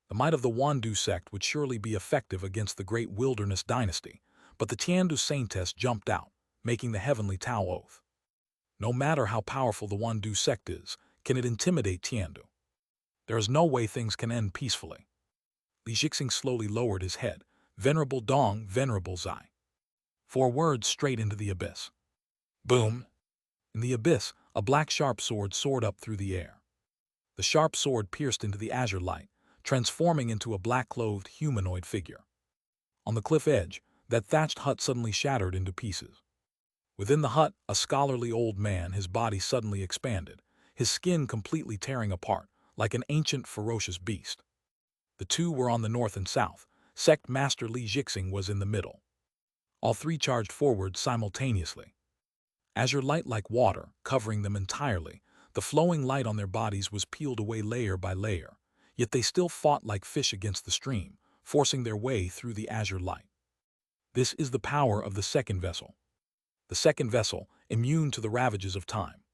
The might of the Wandu sect would surely be effective against the great wilderness dynasty, but the Tiandu Saintess jumped out, making the heavenly Tao oath. No matter how powerful the Wandu sect is, can it intimidate Tiandu? There is no way things can end peacefully. Li Jixing slowly lowered his head. "Venerable Dong, Venerable Zai." 4 words straight into the abyss. Boom! In the abyss, a black sharp sword soared up through the air. The sharp sword pierced into the azure light, transforming into a black-clothed humanoid figure. On the cliff edge, that thatched hut suddenly shattered into pieces. Within the hut, a scholarly old man, his body suddenly expanded, his skin completely tearing apart, like an ancient ferocious beast. The two were on the north and south. Sect Master Li Jixing was in the middle. All 3 charged forward simultaneously. Azure light like water, covering them entirely, the flowing light on their bodies was peeled away layer by layer, yet they still fought like fish against the stream, forcing their way through the azure light. This is the power of the second vessel. The second vessel, immune to the ravages of time.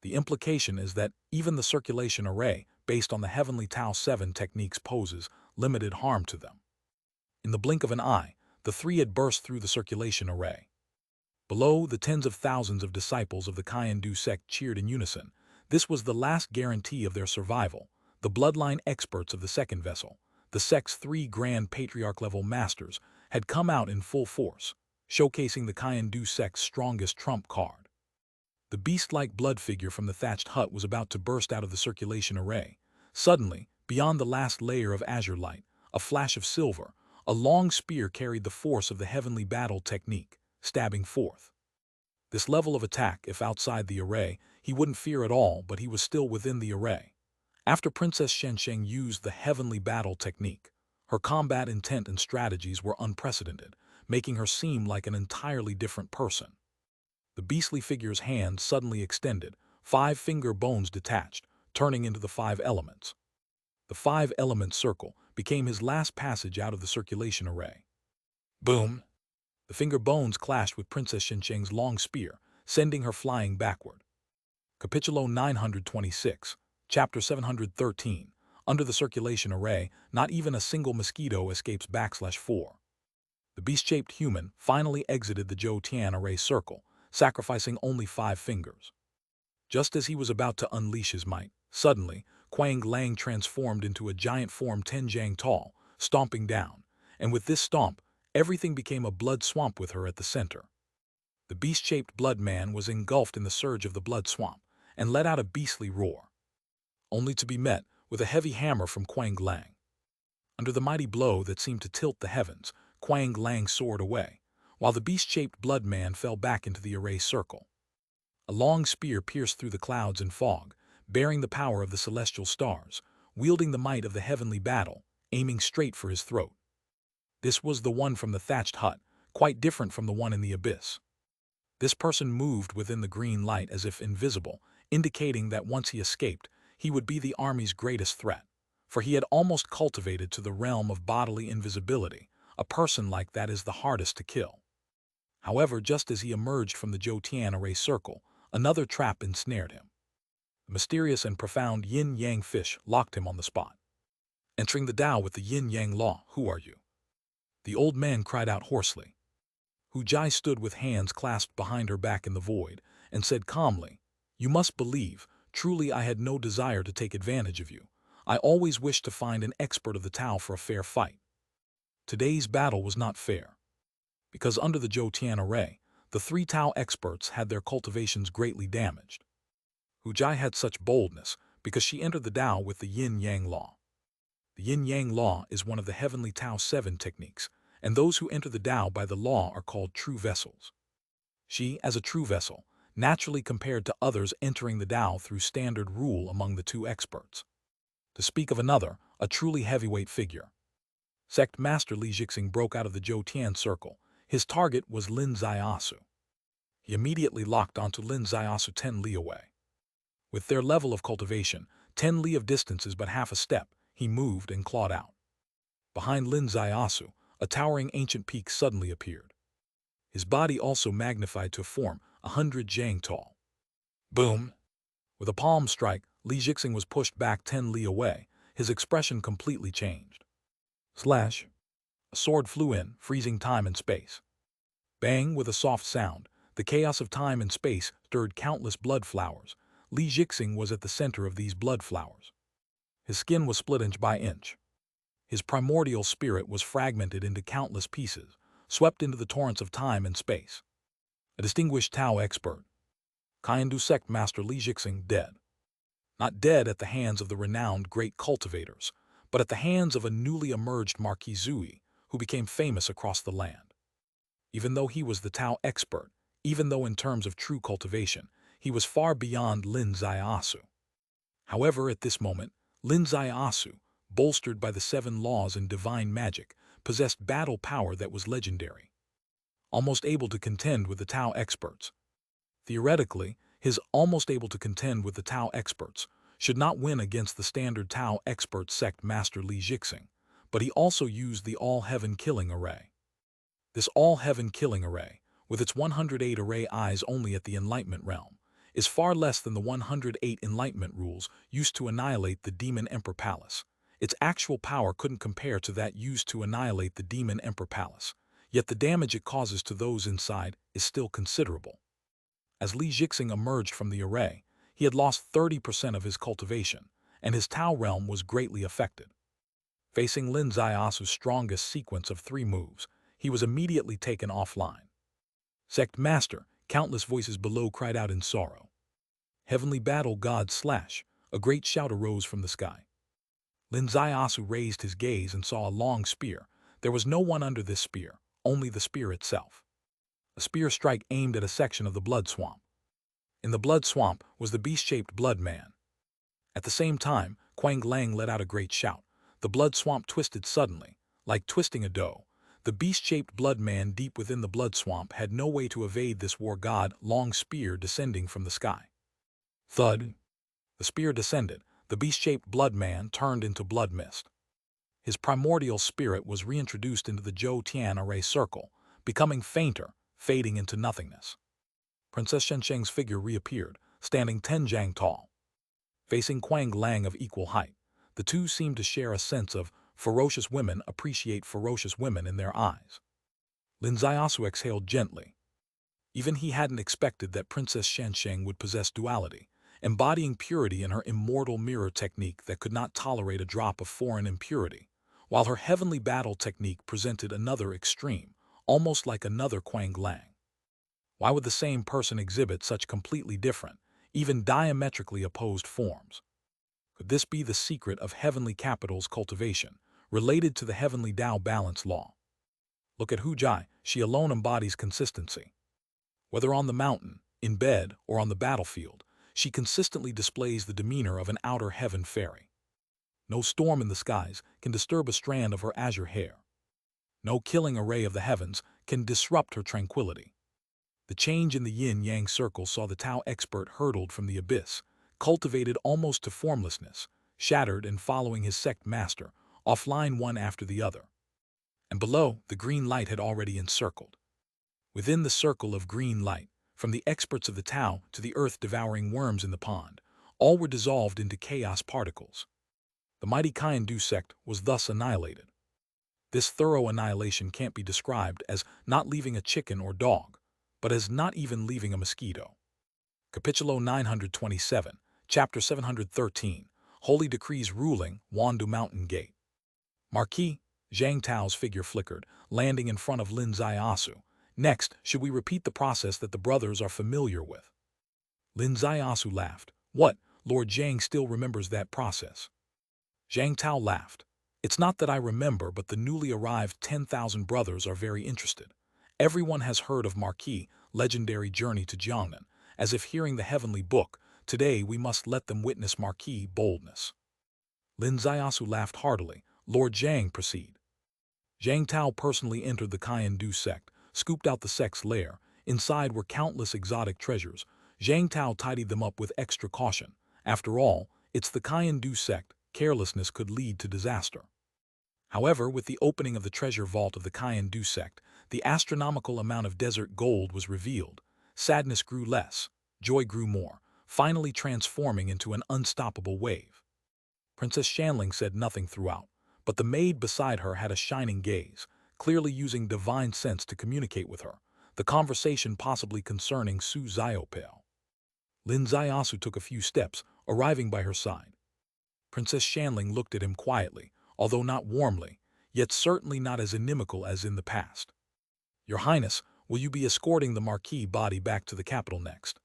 The implication is that even the circulation array, based on the heavenly Tao 7 techniques, poses limited harm to them. In the blink of an eye, the 3 had burst through the circulation array. Below, the tens of thousands of disciples of the Kaindu sect cheered in unison. This was the last guarantee of their survival. The bloodline experts of the second vessel, the sect's 3 grand patriarch-level masters, had come out in full force, showcasing the Kaindu sect's strongest trump card. The beast-like blood figure from the thatched hut was about to burst out of the circulation array. Suddenly, beyond the last layer of azure light, a flash of silver, a long spear carried the force of the heavenly battle technique, stabbing forth. This level of attack, if outside the array, he wouldn't fear at all, but he was still within the array. After Princess Shensheng used the heavenly battle technique, her combat intent and strategies were unprecedented, making her seem like an entirely different person. The beastly figure's hand suddenly extended, 5 finger bones detached, turning into the 5 elements. The 5-element circle became his last passage out of the circulation array. Boom! The finger bones clashed with Princess Shensheng's long spear, sending her flying backward. Capítulo 926, Chapter 713. Under the circulation array, not even a single mosquito escapes /4. The beast-shaped human finally exited the Zhou Tian array circle, sacrificing only 5 fingers. Just as he was about to unleash his might, suddenly, Quang Lang transformed into a giant form 10 jang tall, stomping down, and with this stomp, everything became a blood swamp with her at the center. The beast-shaped blood man was engulfed in the surge of the blood swamp, and let out a beastly roar, only to be met with a heavy hammer from Quang Lang. Under the mighty blow that seemed to tilt the heavens, Quang Lang soared away, while the beast-shaped blood man fell back into the array circle. A long spear pierced through the clouds and fog, bearing the power of the celestial stars, wielding the might of the heavenly battle, aiming straight for his throat. This was the one from the thatched hut, quite different from the one in the abyss. This person moved within the green light as if invisible, indicating that once he escaped, he would be the army's greatest threat, for he had almost cultivated to the realm of bodily invisibility. A person like that is the hardest to kill. However, just as he emerged from the Zhou Tian array circle, another trap ensnared him. The mysterious and profound yin-yang fish locked him on the spot. Entering the Tao with the yin-yang law, who are you? The old man cried out hoarsely. Hu Jai stood with hands clasped behind her back in the void, and said calmly, "You must believe, truly I had no desire to take advantage of you. I always wished to find an expert of the Tao for a fair fight. Today's battle was not fair, because under the Zhou Tian array, the 3 Tao experts had their cultivations greatly damaged. Hu Jai had such boldness because she entered the Tao with the yin-yang law. The yin-yang law is one of the heavenly Tao 7 techniques, and those who enter the Tao by the law are called true vessels. She, as a true vessel, naturally compared to others entering the Tao through standard rule among the 2 experts. To speak of another, a truly heavyweight figure. Sect Master Li Jixing broke out of the Zhou Tian circle. His target was Lin Ziasu. He immediately locked onto Lin Ziasu 10 li away. With their level of cultivation, 10 li of distance is but half a step. He moved and clawed out. Behind Lin Ziasu, a towering ancient peak suddenly appeared. His body also magnified to a form 100 jang tall. Boom! With a palm strike, Li Jixing was pushed back 10 li away. His expression completely changed. Slash! A sword flew in, freezing time and space. Bang! With a soft sound, the chaos of time and space stirred countless blood flowers. Li Jixing was at the center of these blood flowers. His skin was split inch by inch. His primordial spirit was fragmented into countless pieces, swept into the torrents of time and space. A distinguished Tao expert. Kaiendu Sect Master Li Jixing dead. Not dead at the hands of the renowned great cultivators, but at the hands of a newly emerged Marquis Zui, who became famous across the land. Even though he was the Tao expert, even though in terms of true cultivation, he was far beyond Lin Ziasu. However, at this moment, Lin Ziasu, bolstered by the 7 laws and divine magic, possessed battle power that was legendary, almost able to contend with the Tao experts. Theoretically, his almost able to contend with the Tao experts should not win against the standard Tao expert sect Master Li Jixing, but he also used the all-heaven killing array. This all-heaven killing array, with its 108 array eyes only at the enlightenment realm, is far less than the 108 enlightenment rules used to annihilate the Demon Emperor Palace. Its actual power couldn't compare to that used to annihilate the Demon Emperor Palace, yet the damage it causes to those inside is still considerable. As Li Jixing emerged from the array, he had lost 30% of his cultivation, and his Tao realm was greatly affected. Facing Lin Ziasu's strongest sequence of 3 moves, he was immediately taken offline. Sect Master, countless voices below cried out in sorrow. Heavenly battle god slash, a great shout arose from the sky. Lin Ziasu raised his gaze and saw a long spear. There was no one under this spear, only the spear itself. A spear strike aimed at a section of the blood swamp. In the blood swamp was the beast-shaped blood man. At the same time, Quang Lang let out a great shout. The blood swamp twisted suddenly, like twisting a dough. The beast-shaped blood man deep within the blood swamp had no way to evade this war god long spear descending from the sky. Thud! The spear descended. The beast-shaped blood man turned into blood mist. His primordial spirit was reintroduced into the Zhou Tian array circle, becoming fainter, fading into nothingness. Princess Shensheng's figure reappeared, standing 10 jang tall. Facing Quang Lang of equal height, the two seemed to share a sense of ferocious women appreciate ferocious women in their eyes. Lin Ziasu exhaled gently. Even he hadn't expected that Princess Shensheng would possess duality, embodying purity in her immortal mirror technique that could not tolerate a drop of foreign impurity, while her heavenly battle technique presented another extreme, almost like another Quang Lang. Why would the same person exhibit such completely different, even diametrically opposed forms? Could this be the secret of heavenly capital's cultivation, related to the heavenly Tao balance law? Look at Hu Jai, she alone embodies consistency. Whether on the mountain, in bed, or on the battlefield, she consistently displays the demeanor of an outer heaven fairy. No storm in the skies can disturb a strand of her azure hair. No killing array of the heavens can disrupt her tranquility. The change in the yin-yang circle saw the Tao expert hurtled from the abyss, cultivated almost to formlessness, shattered and following his sect master, offline one after the other. And below, the green light had already encircled. Within the circle of green light, from the experts of the Tao to the earth-devouring worms in the pond, all were dissolved into chaos particles. The mighty Kaindu sect was thus annihilated. This thorough annihilation can't be described as not leaving a chicken or dog, but as not even leaving a mosquito. Capitulo 927, Chapter 713, Holy Decrees Ruling, Wandu Mountain Gate. Marquis, Zhang Tao's figure flickered, landing in front of Lin Ziasu. Next, should we repeat the process that the brothers are familiar with? Lin Ziasu laughed. What? Lord Zhang still remembers that process. Zhang Tao laughed. It's not that I remember, but the newly arrived 10,000 brothers are very interested. Everyone has heard of Marquis' legendary journey to Jiangnan, as if hearing the heavenly book. Today we must let them witness Marquis' boldness. Lin Ziasu laughed heartily. Lord Zhang, proceed. Zhang Tao personally entered the Kaindu sect, scooped out the sect's lair. Inside were countless exotic treasures. Zhang Tao tidied them up with extra caution. After all, it's the Kaindu sect. Carelessness could lead to disaster. However, with the opening of the treasure vault of the Kaindu sect, the astronomical amount of desert gold was revealed. Sadness grew less, joy grew more, finally transforming into an unstoppable wave. Princess Shanling said nothing throughout, but the maid beside her had a shining gaze, clearly using divine sense to communicate with her, the conversation possibly concerning Su Xiaopao. Lin Ziasu took a few steps, arriving by her side. Princess Shanling looked at him quietly, although not warmly, yet certainly not as inimical as in the past. Your Highness, will you be escorting the Marquis body back to the capital next?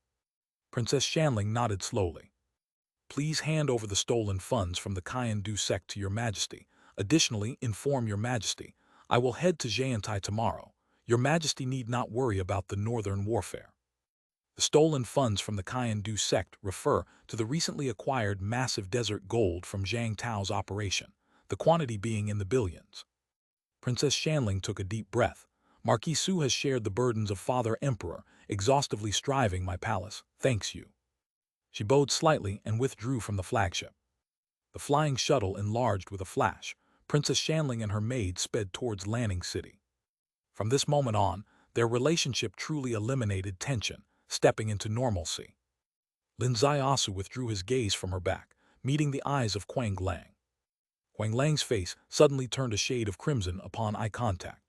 Princess Shanling nodded slowly. Please hand over the stolen funds from the Kaindu sect to your Majesty. Additionally, inform your Majesty, I will head to Jiantai tomorrow. Your Majesty need not worry about the northern warfare. The stolen funds from the Kaindu sect refer to the recently acquired massive desert gold from Zhang Tao's operation, the quantity being in the billions. Princess Shanling took a deep breath. Marquis Su has shared the burdens of Father Emperor, exhaustively striving my palace, thanks you. She bowed slightly and withdrew from the flagship. The flying shuttle enlarged with a flash. Princess Shanling and her maid sped towards Lanning City. From this moment on, their relationship truly eliminated tension, stepping into normalcy. Lin Ziasu withdrew his gaze from her back, meeting the eyes of Quang Lang. Quang Lang's face suddenly turned a shade of crimson upon eye contact.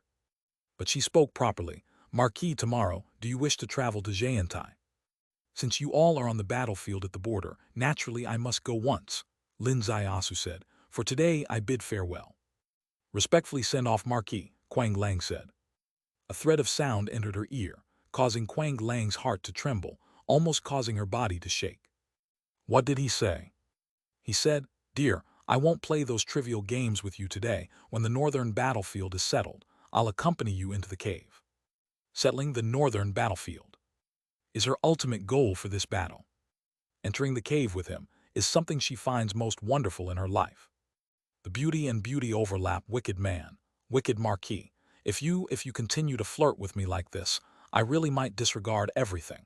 But she spoke properly. Marquis, tomorrow, do you wish to travel to Jiantai? Since you all are on the battlefield at the border, naturally I must go once, Lin Ziasu said. For today I bid farewell. Respectfully send off Marquis, Quang Lang said. A thread of sound entered her ear, causing Quang Lang's heart to tremble, almost causing her body to shake. What did he say? He said, Dear, I won't play those trivial games with you today. When the northern battlefield is settled, I'll accompany you into the cave. Settling the northern battlefield is her ultimate goal for this battle. Entering the cave with him is something she finds most wonderful in her life. The beauty and beauty overlap. Wicked man, wicked Marquis. If you continue to flirt with me like this, I really might disregard everything.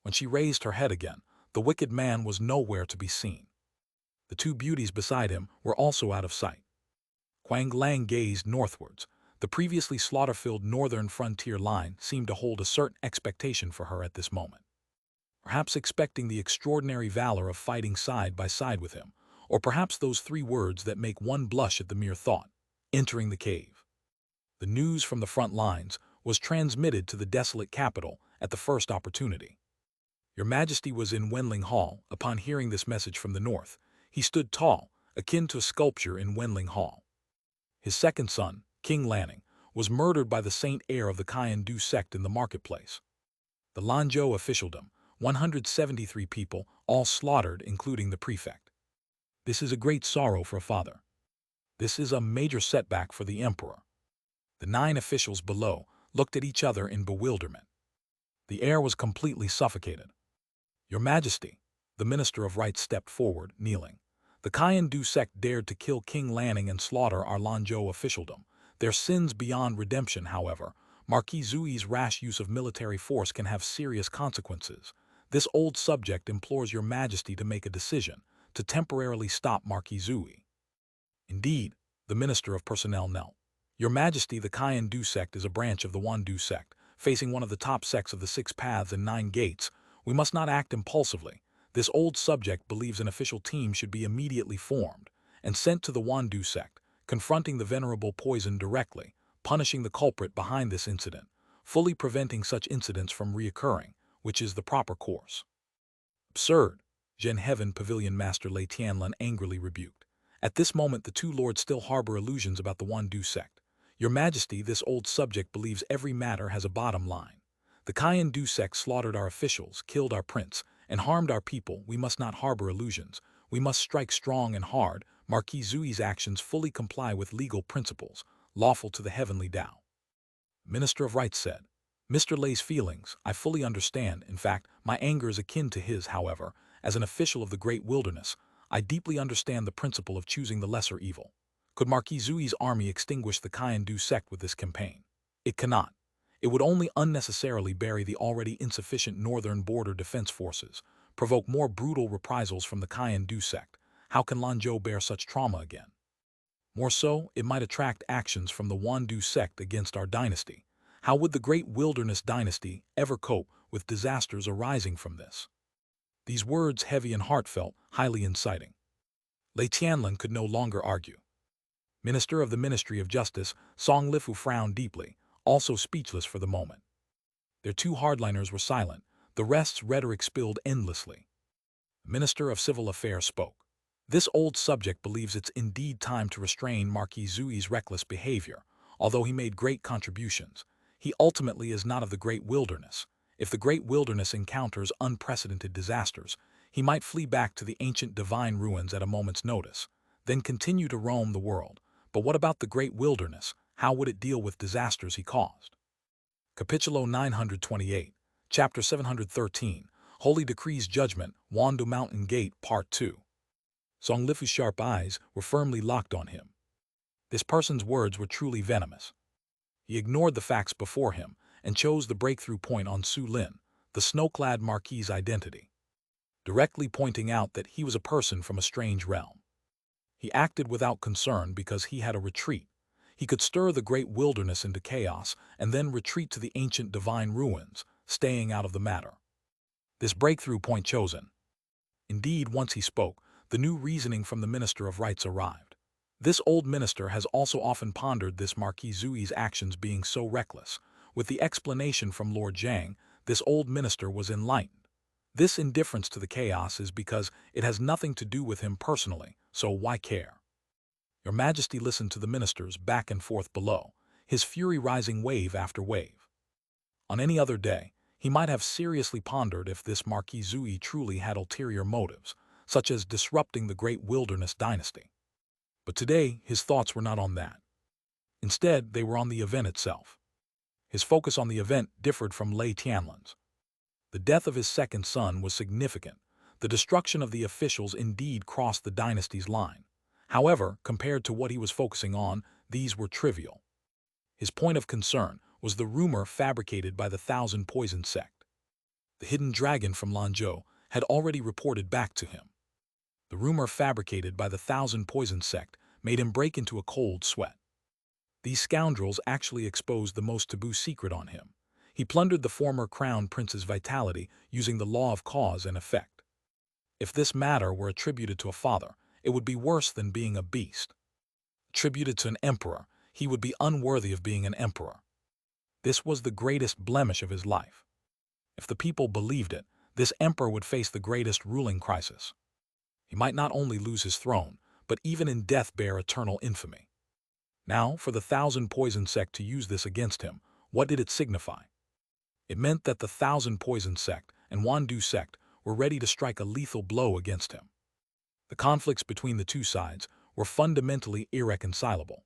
When she raised her head again, the wicked man was nowhere to be seen. The two beauties beside him were also out of sight. Quang Lang gazed northwards. The previously slaughter-filled northern frontier line seemed to hold a certain expectation for her at this moment. Perhaps expecting the extraordinary valor of fighting side by side with him, or perhaps those 3 words that make one blush at the mere thought: entering the cave. The news from the front lines was transmitted to the desolate capital at the first opportunity. Your Majesty was in Wenling Hall. Upon hearing this message from the north, he stood tall, akin to a sculpture in Wenling Hall. His second son, King Lanning, was murdered by the saint heir of the Kyan-Du sect in the marketplace. The Lanzhou officialdom, 173 people, all slaughtered, including the prefect. This is a great sorrow for a father. This is a major setback for the emperor. The 9 officials below looked at each other in bewilderment. The air was completely suffocated. Your Majesty, the Minister of Rights stepped forward, kneeling. The Kyan-Du sect dared to kill King Lanning and slaughter our Lanzhou officialdom. Their sins beyond redemption, however. Marquis Zui's rash use of military force can have serious consequences. This old subject implores Your Majesty to make a decision, to temporarily stop Marquis Zui. Indeed, the Minister of Personnel knelt. Your Majesty, the Kyan-Du sect is a branch of the Wandu sect, facing one of the top sects of the 6 paths and 9 gates. We must not act impulsively. This old subject believes an official team should be immediately formed and sent to the Wandu sect, confronting the venerable poison directly, punishing the culprit behind this incident, fully preventing such incidents from reoccurring, which is the proper course. Absurd, Zhen Heaven Pavilion Master Lei Tianlin angrily rebuked. At this moment the 2 lords still harbor illusions about the Wandu sect. Your Majesty, this old subject believes every matter has a bottom line. The Kyan-Du sect slaughtered our officials, killed our prince, and harmed our people. We must not harbor illusions. We must strike strong and hard. Marquis Zui's actions fully comply with legal principles, lawful to the heavenly Tao. Minister of Rights said. Mr. Lei's feelings, I fully understand. In fact, my anger is akin to his, however. As an official of the great wilderness, I deeply understand the principle of choosing the lesser evil. Could Marquis Zui's army extinguish the Kyan-Du sect with this campaign? It cannot. It would only unnecessarily bury the already insufficient northern border defense forces, provoke more brutal reprisals from the Kyan-Du sect. How can Lanzhou bear such trauma again? More so, it might attract actions from the Wandu sect against our dynasty. How would the great wilderness dynasty ever cope with disasters arising from this? These words, heavy and heartfelt, highly inciting. Lei Tianlin could no longer argue. Minister of the Ministry of Justice, Song Lifu frowned deeply, also speechless for the moment. Their 2 hardliners were silent, the rest's rhetoric spilled endlessly. The Minister of Civil Affairs spoke. This old subject believes it's indeed time to restrain Marquis Zui's reckless behavior. Although he made great contributions, he ultimately is not of the great wilderness. If the great wilderness encounters unprecedented disasters, he might flee back to the ancient divine ruins at a moment's notice, then continue to roam the world. But what about the great wilderness? How would it deal with disasters he caused? Capitulo 928, Chapter 713, Holy Decrees Judgment, Wandu Mountain Gate, Part 2. Song Lifu's sharp eyes were firmly locked on him. This person's words were truly venomous. He ignored the facts before him and chose the breakthrough point on Su Lin, the snow-clad Marquis's identity, directly pointing out that he was a person from a strange realm. He acted without concern because he had a retreat. He could stir the great wilderness into chaos and then retreat to the ancient divine ruins, staying out of the matter. This breakthrough point chosen. Indeed, once he spoke, the new reasoning from the Minister of Rights arrived. This old minister has also often pondered this Marquis Zui's actions being so reckless. With the explanation from Lord Zhang, this old minister was enlightened. This indifference to the chaos is because it has nothing to do with him personally, so why care? Your Majesty listened to the ministers back and forth below, his fury rising wave after wave. On any other day, he might have seriously pondered if this Marquis Zui truly had ulterior motives, such as disrupting the great wilderness dynasty. But today, his thoughts were not on that. Instead, they were on the event itself. His focus on the event differed from Lei Tianlin's. The death of his second son was significant. The destruction of the officials indeed crossed the dynasty's line. However, compared to what he was focusing on, these were trivial. His point of concern was the rumor fabricated by the Thousand Poison sect. The hidden dragon from Lanzhou had already reported back to him. The rumor fabricated by the Thousand Poison sect made him break into a cold sweat. These scoundrels actually exposed the most taboo secret on him. He plundered the former crown prince's vitality using the law of cause and effect. If this matter were attributed to a father, it would be worse than being a beast. Attributed to an emperor, he would be unworthy of being an emperor. This was the greatest blemish of his life. If the people believed it, this emperor would face the greatest ruling crisis. He might not only lose his throne, but even in death bear eternal infamy. Now, for the Thousand Poison sect to use this against him, what did it signify? It meant that the Thousand Poison sect and Wandu sect were ready to strike a lethal blow against him. The conflicts between the two sides were fundamentally irreconcilable.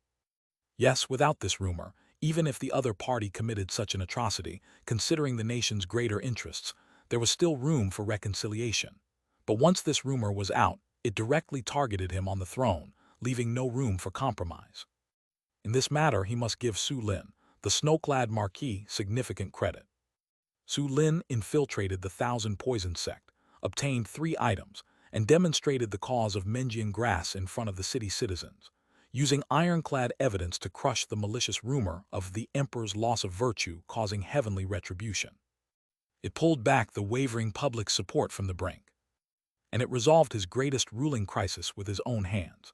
Yes, without this rumor, even if the other party committed such an atrocity, considering the nation's greater interests, there was still room for reconciliation. But once this rumor was out, it directly targeted him on the throne, leaving no room for compromise. In this matter, he must give Su Lin, the snow-clad marquis, significant credit. Su Lin infiltrated the Thousand Poison sect, obtained 3 items, and demonstrated the cause of Menjian grass in front of the city citizens, using ironclad evidence to crush the malicious rumor of the emperor's loss of virtue causing heavenly retribution. It pulled back the wavering public support from the brink, and it resolved his greatest ruling crisis with his own hands.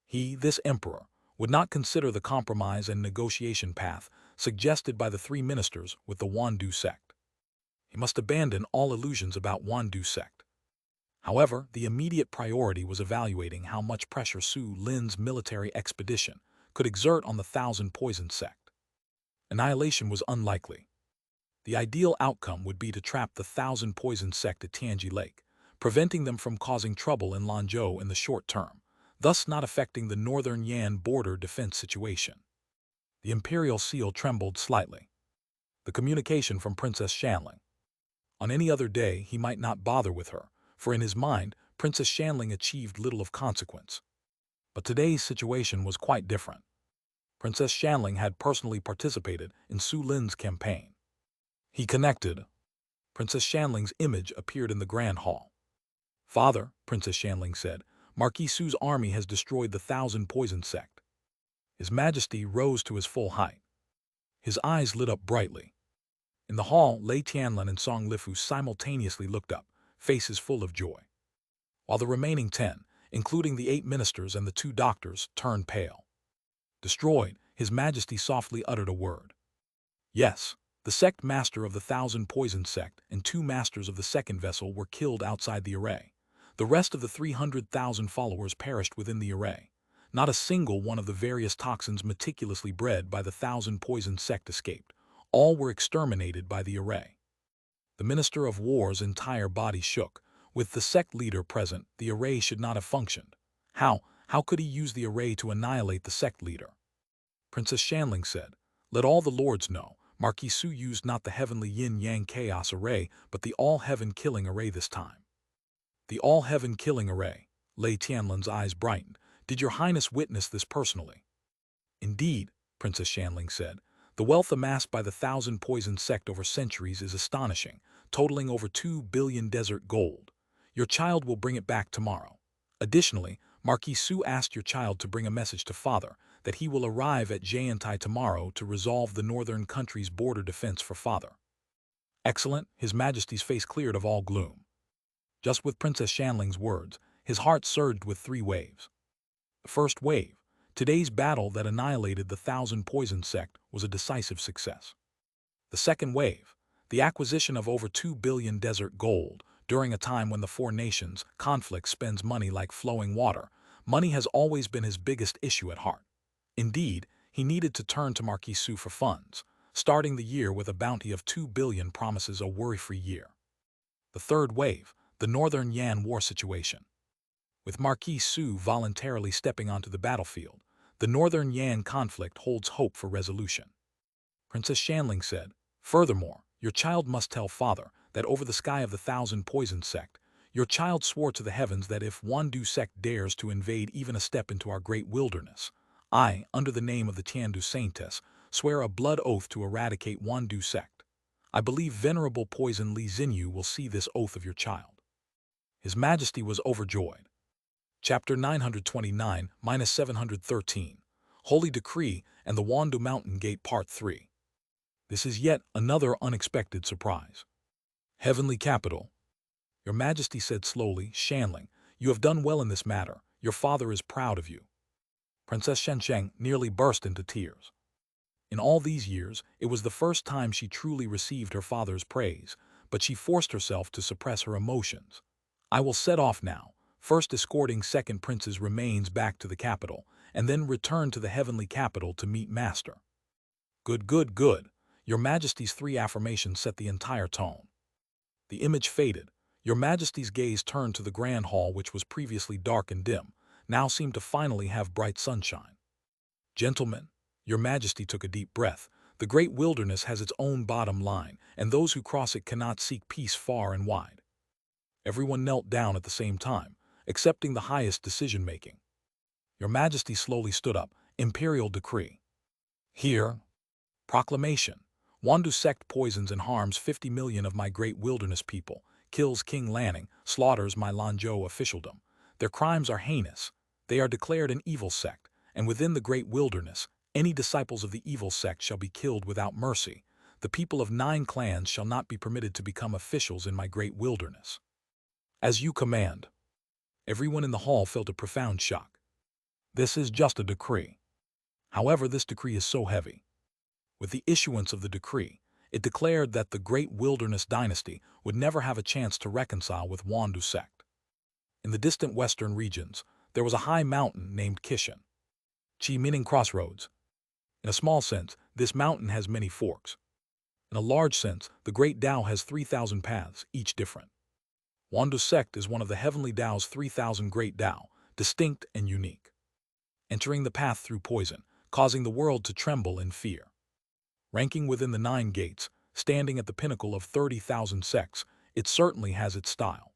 He, this emperor, would not consider the compromise and negotiation path suggested by the 3 ministers with the Wandu sect. He must abandon all illusions about Wandu sect. However, the immediate priority was evaluating how much pressure Su Lin's military expedition could exert on the Thousand Poison sect. Annihilation was unlikely. The ideal outcome would be to trap the Thousand Poison sect at Tianji Lake, preventing them from causing trouble in Lanzhou in the short term, thus not affecting the northern Yan border defense situation. The imperial seal trembled slightly. The communication from Princess Shanling. On any other day, he might not bother with her, for in his mind, Princess Shanling achieved little of consequence. But today's situation was quite different. Princess Shanling had personally participated in Su Lin's campaign. He connected. Princess Shanling's image appeared in the grand hall. "Father," Princess Shanling said, "Marquis Su's army has destroyed the Thousand Poison sect." His Majesty rose to his full height. His eyes lit up brightly. In the hall, Lei Tianlan and Song Lifu simultaneously looked up, faces full of joy. While the remaining 10, including the 8 ministers and the 2 doctors, turned pale. Destroyed, His Majesty softly uttered a word. Yes, the sect master of the Thousand Poison sect and 2 masters of the second vessel were killed outside the array. The rest of the 300,000 followers perished within the array. Not a single one of the various toxins meticulously bred by the Thousand Poison sect escaped. All were exterminated by the array. The Minister of War's entire body shook. With the sect leader present, the array should not have functioned. How could he use the array to annihilate the sect leader? Princess Shanling said, "Let all the lords know, Marquis Su used not the heavenly yin-yang chaos array, but the all-heaven killing array this time." The all-heaven killing array. Lei Tianlan's eyes brightened. "Did your Highness witness this personally?" "Indeed," Princess Shanling said, "the wealth amassed by the Thousand Poison sect over centuries is astonishing, totaling over 2 billion desert gold. Your child will bring it back tomorrow. Additionally, Marquis Su asked your child to bring a message to Father that he will arrive at Jayantai tomorrow to resolve the northern country's border defense for Father." Excellent, His Majesty's face cleared of all gloom. Just with Princess Shanling's words, his heart surged with 3 waves. The first wave, today's battle that annihilated the Thousand Poison sect, was a decisive success. The second wave, the acquisition of over 2 billion desert gold, during a time when the 4 nations' conflict spends money like flowing water. Money has always been his biggest issue at heart. Indeed, he needed to turn to Marquis Su for funds. Starting the year with a bounty of 2 billion promises a worry-free year. The third wave, the Northern Yan war situation. With Marquis Su voluntarily stepping onto the battlefield, the Northern Yan conflict holds hope for resolution. Princess Shanling said, "Furthermore, your child must tell Father that over the sky of the Thousand Poison sect, your child swore to the heavens that if Wandu sect dares to invade even a step into our great wilderness, I, under the name of the Tiandu Saintess, swear a blood oath to eradicate Wandu sect. I believe Venerable Poison Li Xinyu will see this oath of your child." His Majesty was overjoyed. Chapter 929-713 Holy Decree and the Wandu Mountain Gate Part 3. This is yet another unexpected surprise. Heavenly Capital. Your Majesty said slowly, Shanling, you have done well in this matter. Your father is proud of you. Princess Shensheng nearly burst into tears. In all these years, it was the first time she truly received her father's praise, but she forced herself to suppress her emotions. I will set off now, first escorting second prince's remains back to the capital, and then return to the heavenly capital to meet Master. Good, good, good. Your Majesty's three affirmations set the entire tone. The image faded. Your Majesty's gaze turned to the grand hall, which was previously dark and dim, now seemed to finally have bright sunshine. Gentlemen, Your Majesty took a deep breath. The great wilderness has its own bottom line, and those who cross it cannot seek peace far and wide. Everyone knelt down at the same time, accepting the highest decision-making. Your Majesty slowly stood up. Imperial decree. Here. Proclamation. Wandu sect poisons and harms 50 million of my great wilderness people, kills King Lanning, slaughters my Lanzhou officialdom. Their crimes are heinous. They are declared an evil sect, and within the great wilderness, any disciples of the evil sect shall be killed without mercy. The people of 9 clans shall not be permitted to become officials in my great wilderness. As you command. Everyone in the hall felt a profound shock. This is just a decree. However, this decree is so heavy. With the issuance of the decree, it declared that the great wilderness dynasty would never have a chance to reconcile with Wandu sect. In the distant western regions, there was a high mountain named Kishan. Chi meaning crossroads. In a small sense, this mountain has many forks. In a large sense, the great Tao has 3,000 paths, each different. Wandu sect is one of the heavenly Tao's 3,000 great Tao, distinct and unique. Entering the path through poison, causing the world to tremble in fear. Ranking within the 9 gates, standing at the pinnacle of 30,000 sects, it certainly has its style.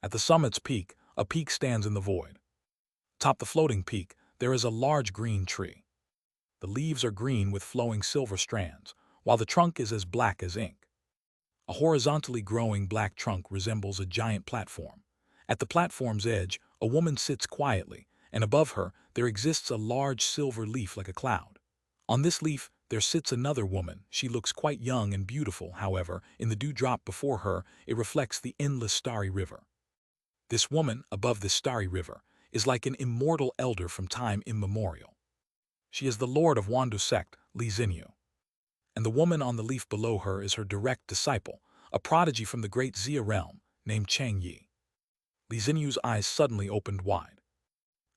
At the summit's peak, a peak stands in the void. Atop the floating peak, there is a large green tree. The leaves are green with flowing silver strands, while the trunk is as black as ink. A horizontally growing black trunk resembles a giant platform. At the platform's edge, a woman sits quietly, and above her, there exists a large silver leaf like a cloud. On this leaf, there sits another woman. She looks quite young and beautiful, however, in the dewdrop before her, it reflects the endless starry river. This woman, above this starry river, is like an immortal elder from time immemorial. She is the lord of Wandu sect, Li Xinyu. And the woman on the leaf below her is her direct disciple, a prodigy from the great Xia realm, named Chang Yi. Li Xinyu's eyes suddenly opened wide.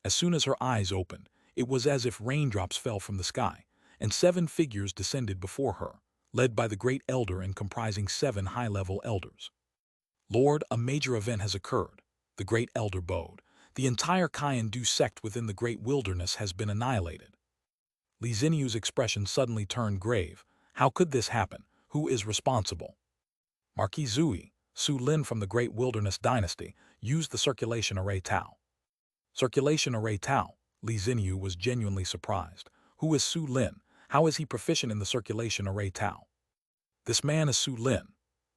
As soon as her eyes opened, it was as if raindrops fell from the sky, and 7 figures descended before her, led by the great elder and comprising 7 high-level elders. Lord, a major event has occurred. The great elder bowed. The entire Kaiyan sect within the great wilderness has been annihilated. Li Xinyu's expression suddenly turned grave. How could this happen? Who is responsible? Marquis Zui, Su Lin from the great wilderness dynasty, used the circulation array Tao. Circulation array Tao. Li Xinyu was genuinely surprised. Who is Su Lin? How is he proficient in the circulation array Tao? This man is Su Lin.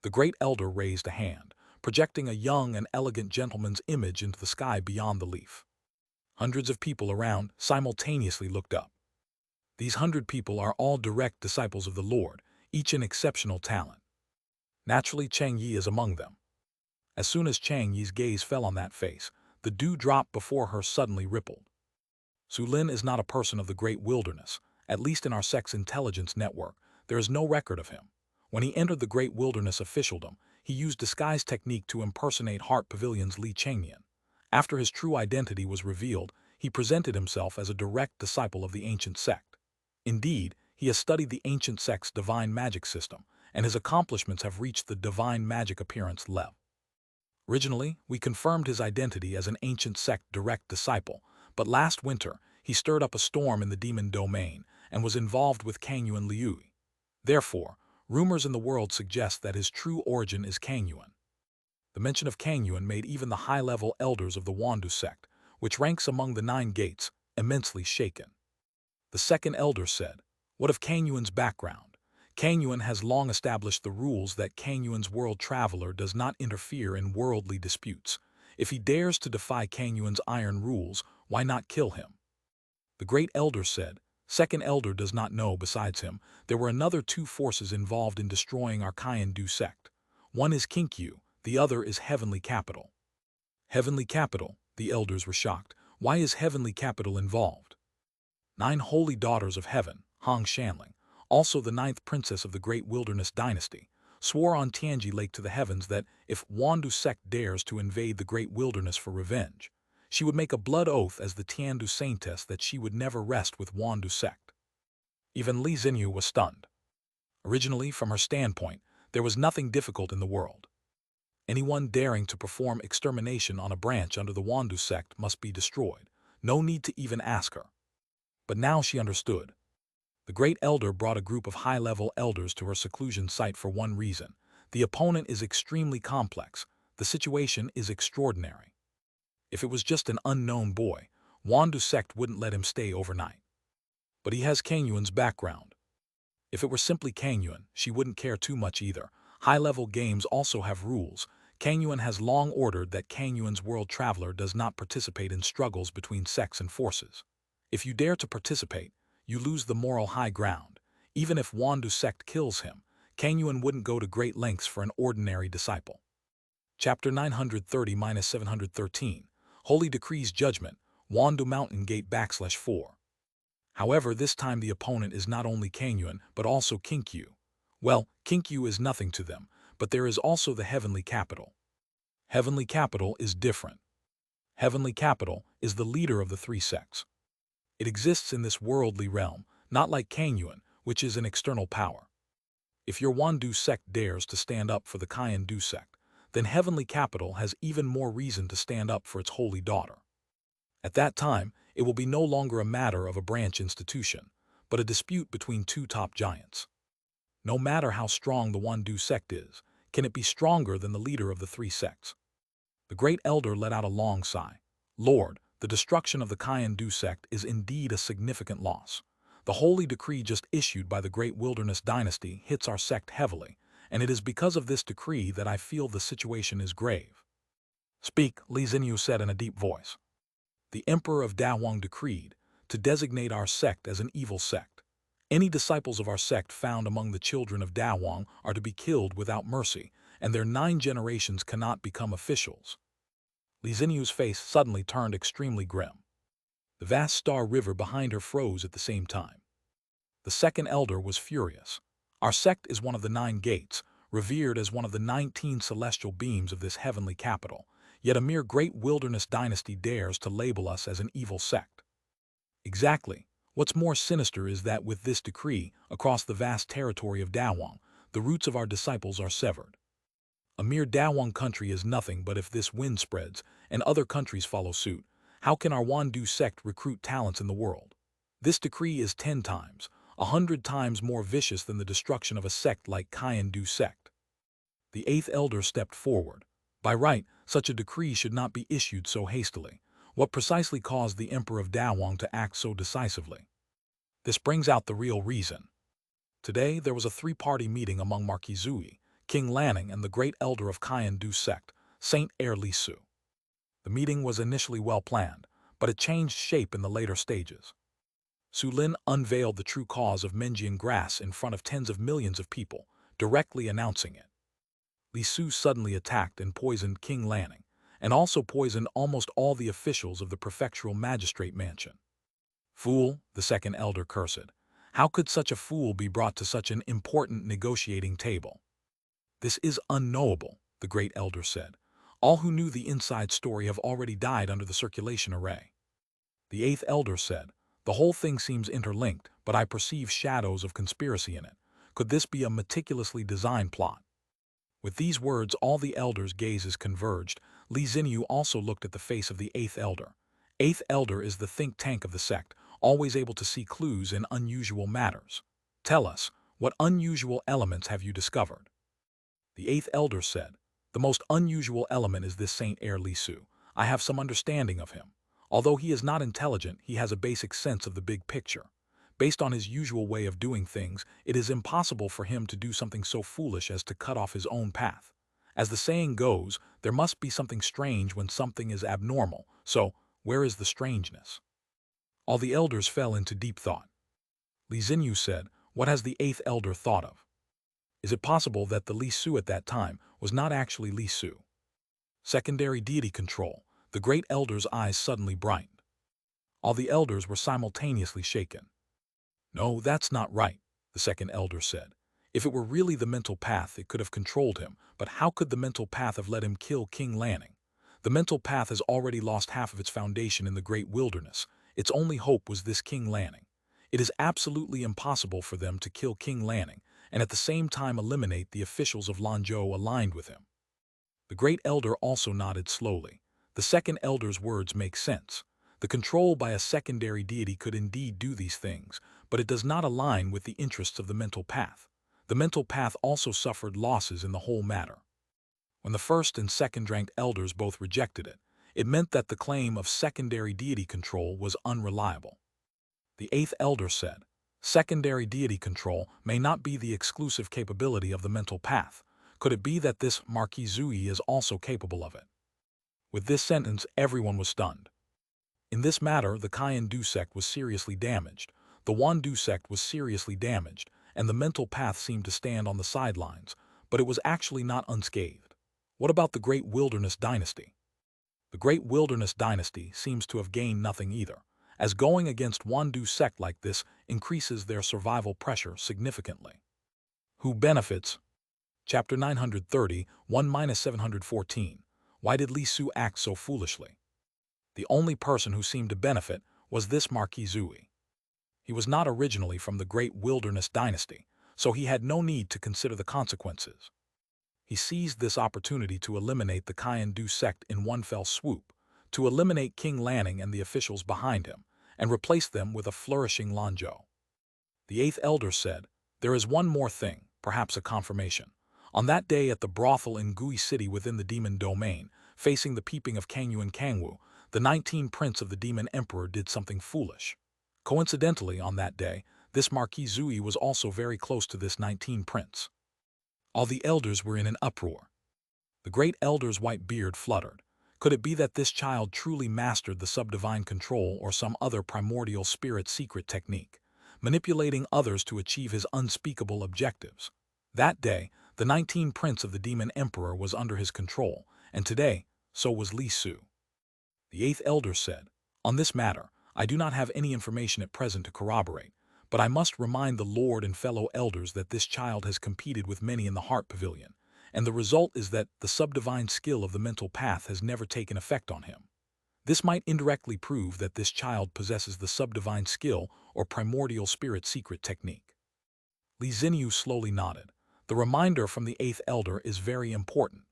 The great elder raised a hand, projecting a young and elegant gentleman's image into the sky beyond the leaf. Hundreds of people around simultaneously looked up. These 100 people are all direct disciples of the Lord, each an exceptional talent. Naturally, Chang Yi is among them. As soon as Chang Yi's gaze fell on that face, the dewdrop before her suddenly rippled. Su Lin is not a person of the great wilderness. At least in our sect's intelligence network, there is no record of him. When he entered the great wilderness officialdom, he used disguise technique to impersonate Heart Pavilion's Li Chengnian. After his true identity was revealed, he presented himself as a direct disciple of the ancient sect. Indeed, he has studied the ancient sect's divine magic system, and his accomplishments have reached the divine magic appearance level. Originally, we confirmed his identity as an ancient sect direct disciple, but last winter, he stirred up a storm in the demon domain and was involved with Kangyuan Liu. Therefore, rumors in the world suggest that his true origin is Kangyuan. The mention of Kangyuan made even the high-level elders of the Wandu sect, which ranks among the 9 gates, immensely shaken. The second elder said, "What of Kangyuan's background? Kangyuan has long established the rules that Kangyuan's world traveler does not interfere in worldly disputes. If he dares to defy Kangyuan's iron rules, why not kill him?" The great elder said. Second elder does not know. Besides him, there were another two forces involved in destroying our Kaindu sect. One is Kinkyu, the other is heavenly capital. Heavenly capital, the elders were shocked. Why is heavenly capital involved? 9 holy daughters of heaven, Hong Shanling, also the 9th princess of the great wilderness dynasty, swore on Tianji Lake to the heavens that if Wandu sect dares to invade the great wilderness for revenge, she would make a blood oath as the Tiandu saintess that she would never rest with Wandu sect. Even Li Xinyu was stunned. Originally, from her standpoint, there was nothing difficult in the world. Anyone daring to perform extermination on a branch under the Wandu sect must be destroyed. No need to even ask her. But now she understood. The great elder brought a group of high-level elders to her seclusion site for one reason. The opponent is extremely complex. The situation is extraordinary. If it was just an unknown boy, Wandu sect wouldn't let him stay overnight. But he has Kang Yuan's background. If it were simply Kang Yuan, she wouldn't care too much either. High-level games also have rules. Kang Yuan has long ordered that Kang Yuan's world traveler does not participate in struggles between sects and forces. If you dare to participate, you lose the moral high ground. Even if Wandu sect kills him, Kang Yuan wouldn't go to great lengths for an ordinary disciple. Chapter 930-713, Holy Decrees Judgment, Wandu Mountain Gate /4. However, this time the opponent is not only Kang Yuan, but also Kinkyu. Well, Kinkyu is nothing to them, but there is also the heavenly capital. Heavenly capital is different. Heavenly capital is the leader of the 3 sects. It exists in this worldly realm, not like Kang Yuan, which is an external power. If your Wandu sect dares to stand up for the Kaindu sect, then heavenly capital has even more reason to stand up for its holy daughter. At that time, it will be no longer a matter of a branch institution, but a dispute between 2 top giants. No matter how strong the Wandu sect is, can it be stronger than the leader of the 3 sects? The great elder let out a long sigh. Lord, the destruction of the Kaindu sect is indeed a significant loss. The holy decree just issued by the great wilderness dynasty hits our sect heavily, and it is because of this decree that I feel the situation is grave. Speak, Li Xinyu said in a deep voice. The Emperor of Dawang decreed to designate our sect as an evil sect. Any disciples of our sect found among the children of Dawang are to be killed without mercy, and their 9 generations cannot become officials. Li Xinyu's face suddenly turned extremely grim. The vast star river behind her froze at the same time. The second elder was furious. Our sect is one of the 9 gates, revered as one of the 19 celestial beams of this heavenly capital, yet a mere great wilderness dynasty dares to label us as an evil sect. Exactly. What's more sinister is that with this decree, across the vast territory of Dawang, the roots of our disciples are severed. A mere Dawang country is nothing, but if this wind spreads and other countries follow suit, how can our Wandu sect recruit talents in the world? This decree is 10 times, 100 times more vicious than the destruction of a sect like Kaindu sect. The 8th elder stepped forward. By right, such a decree should not be issued so hastily. What precisely caused the Emperor of Dawang to act so decisively? This brings out the real reason. Today, there was a 3-party meeting among Marquis Zui, King Lanning, and the great elder of Kaindu sect, Saint Air Li Su. The meeting was initially well planned, but it changed shape in the later stages. Su Lin unveiled the true cause of Menjian grass in front of tens of millions of people, directly announcing it. Li Su suddenly attacked and poisoned King Lanning, and also poisoned almost all the officials of the prefectural magistrate mansion. Fool, the second elder cursed. How could such a fool be brought to such an important negotiating table? This is unknowable, the great elder said. All who knew the inside story have already died under the circulation array. The 8th elder said, the whole thing seems interlinked, but I perceive shadows of conspiracy in it. Could this be a meticulously designed plot? With these words, all the elders' gazes converged. Li Xinyu also looked at the face of the 8th elder. 8th elder is the think tank of the sect, always able to see clues in unusual matters. Tell us, what unusual elements have you discovered? The 8th elder said, the most unusual element is this Saint Air Li Su. I have some understanding of him. Although he is not intelligent, he has a basic sense of the big picture. Based on his usual way of doing things, it is impossible for him to do something so foolish as to cut off his own path. As the saying goes, there must be something strange when something is abnormal, so where is the strangeness? All the elders fell into deep thought. Li Xinyu said, "What has the eighth elder thought of? Is it possible that the Li Su at that time was not actually Li Su?" Secondary deity control. The great elder's eyes suddenly brightened. All the elders were simultaneously shaken. "No, that's not right," the second elder said. "If it were really the mental path, it could have controlled him, but how could the mental path have let him kill King Lanning? The mental path has already lost half of its foundation in the great wilderness. Its only hope was this King Lanning. It is absolutely impossible for them to kill King Lanning and at the same time eliminate the officials of Lanzhou aligned with him." The great elder also nodded slowly. The second elder's words make sense. The control by a secondary deity could indeed do these things, but it does not align with the interests of the mental path. The mental path also suffered losses in the whole matter. When the first and second-ranked elders both rejected it, it meant that the claim of secondary deity control was unreliable. The eighth elder said, "Secondary deity control may not be the exclusive capability of the mental path. Could it be that this Marquis Zui is also capable of it?" With this sentence, everyone was stunned. In this matter, the Cayenne Du sect was seriously damaged, the Wan Du sect was seriously damaged, and the mental path seemed to stand on the sidelines, but it was actually not unscathed. What about the Great Wilderness Dynasty? The Great Wilderness Dynasty seems to have gained nothing either, as going against Wan Du sect like this increases their survival pressure significantly. Who benefits? Chapter 930, 1-714. Why did Li Su act so foolishly? The only person who seemed to benefit was this Marquis Zui. He was not originally from the Great Wilderness Dynasty, so he had no need to consider the consequences. He seized this opportunity to eliminate the Cayenne Du sect in one fell swoop, to eliminate King Lanning and the officials behind him, and replace them with a flourishing Lanzhou. The eighth elder said, "There is one more thing, perhaps a confirmation. On that day at the brothel in Gui City within the demon domain, facing the peeping of Kangyu and Kangwu, the 19 Prince of the Demon Emperor did something foolish. Coincidentally, on that day, this Marquis Zui was also very close to this 19 Prince." All the elders were in an uproar. The great elder's white beard fluttered. Could it be that this child truly mastered the subdivine control or some other primordial spirit secret technique, manipulating others to achieve his unspeakable objectives? That day, the 19 Prince of the Demon Emperor was under his control, and today, so was Li Su. The eighth elder said, "On this matter, I do not have any information at present to corroborate, but I must remind the Lord and fellow elders that this child has competed with many in the Heart Pavilion, and the result is that the subdivine skill of the mental path has never taken effect on him. This might indirectly prove that this child possesses the subdivine skill or primordial spirit secret technique." Li Xinyu slowly nodded. The reminder from the eighth elder is very important.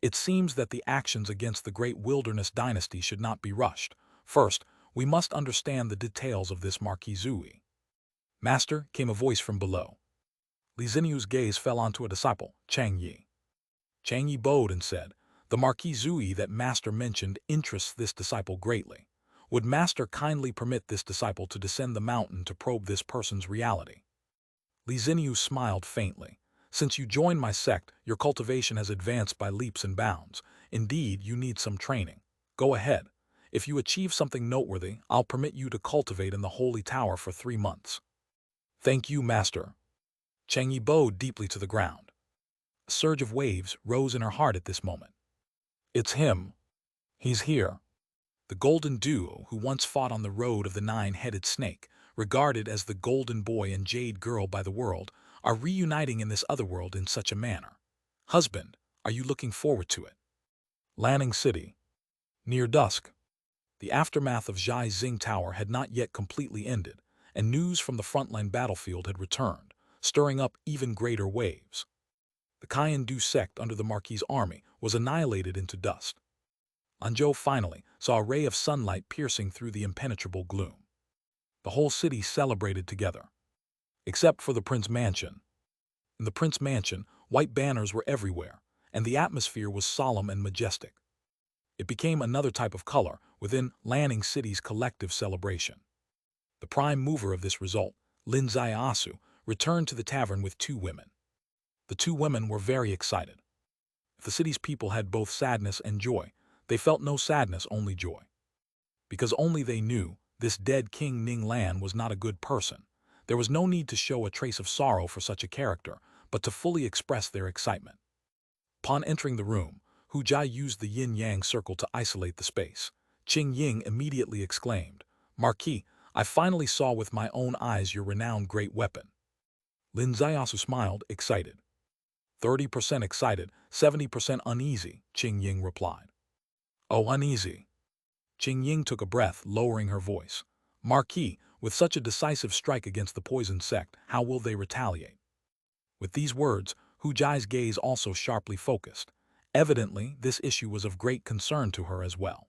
It seems that the actions against the Great Wilderness Dynasty should not be rushed. First, we must understand the details of this Marquis Zui. "Master," came a voice from below. Li Xinyu's gaze fell onto a disciple, Chang Yi. Chang Yi bowed and said, "The Marquis Zui that Master mentioned interests this disciple greatly. Would Master kindly permit this disciple to descend the mountain to probe this person's reality?" Li Xinyu smiled faintly. "Since you joined my sect, your cultivation has advanced by leaps and bounds. Indeed, you need some training. Go ahead. If you achieve something noteworthy, I'll permit you to cultivate in the Holy Tower for 3 months. "Thank you, Master." Chang Yi bowed deeply to the ground. A surge of waves rose in her heart at this moment. "It's him. He's here." The golden duo who once fought on the road of the 9-headed snake, regarded as the golden boy and jade girl by the world, are reuniting in this otherworld in such a manner. "Husband, are you looking forward to it?" Lanning City. Near dusk. The aftermath of Zhai Xing Tower had not yet completely ended, and news from the frontline battlefield had returned, stirring up even greater waves. The Cayenne Du sect under the Marquis' army was annihilated into dust. Lanzhou finally saw a ray of sunlight piercing through the impenetrable gloom. The whole city celebrated together. Except for the Prince Mansion. In the Prince Mansion, white banners were everywhere, and the atmosphere was solemn and majestic. It became another type of color within Lanning City's collective celebration. The prime mover of this result, Lin Zaiasu, returned to the tavern with 2 women. The 2 women were very excited. If the city's people had both sadness and joy, they felt no sadness, only joy. Because only they knew This dead King Ning Lan was not a good person. There was no need to show a trace of sorrow for such a character, but to fully express their excitement. Upon entering the room, Hu Jai used the yin-yang circle to isolate the space. Qing Ying immediately exclaimed, "Marquis, I finally saw with my own eyes your renowned great weapon." Lin Ziasu smiled, excited. 30% excited, 70% uneasy, Qing Ying replied. "Oh, uneasy." Qing Ying took a breath, lowering her voice. "Marquis, with such a decisive strike against the poison sect, how will they retaliate?" With these words, Hu Jai's gaze also sharply focused. Evidently, this issue was of great concern to her as well.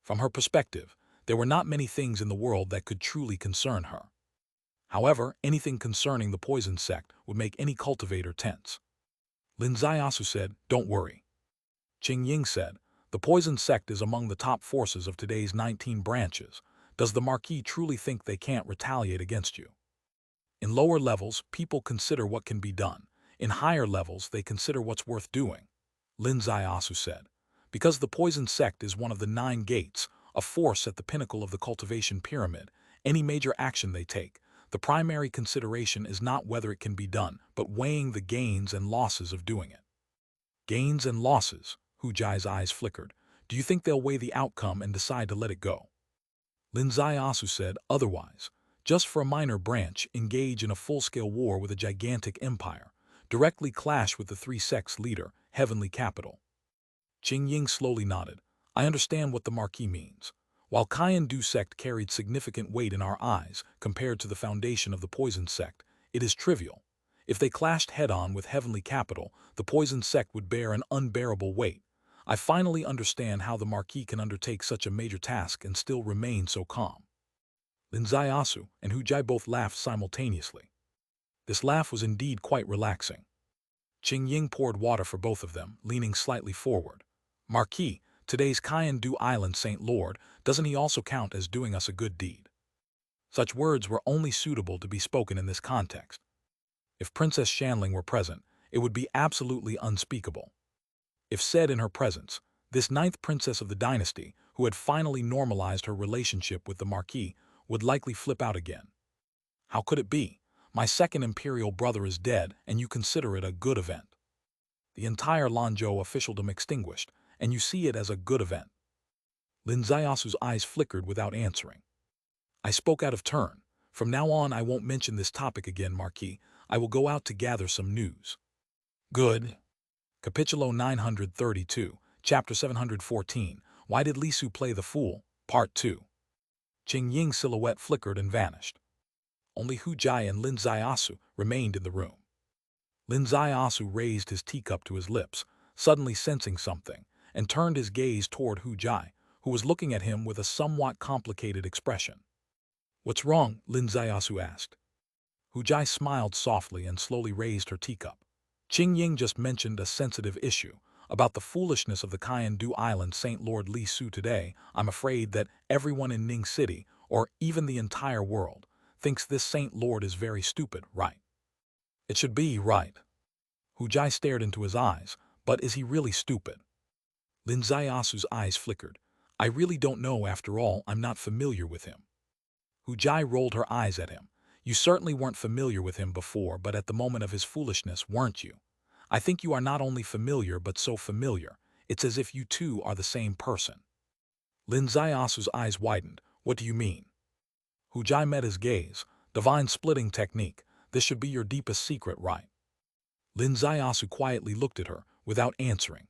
From her perspective, there were not many things in the world that could truly concern her. However, anything concerning the poison sect would make any cultivator tense. Lin Ziasu said, "Don't worry." Qing Ying said, "The poison sect is among the top forces of today's 19 branches. Does the Marquis truly think they can't retaliate against you?" In lower levels, people consider what can be done. In higher levels, they consider what's worth doing. Lin Ziasu said, "Because the poison sect is one of the 9 gates, a force at the pinnacle of the cultivation pyramid, any major action they take, the primary consideration is not whether it can be done, but weighing the gains and losses of doing it." Gains and losses, Hu Jai's eyes flickered. "Do you think they'll weigh the outcome and decide to let it go?" Lin Ziasu said, "Otherwise, just for a minor branch, engage in a full-scale war with a gigantic empire, directly clash with the 3 sects' leader, heavenly capital." Qing Ying slowly nodded. "I understand what the Marquis means. While Cayenne Du sect carried significant weight in our eyes compared to the foundation of the poison sect, it is trivial. If they clashed head-on with heavenly capital, the poison sect would bear an unbearable weight. I finally understand how the Marquis can undertake such a major task and still remain so calm." Lin Ziasu and Hu Jai both laughed simultaneously. This laugh was indeed quite relaxing. Qing Ying poured water for both of them, leaning slightly forward. "Marquis, today's Cayenne Du Island Saint Lord, doesn't he also count as doing us a good deed?" Such words were only suitable to be spoken in this context. If Princess Shanling were present, it would be absolutely unspeakable. If said in her presence, this 9th princess of the dynasty, who had finally normalized her relationship with the Marquis, would likely flip out again. "How could it be? My second imperial brother is dead, and you consider it a good event. The entire Lanzhou officialdom extinguished, and you see it as a good event." Lin Ziasu's eyes flickered without answering. "I spoke out of turn. From now on I won't mention this topic again, Marquis. I will go out to gather some news." "Good." Capitulo 932, Chapter 714, Why Did Li Su Play the Fool? Part 2. Qing Ying's silhouette flickered and vanished. Only Hu Jai and Lin Ziasu remained in the room. Lin Ziasu raised his teacup to his lips, suddenly sensing something, and turned his gaze toward Hu Jai, who was looking at him with a somewhat complicated expression. "What's wrong?" Lin Ziasu asked. Hu Jai smiled softly and slowly raised her teacup. "Qing Ying just mentioned a sensitive issue about the foolishness of the Cayenne Du Island Saint Lord Li Su today. I'm afraid that everyone in Ning City, or even the entire world, thinks this Saint Lord is very stupid, right?" "It should be, right." Hu Jai stared into his eyes, "But is he really stupid?" Lin Ziasu's eyes flickered. "I really don't know. After all, I'm not familiar with him." Hu Jai rolled her eyes at him. "You certainly weren't familiar with him before, but at the moment of his foolishness, weren't you? I think you are not only familiar but so familiar, it's as if you two are the same person." Lin Ziasu's eyes widened. "What do you mean?" Hu Jai met his gaze. "Divine splitting technique. This should be your deepest secret, right?" Lin Ziasu quietly looked at her, without answering.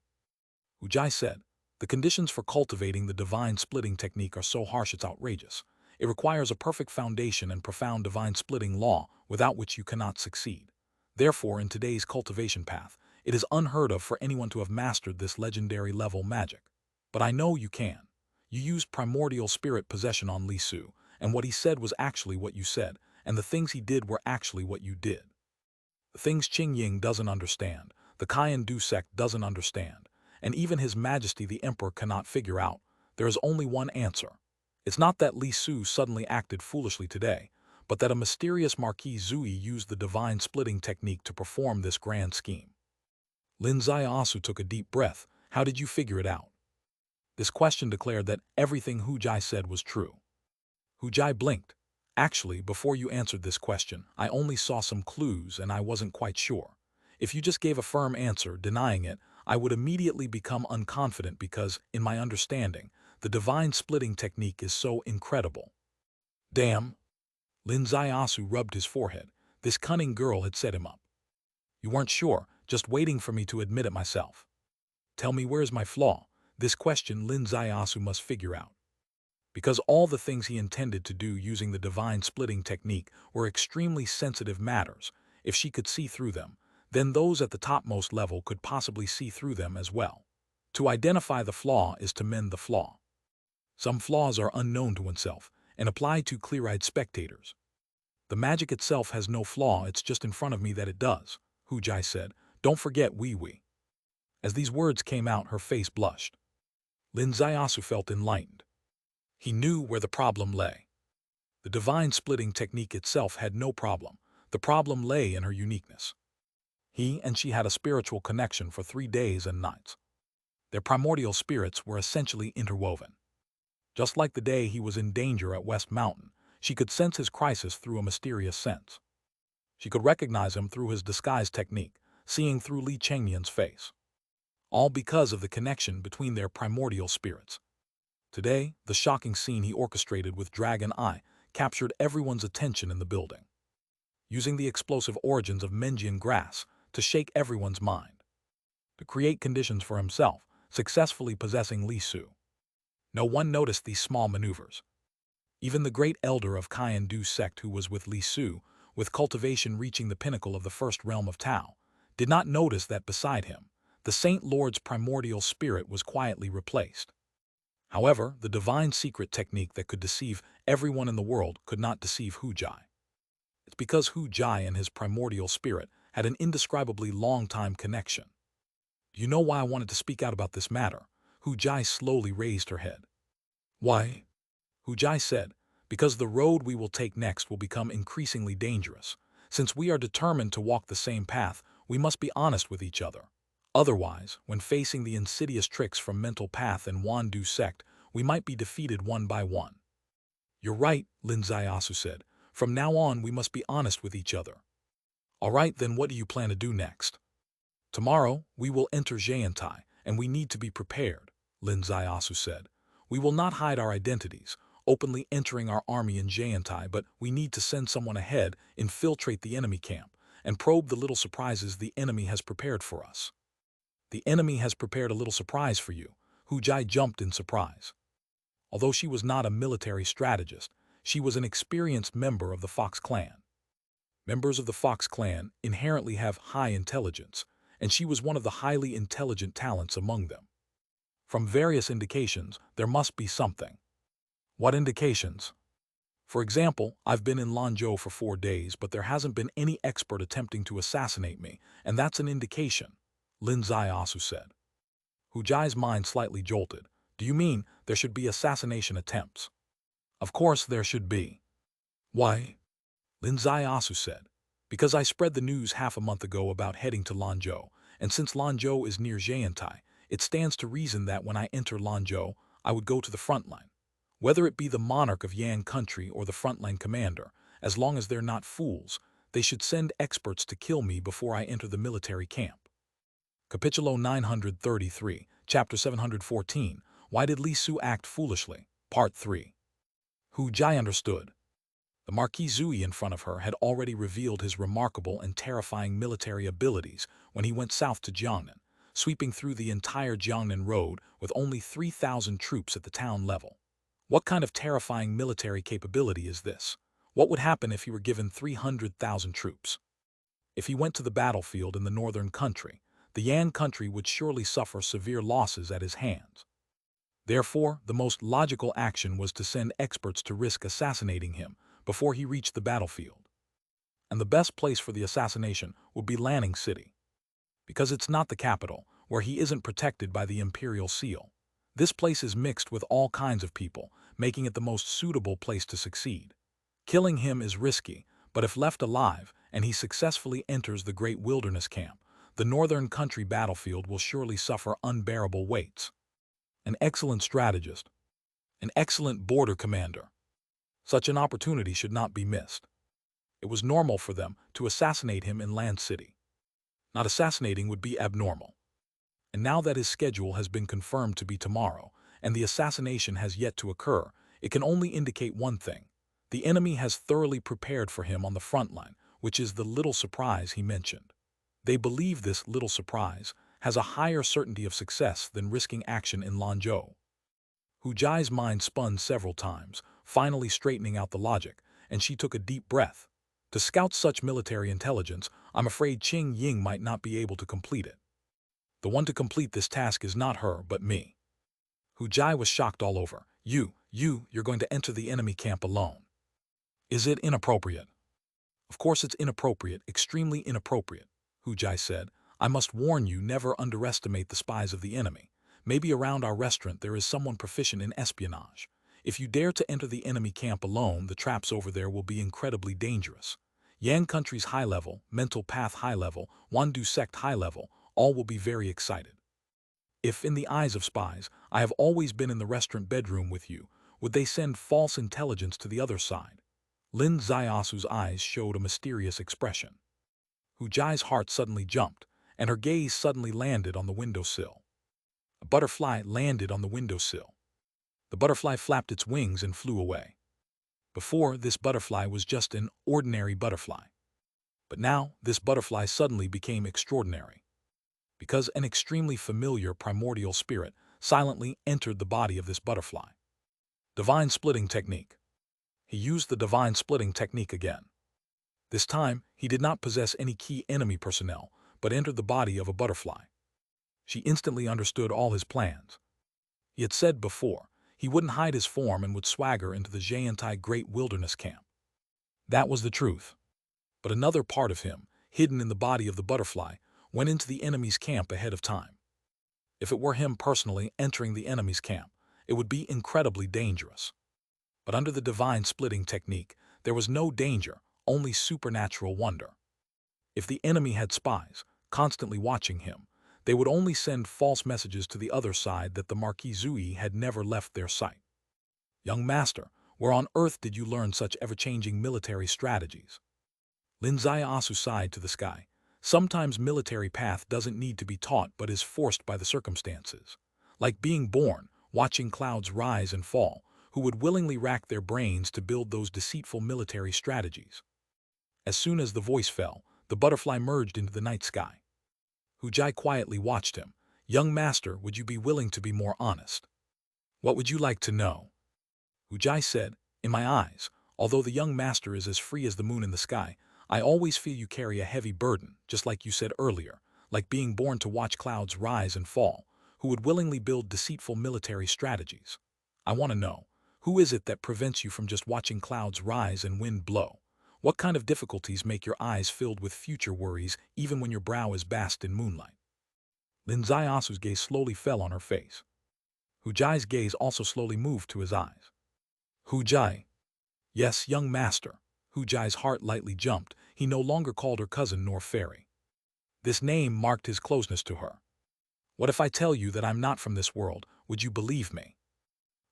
Hu Jai said, "The conditions for cultivating the divine splitting technique are so harsh it's outrageous. It requires a perfect foundation and profound divine splitting law, without which you cannot succeed. Therefore, in today's cultivation path, it is unheard of for anyone to have mastered this legendary level magic. But I know you can. You used primordial spirit possession on Li Su, and what he said was actually what you said, and the things he did were actually what you did. The things Qing Ying doesn't understand, the Cayenne Du sect doesn't understand, and even His Majesty the Emperor cannot figure out. There is only one answer. It's not that Li Su suddenly acted foolishly today, but that a mysterious Marquis Zui used the divine splitting technique to perform this grand scheme." Lin Ziasu took a deep breath. "How did you figure it out?" This question declared that everything Hu Jai said was true. Hu Jai blinked. Actually, before you answered this question, I only saw some clues and I wasn't quite sure. If you just gave a firm answer, denying it, I would immediately become unconfident because, in my understanding, the divine splitting technique is so incredible. Damn! Lin Zaiasu rubbed his forehead. This cunning girl had set him up. You weren't sure, just waiting for me to admit it myself. Tell me where's my flaw? This question Lin Zaiasu must figure out. Because all the things he intended to do using the divine splitting technique were extremely sensitive matters, if she could see through them, then those at the topmost level could possibly see through them as well. To identify the flaw is to mend the flaw. Some flaws are unknown to oneself and apply to clear-eyed spectators. The magic itself has no flaw, it's just in front of me that it does, Hu Jai said. Don't forget wee. As these words came out, her face blushed. Lin Zaiasu felt enlightened. He knew where the problem lay. The divine splitting technique itself had no problem. The problem lay in her uniqueness. He and she had a spiritual connection for 3 days and nights. Their primordial spirits were essentially interwoven. Just like the day he was in danger at West Mountain, she could sense his crisis through a mysterious sense. She could recognize him through his disguise technique, seeing through Li Chengnian's face. All because of the connection between their primordial spirits. Today, the shocking scene he orchestrated with Dragon Eye captured everyone's attention in the building, using the explosive origins of Menjian grass to shake everyone's mind, to create conditions for himself, successfully possessing Li Su. No one noticed these small maneuvers. Even the great elder of Kaian-Du sect who was with Li Su, with cultivation reaching the pinnacle of the first realm of Tao, did not notice that beside him, the Saint Lord's primordial spirit was quietly replaced. However, the divine secret technique that could deceive everyone in the world could not deceive Hu Jai. It's because Hu Jai and his primordial spirit had an indescribably long-time connection. Do you know why I wanted to speak out about this matter? Hu Jai slowly raised her head. Why? Hu Jai said, because the road we will take next will become increasingly dangerous. Since we are determined to walk the same path, we must be honest with each other. Otherwise, when facing the insidious tricks from Mental Path and Wandu sect, we might be defeated one by one. You're right, Lin Zaiasu said. From now on, we must be honest with each other. All right, then what do you plan to do next? Tomorrow, we will enter Zhayantai, and we need to be prepared, Lin Zaiasu said. We will not hide our identities, openly entering our army in Zhayantai, but we need to send someone ahead, infiltrate the enemy camp, and probe the little surprises the enemy has prepared for us. The enemy has prepared a little surprise for you. Hu Jai jumped in surprise. Although she was not a military strategist, she was an experienced member of the Fox clan. Members of the Fox clan inherently have high intelligence, and she was one of the highly intelligent talents among them. From various indications, there must be something. What indications? For example, I've been in Lanzhou for 4 days, but there hasn't been any expert attempting to assassinate me, and that's an indication, Lin Zaiasu said. Hu Jai's mind slightly jolted. Do you mean there should be assassination attempts? Of course there should be. Why? Lin Zaiasu said. Because I spread the news half a month ago about heading to Lanzhou, and since Lanzhou is near Zhayantai, it stands to reason that when I enter Lanzhou, I would go to the front line. Whether it be the monarch of Yang country or the frontline commander, as long as they're not fools, they should send experts to kill me before I enter the military camp. Capítulo 933, Chapter 714, Why Did Li Su Act Foolishly? Part 3. Hu Jai understood. The Marquis Zui in front of her had already revealed his remarkable and terrifying military abilities when he went south to Jiangnan, sweeping through the entire Jiangnan road with only 3,000 troops at the town level. What kind of terrifying military capability is this? What would happen if he were given 300,000 troops? If he went to the battlefield in the northern country, the Yan country would surely suffer severe losses at his hands. Therefore, the most logical action was to send experts to risk assassinating him before he reached the battlefield. And the best place for the assassination would be Lanning City, because it's not the capital, where he isn't protected by the imperial seal. This place is mixed with all kinds of people, making it the most suitable place to succeed. Killing him is risky, but if left alive and he successfully enters the great wilderness camp, the northern country battlefield will surely suffer unbearable weights. An excellent strategist. An excellent border commander. Such an opportunity should not be missed. It was normal for them to assassinate him in Land City. Not assassinating would be abnormal. And now that his schedule has been confirmed to be tomorrow, and the assassination has yet to occur, it can only indicate one thing. The enemy has thoroughly prepared for him on the front line, which is the little surprise he mentioned. They believe this little surprise has a higher certainty of success than risking action in Lanzhou. Hu Jai's mind spun several times, finally straightening out the logic, and she took a deep breath. To scout such military intelligence, I'm afraid Qing Ying might not be able to complete it. The one to complete this task is not her, but me. Hu Jai was shocked all over. You're going to enter the enemy camp alone. Is it inappropriate? Of course it's inappropriate, extremely inappropriate, Hu Jai said. I must warn you, never underestimate the spies of the enemy. Maybe around our restaurant there is someone proficient in espionage. If you dare to enter the enemy camp alone, the traps over there will be incredibly dangerous. Yang country's high level, mental path high level, Wandu sect high level, all will be very excited. If, in the eyes of spies, I have always been in the restaurant bedroom with you, would they send false intelligence to the other side? Lin Ziasu's eyes showed a mysterious expression. Hu Jai's heart suddenly jumped, and her gaze suddenly landed on the windowsill. A butterfly landed on the windowsill. The butterfly flapped its wings and flew away. Before, this butterfly was just an ordinary butterfly. But now, this butterfly suddenly became extraordinary. Because an extremely familiar primordial spirit silently entered the body of this butterfly. Divine splitting technique. He used the divine splitting technique again. This time, he did not possess any key enemy personnel, but entered the body of a butterfly. She instantly understood all his plans. He had said before, he wouldn't hide his form and would swagger into the Zhayantai Great Wilderness Camp. That was the truth. But another part of him, hidden in the body of the butterfly, went into the enemy's camp ahead of time. If it were him personally entering the enemy's camp, it would be incredibly dangerous. But under the divine splitting technique, there was no danger, only supernatural wonder. If the enemy had spies, constantly watching him, they would only send false messages to the other side that the Marquis Zui had never left their sight. Young master, where on earth did you learn such ever-changing military strategies? Lin Ziasu sighed to the sky. Sometimes military path doesn't need to be taught but is forced by the circumstances. Like being born, watching clouds rise and fall, who would willingly rack their brains to build those deceitful military strategies. As soon as the voice fell, the butterfly merged into the night sky. Hu Jai quietly watched him. Young master, would you be willing to be more honest? What would you like to know? Hu Jai said, in my eyes, although the young master is as free as the moon in the sky, I always feel you carry a heavy burden, just like you said earlier, like being born to watch clouds rise and fall, who would willingly build deceitful military strategies. I want to know, who is it that prevents you from just watching clouds rise and wind blow? What kind of difficulties make your eyes filled with future worries even when your brow is basked in moonlight? Lin Ziasu's gaze slowly fell on her face. Hu Jai's gaze also slowly moved to his eyes. Hu Jai. Yes, young master. Hu Jai's heart lightly jumped. He no longer called her cousin nor fairy. This name marked his closeness to her. What if I tell you that I'm not from this world? Would you believe me?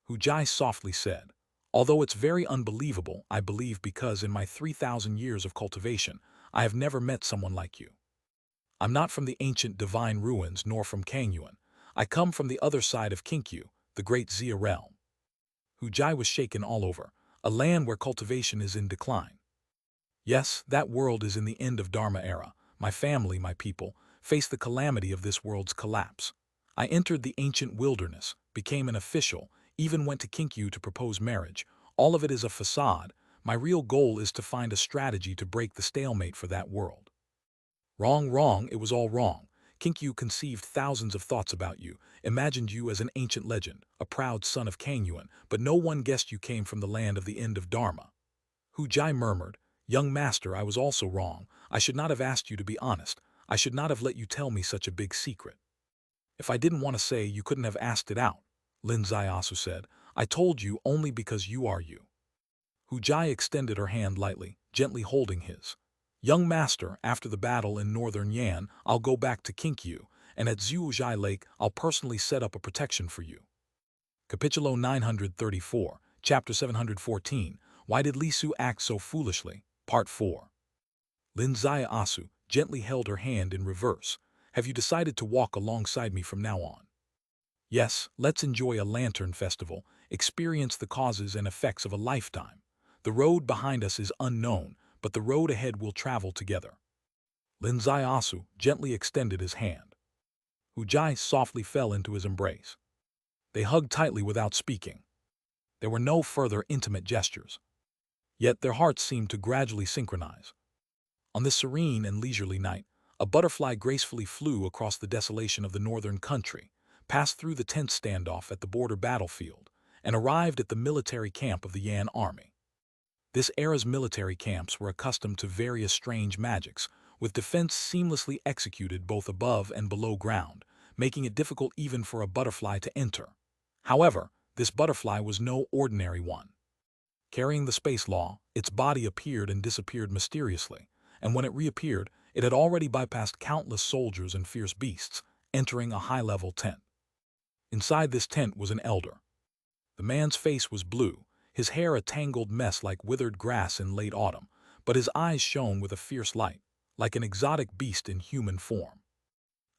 Hu Jai softly said. Although it's very unbelievable, I believe because in my 3,000 years of cultivation, I have never met someone like you. I'm not from the ancient divine ruins nor from Kangyuan. I come from the other side of Kinkyu, the great Xia realm. Hu Jai was shaken all over, a land where cultivation is in decline. Yes, that world is in the end of Dharma era. My family, my people, face the calamity of this world's collapse. I entered the ancient wilderness, became an official, even went to Kinkyu to propose marriage. All of it is a facade. My real goal is to find a strategy to break the stalemate for that world. Wrong, it was all wrong. Kinkyu conceived thousands of thoughts about you, imagined you as an ancient legend, a proud son of Kangyuan, but no one guessed you came from the land of the end of Dharma. Hu Jai murmured, young master, I was also wrong. I should not have asked you to be honest. I should not have let you tell me such a big secret. If I didn't want to say, you couldn't have asked it out, Lin Ziasu said. I told you only because you are you. Hu Jai extended her hand lightly, gently holding his. Young master, after the battle in northern Yan, I'll go back to Kinkyu, and at Zhuozhai Lake, I'll personally set up a protection for you. Capítulo 934, Chapter 714, Why did Lisu act so foolishly? Part 4. Linzai Asu gently held her hand in reverse. Have you decided to walk alongside me from now on? Yes, let's enjoy a lantern festival, experience the causes and effects of a lifetime. The road behind us is unknown, but the road ahead will travel together. Linzai Asu gently extended his hand. Hujai softly fell into his embrace. They hugged tightly without speaking. There were no further intimate gestures. Yet their hearts seemed to gradually synchronize. On this serene and leisurely night, a butterfly gracefully flew across the desolation of the northern country, passed through the tense standoff at the border battlefield, and arrived at the military camp of the Yan army. This era's military camps were accustomed to various strange magics, with defense seamlessly executed both above and below ground, making it difficult even for a butterfly to enter. However, this butterfly was no ordinary one. Carrying the space law, its body appeared and disappeared mysteriously, and when it reappeared, it had already bypassed countless soldiers and fierce beasts, entering a high-level tent. Inside this tent was an elder. The man's face was blue, his hair a tangled mess like withered grass in late autumn, but his eyes shone with a fierce light, like an exotic beast in human form.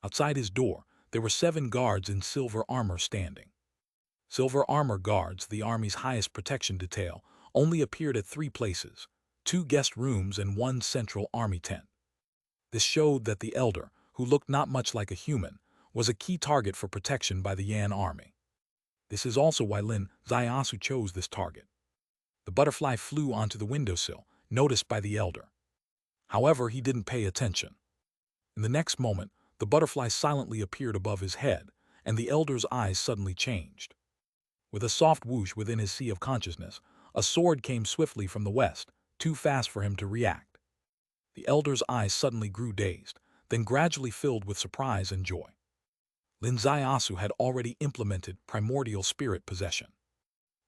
Outside his door, there were 7 guards in silver armor standing. Silver armor guards, the army's highest protection detail, only appeared at 3 places, 2 guest rooms and 1 central army tent. This showed that the elder, who looked not much like a human, was a key target for protection by the Yan army. This is also why Lin Zaiasu chose this target. The butterfly flew onto the windowsill, noticed by the elder. However, he didn't pay attention. In the next moment, the butterfly silently appeared above his head, and the elder's eyes suddenly changed. With a soft whoosh within his sea of consciousness, a sword came swiftly from the west, too fast for him to react. The elder's eyes suddenly grew dazed, then gradually filled with surprise and joy. Lin Zaiasu had already implemented primordial spirit possession.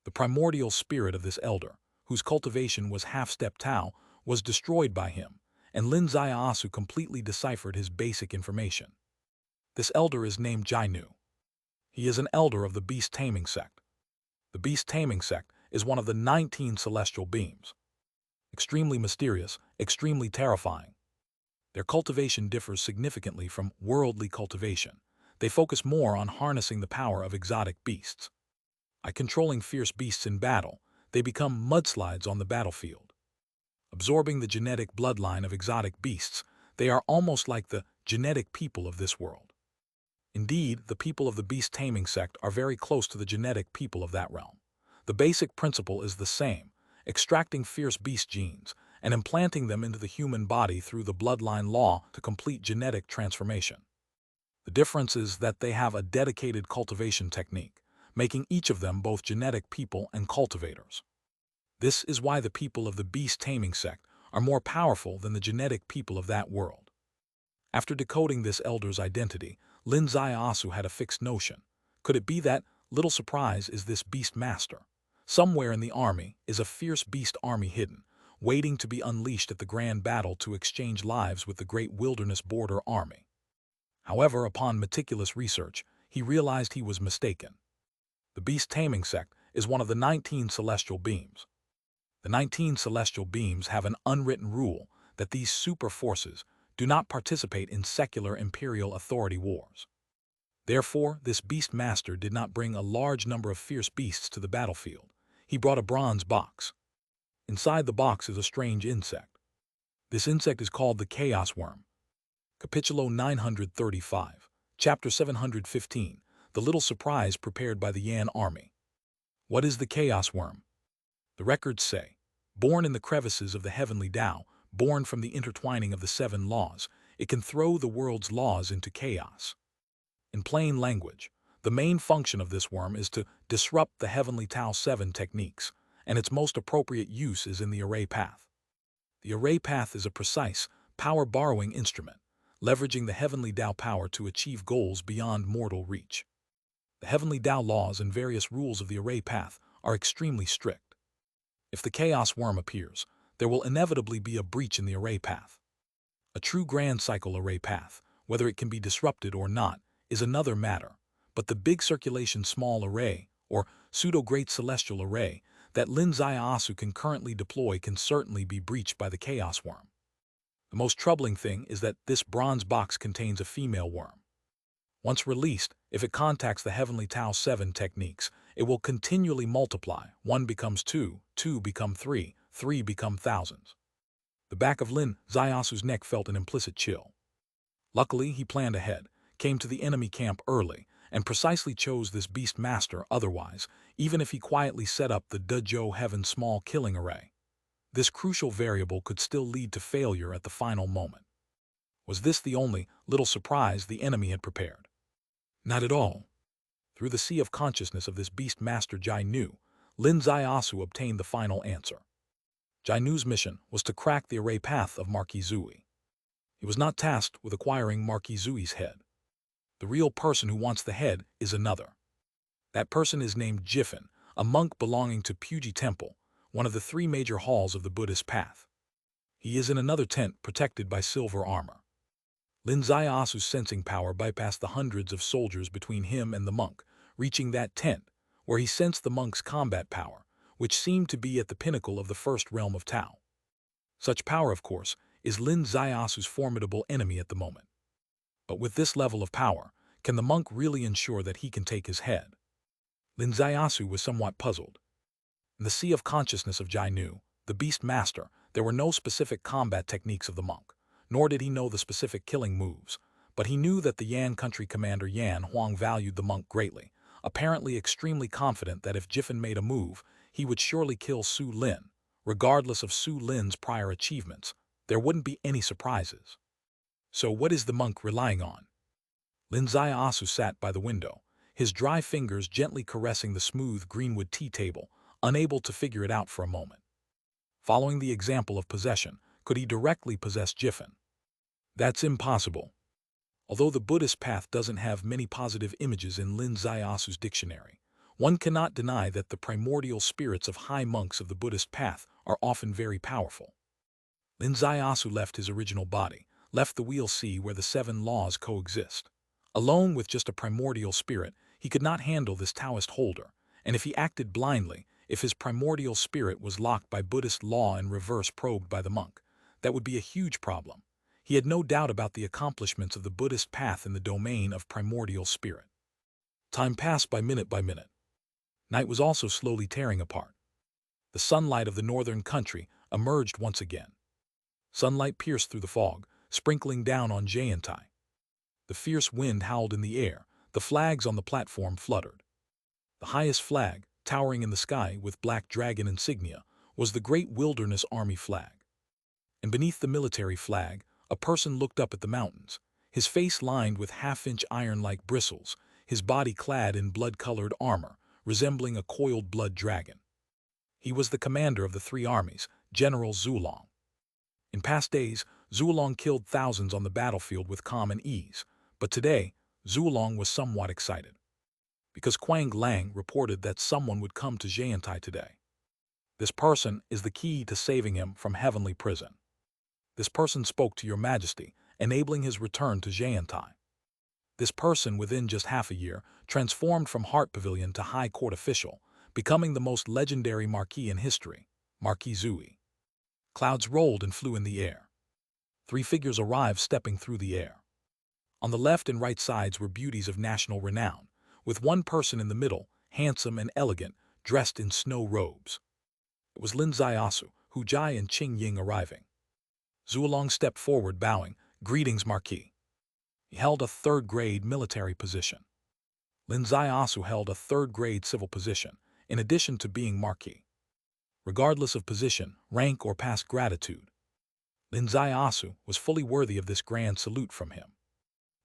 The primordial spirit of this elder, whose cultivation was half-step Tao, was destroyed by him, and Lin Zaiasu completely deciphered his basic information. This elder is named Jainu. He is an elder of the beast-taming sect. The beast-taming sect is one of the 19 celestial beams. Extremely mysterious, extremely terrifying. Their cultivation differs significantly from worldly cultivation. They focus more on harnessing the power of exotic beasts. By controlling fierce beasts in battle, they become mudslides on the battlefield. Absorbing the genetic bloodline of exotic beasts, they are almost like the genetic people of this world. Indeed, the people of the beast-taming sect are very close to the genetic people of that realm. The basic principle is the same, extracting fierce beast genes and implanting them into the human body through the bloodline law to complete genetic transformation. The difference is that they have a dedicated cultivation technique, making each of them both genetic people and cultivators. This is why the people of the beast-taming sect are more powerful than the genetic people of that world. After decoding this elder's identity, Lin Zaiasu had a fixed notion. Could it be that, little surprise, is this beast master? Somewhere in the army is a fierce beast army hidden, waiting to be unleashed at the grand battle to exchange lives with the great wilderness border army. However, upon meticulous research, he realized he was mistaken. The beast-taming sect is one of the 19 celestial beams. The 19 celestial beams have an unwritten rule that these super forces do not participate in secular imperial authority wars. Therefore, this beast master did not bring a large number of fierce beasts to the battlefield. He brought a bronze box. Inside the box is a strange insect. This insect is called the chaos worm. Capítulo 935, Chapter 715, The Little Surprise Prepared by the Yan Army. What is the chaos worm? The records say, born in the crevices of the heavenly Tao, born from the intertwining of the 7 laws, it can throw the world's laws into chaos. In plain language, the main function of this worm is to disrupt the heavenly Tao 7 techniques, and its most appropriate use is in the array path. The array path is a precise, power-borrowing instrument, leveraging the heavenly Tao power to achieve goals beyond mortal reach. The heavenly Tao laws and various rules of the array path are extremely strict. If the chaos worm appears, there will inevitably be a breach in the array path. A true grand cycle array path, whether it can be disrupted or not, is another matter, but the big circulation small array, or pseudo-great celestial array, that Lin Zaiasu can currently deploy can certainly be breached by the Chaos Worm. The most troubling thing is that this bronze box contains a female worm. Once released, if it contacts the Heavenly Tao 7 techniques, it will continually multiply. 1 becomes 2, 2 become 3, 3 become thousands. The back of Lin Zaiasu's neck felt an implicit chill. Luckily, he planned ahead, came to the enemy camp early, and precisely chose this beast master. Otherwise, even if he quietly set up the Dezhou Heaven small killing array, this crucial variable could still lead to failure at the final moment. Was this the only little surprise the enemy had prepared? Not at all. Through the sea of consciousness of this beast master Jainu, Lin Zaiasu obtained the final answer. Jainu's mission was to crack the array path of Marquis Zui. He was not tasked with acquiring Marquis Zui's head. The real person who wants the head is another. That person is named Jiffin, a monk belonging to Puji Temple, one of the 3 major halls of the Buddhist path. He is in another tent protected by silver armor. Lin Zaiasu's sensing power bypassed the hundreds of soldiers between him and the monk, reaching that tent, where he sensed the monk's combat power, which seemed to be at the pinnacle of the first realm of Tao. Such power, of course, is Lin Zaiasu's formidable enemy at the moment. But with this level of power, can the monk really ensure that he can take his head? Lin Zaiasu was somewhat puzzled. In the sea of consciousness of Jainu, the beast master, there were no specific combat techniques of the monk, nor did he know the specific killing moves, but he knew that the Yan country commander Yan Huang valued the monk greatly, apparently extremely confident that if Jiffin made a move, he would surely kill Su Lin. Regardless of Su Lin's prior achievements, there wouldn't be any surprises. So what is the monk relying on? Lin Zaiasu sat by the window, his dry fingers gently caressing the smooth greenwood tea table, unable to figure it out for a moment. Following the example of possession, could he directly possess Jiffin? That's impossible. Although the Buddhist path doesn't have many positive images in Lin Zaiasu's dictionary, one cannot deny that the primordial spirits of high monks of the Buddhist path are often very powerful. Lin Zaiasu left his original body, left the wheel sea where the 7 laws coexist. Alone with just a primordial spirit, he could not handle this Taoist holder, and if he acted blindly, if his primordial spirit was locked by Buddhist law and reverse probed by the monk, that would be a huge problem. He had no doubt about the accomplishments of the Buddhist path in the domain of primordial spirit. Time passed by minute by minute. Night was also slowly tearing apart. The sunlight of the northern country emerged once again. Sunlight pierced through the fog, sprinkling down on Jayantai. The fierce wind howled in the air, the flags on the platform fluttered. The highest flag, towering in the sky with black dragon insignia, was the Great Wilderness Army flag. And beneath the military flag, a person looked up at the mountains, his face lined with half-inch iron-like bristles, his body clad in blood-colored armor, resembling a coiled blood dragon. He was the commander of the 3 armies, General Zulong. In past days, Zulong killed thousands on the battlefield with calm and ease, but today, Zulong was somewhat excited. Because Quang Lang reported that someone would come to Jayantai today. This person is the key to saving him from heavenly prison. This person spoke to your majesty, enabling his return to Jayantai. This person, within just half a year, transformed from Heart Pavilion to High Court official, becoming the most legendary marquis in history, Marquis Zui. Clouds rolled and flew in the air. 3 figures arrived stepping through the air. On the left and right sides were beauties of national renown, with one person in the middle, handsome and elegant, dressed in snow robes. It was Lin Zaiasu, Hu Jai and Qing Ying arriving. Zulong stepped forward, bowing, "Greetings, Marquis." He held a 3rd-grade military position. Lin Zaiasu held a 3rd-grade civil position, in addition to being Marquis. Regardless of position, rank, or past gratitude, Lin Zaiasu was fully worthy of this grand salute from him.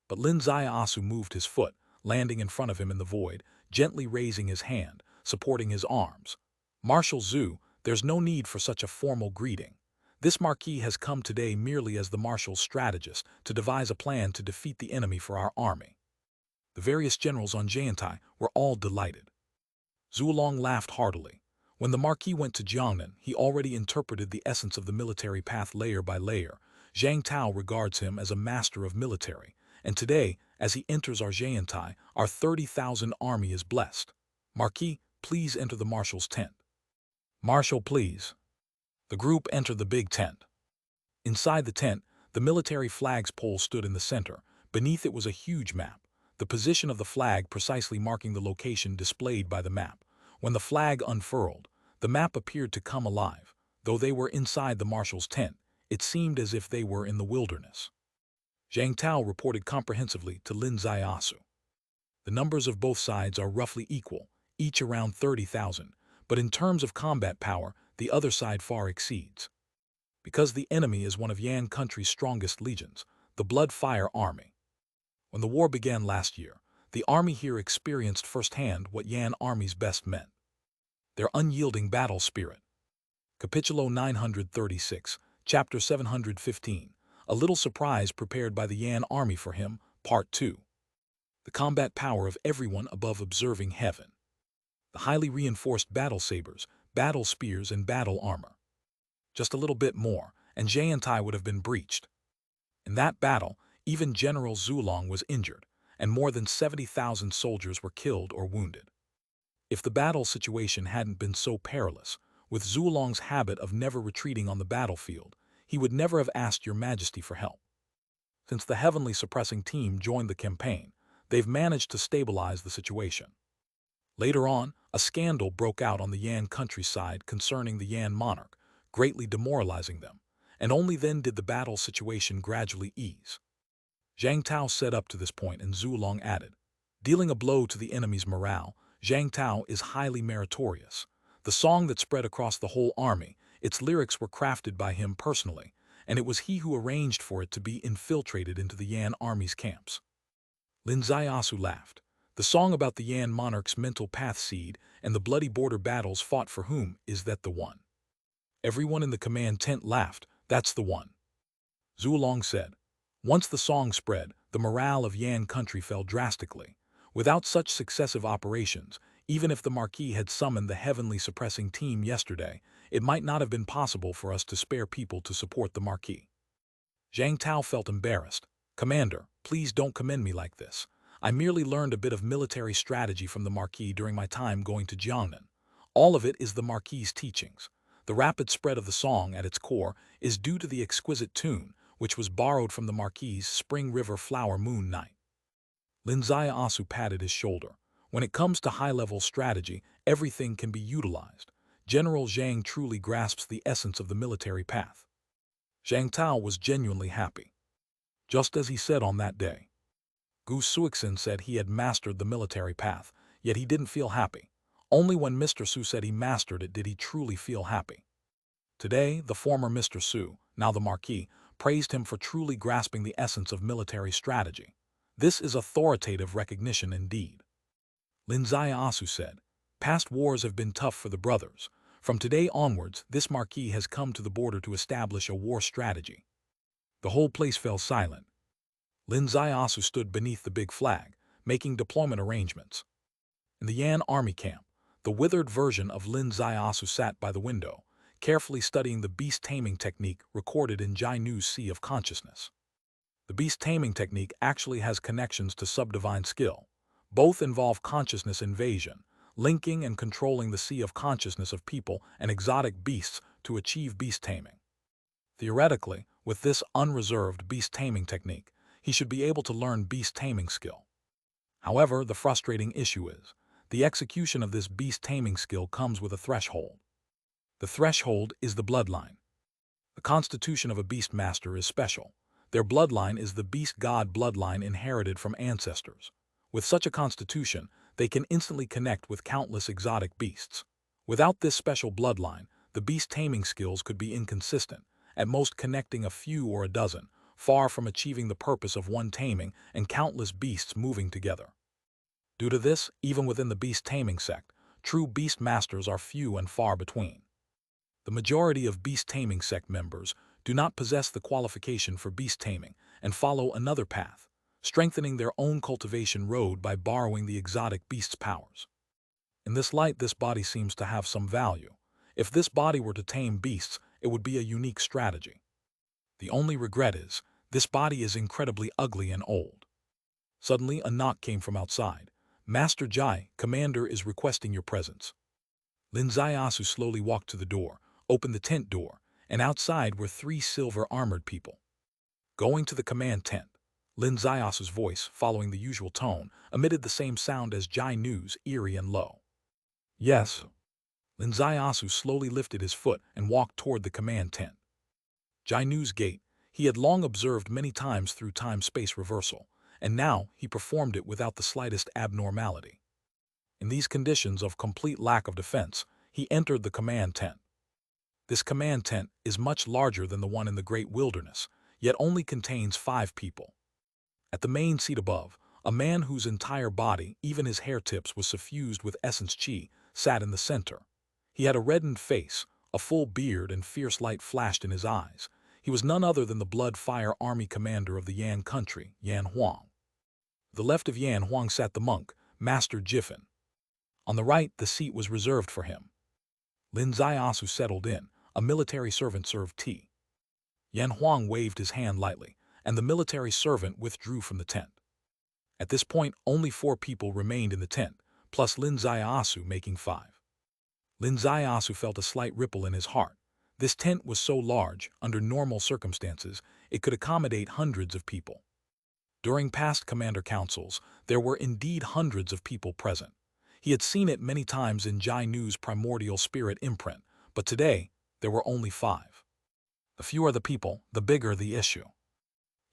But Lin Zaiasu moved his foot, landing in front of him in the void, gently raising his hand, supporting his arms. "Marshal Zhu, there's no need for such a formal greeting. This marquis has come today merely as the marshal's strategist to devise a plan to defeat the enemy for our army." The various generals on Jayantai were all delighted. Zulong laughed heartily. When the marquis went to Jiangnan, he already interpreted the essence of the military path layer by layer. Zhang Tao regards him as a master of military, and today, as he enters our Jayantai, our 30,000 army is blessed. "Marquis, please enter the marshal's tent." "Marshal, please." The group entered the big tent. Inside the tent, the military flag's pole stood in the center. Beneath it was a huge map, the position of the flag precisely marking the location displayed by the map. When the flag unfurled, the map appeared to come alive. Though they were inside the marshal's tent, it seemed as if they were in the wilderness. Zhang Tao reported comprehensively to Lin Ziasu. The numbers of both sides are roughly equal, each around 30,000, but in terms of combat power, the other side far exceeds. Because the enemy is one of Yan country's strongest legions, the Blood Fire Army. When the war began last year, the army here experienced firsthand what Yan army's best meant: their unyielding battle spirit. Capitulo 936, Chapter 715, A Little Surprise Prepared by the Yan Army for Him, Part 2. The combat power of everyone above observing heaven. The highly reinforced battle sabers, battle spears, and battle armor. Just a little bit more, and Jiantai would have been breached. In that battle, even General Zulong was injured, and more than 70,000 soldiers were killed or wounded. If the battle situation hadn't been so perilous, with Zulong's habit of never retreating on the battlefield, he would never have asked Your Majesty for help. Since the heavenly suppressing team joined the campaign, they've managed to stabilize the situation. Later on, a scandal broke out on the Yan countryside concerning the Yan monarch, greatly demoralizing them, and only then did the battle situation gradually ease. Zhang Tao said up to this point, and Zulong added, "Dealing a blow to the enemy's morale, Zhang Tao is highly meritorious. The song that spread across the whole army, its lyrics were crafted by him personally, and it was he who arranged for it to be infiltrated into the Yan army's camps." Lin Ziasu laughed. "The song about the Yan monarch's mental path seed and the bloody border battles fought for whom, is that the one?" Everyone in the command tent laughed. "That's the one." Zulong said, "Once the song spread, the morale of Yan country fell drastically. Without such successive operations, even if the Marquis had summoned the heavenly suppressing team yesterday, it might not have been possible for us to spare people to support the Marquis." Zhang Tao felt embarrassed. "Commander, please don't commend me like this. I merely learned a bit of military strategy from the Marquis during my time going to Jiangnan. All of it is the Marquis's teachings. The rapid spread of the song at its core is due to the exquisite tune, which was borrowed from the Marquis's Spring River Flower Moon Night." Lin Ziasu patted his shoulder. "When it comes to high-level strategy, everything can be utilized. General Zhang truly grasps the essence of the military path." Zhang Tao was genuinely happy. Just as he said on that day. Gu Suixin said he had mastered the military path, yet he didn't feel happy. Only when Mr. Su said he mastered it did he truly feel happy. Today, the former Mr. Su, now the Marquis, praised him for truly grasping the essence of military strategy. This is authoritative recognition indeed. Lin Ziasu said, "Past wars have been tough for the brothers. From today onwards, this Marquis has come to the border to establish a war strategy." The whole place fell silent. Lin Ziasu stood beneath the big flag, making deployment arrangements. In the Yan army camp, the withered version of Lin Ziasu sat by the window, carefully studying the beast taming technique recorded in Jai Nu's Sea of Consciousness. The beast taming technique actually has connections to subdivine skill. Both involve consciousness invasion, linking and controlling the sea of consciousness of people and exotic beasts to achieve beast taming. Theoretically, with this unreserved beast taming technique, he should be able to learn beast taming skill. However, the frustrating issue is, the execution of this beast taming skill comes with a threshold. The threshold is the bloodline. The constitution of a beast master is special. Their bloodline is the beast god bloodline inherited from ancestors. With such a constitution, they can instantly connect with countless exotic beasts. Without this special bloodline, the beast taming skills could be inconsistent, at most connecting a few or a dozen, far from achieving the purpose of one taming and countless beasts moving together. Due to this, even within the beast taming sect, true beast masters are few and far between. The majority of beast taming sect members do not possess the qualification for beast taming and follow another path, strengthening their own cultivation road by borrowing the exotic beast's powers. In this light, this body seems to have some value. If this body were to tame beasts, it would be a unique strategy. The only regret is, this body is incredibly ugly and old. Suddenly, a knock came from outside. "Master Jai, Commander is requesting your presence." Lin Zaiyasu slowly walked to the door, opened the tent door, and outside were 3 silver-armored people. Going to the command tent, Lin Zaiasu's voice, following the usual tone, emitted the same sound as Jai Nu's, eerie and low. Yes. Lin Zaiyasu slowly lifted his foot and walked toward the command tent. Jai Nu's gait, he had long observed many times through time-space reversal, and now he performed it without the slightest abnormality. In these conditions of complete lack of defense, he entered the command tent. This command tent is much larger than the one in the Great Wilderness, yet only contains 5 people. At the main seat above, a man whose entire body, even his hair tips, was suffused with essence chi, sat in the center. He had a reddened face, a full beard, and fierce light flashed in his eyes. He was none other than the blood-fire army commander of the Yan country, Yan Huang. To the left of Yan Huang sat the monk, Master Jiffin. On the right, the seat was reserved for him. Lin Zaiyasu settled in. A military servant served tea. Yan Huang waved his hand lightly, and the military servant withdrew from the tent. At this point, only 4 people remained in the tent, plus Lin Zaiyasu, making 5. Lin Zaiyasu felt a slight ripple in his heart. This tent was so large, under normal circumstances, it could accommodate hundreds of people. During past commander councils, there were indeed hundreds of people present. He had seen it many times in Jai Nu's primordial spirit imprint, but today, there were only 5. The fewer the people, the bigger the issue.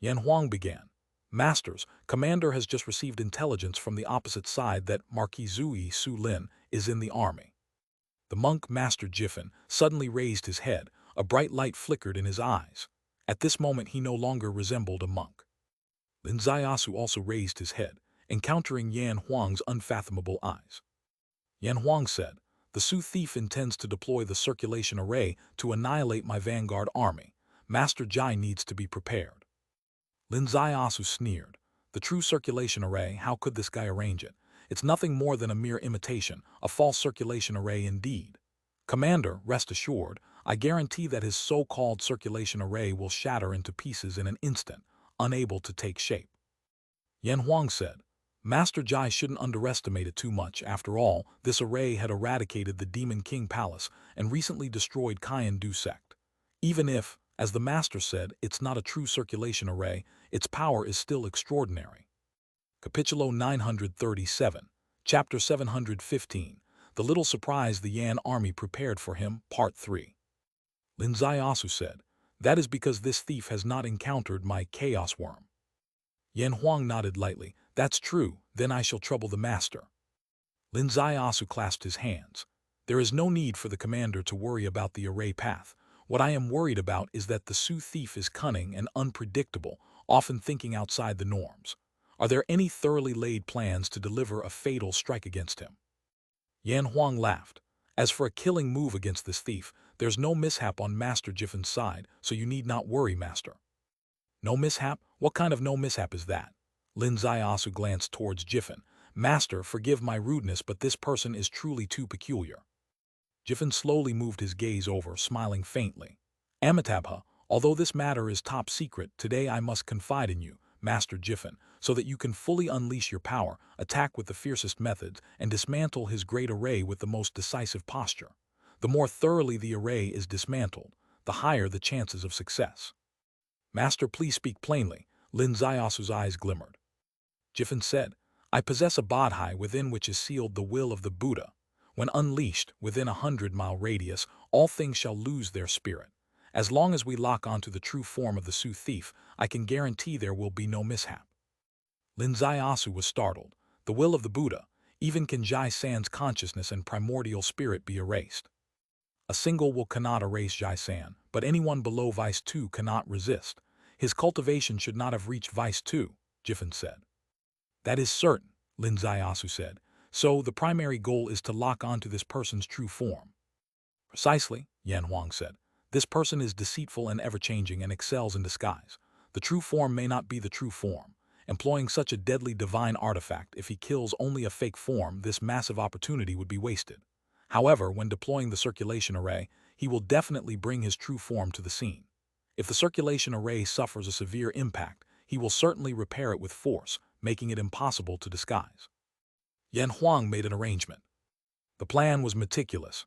Yan Huang began. Masters, Commander has just received intelligence from the opposite side that Marquis Zui Su Lin is in the army. The monk Master Jiffin suddenly raised his head, a bright light flickered in his eyes. At this moment he no longer resembled a monk. Lin Zaiyasu also raised his head, encountering Yan Huang's unfathomable eyes. Yan Huang said, "The Su thief intends to deploy the circulation array to annihilate my vanguard army. Master Jai needs to be prepared." Lin Zaiyasu sneered. "The true circulation array, how could this guy arrange it? It's nothing more than a mere imitation, a false circulation array indeed. Commander, rest assured, I guarantee that his so-called circulation array will shatter into pieces in an instant, unable to take shape." Yan Huang said, "Master Jai shouldn't underestimate it too much. After all, this array had eradicated the Demon King Palace and recently destroyed Kayan-Du sect. Even if, as the Master said, it's not a true circulation array, its power is still extraordinary." Capítulo 937, Chapter 715, The Little Surprise the Yan Army Prepared for Him, Part 3. Lin Zaiyasu said, "That is because this thief has not encountered my chaos worm." Yan Huang nodded lightly. "That's true, then I shall trouble the Master." Lin Zaiyasu clasped his hands. "There is no need for the commander to worry about the array path. What I am worried about is that the Su thief is cunning and unpredictable, often thinking outside the norms. Are there any thoroughly laid plans to deliver a fatal strike against him?" Yan Huang laughed. "As for a killing move against this thief, there's no mishap on Master Jiffin's side, so you need not worry, Master." "No mishap? What kind of no mishap is that?" Lin Zaiyasu glanced towards Jiffin. "Master, forgive my rudeness, but this person is truly too peculiar." Jiffin slowly moved his gaze over, smiling faintly. "Amitabha, although this matter is top secret, today I must confide in you, Master Jiffin, so that you can fully unleash your power, attack with the fiercest methods, and dismantle his great array with the most decisive posture. The more thoroughly the array is dismantled, the higher the chances of success." "Master, please speak plainly." Lin Zaiya수's eyes glimmered. Jiffin said, "I possess a bodhi within which is sealed the will of the Buddha. When unleashed, within a 100-mile radius, all things shall lose their spirit. As long as we lock onto the true form of the Su thief, I can guarantee there will be no mishap." Lin Zaiyasu was startled. The will of the Buddha, even can Jai San's consciousness and primordial spirit be erased? A single will cannot erase Jai San, but anyone below Vice 2 cannot resist. His cultivation should not have reached Vice 2, Jiffin said. "That is certain," Lin Zaiyasu said. "So the primary goal is to lock onto this person's true form." "Precisely," Yan Huang said. "This person is deceitful and ever-changing and excels in disguise. The true form may not be the true form. Employing such a deadly divine artifact, if he kills only a fake form, this massive opportunity would be wasted. However, when deploying the circulation array, he will definitely bring his true form to the scene. If the circulation array suffers a severe impact, he will certainly repair it with force, making it impossible to disguise." Yan Huang made an arrangement. The plan was meticulous.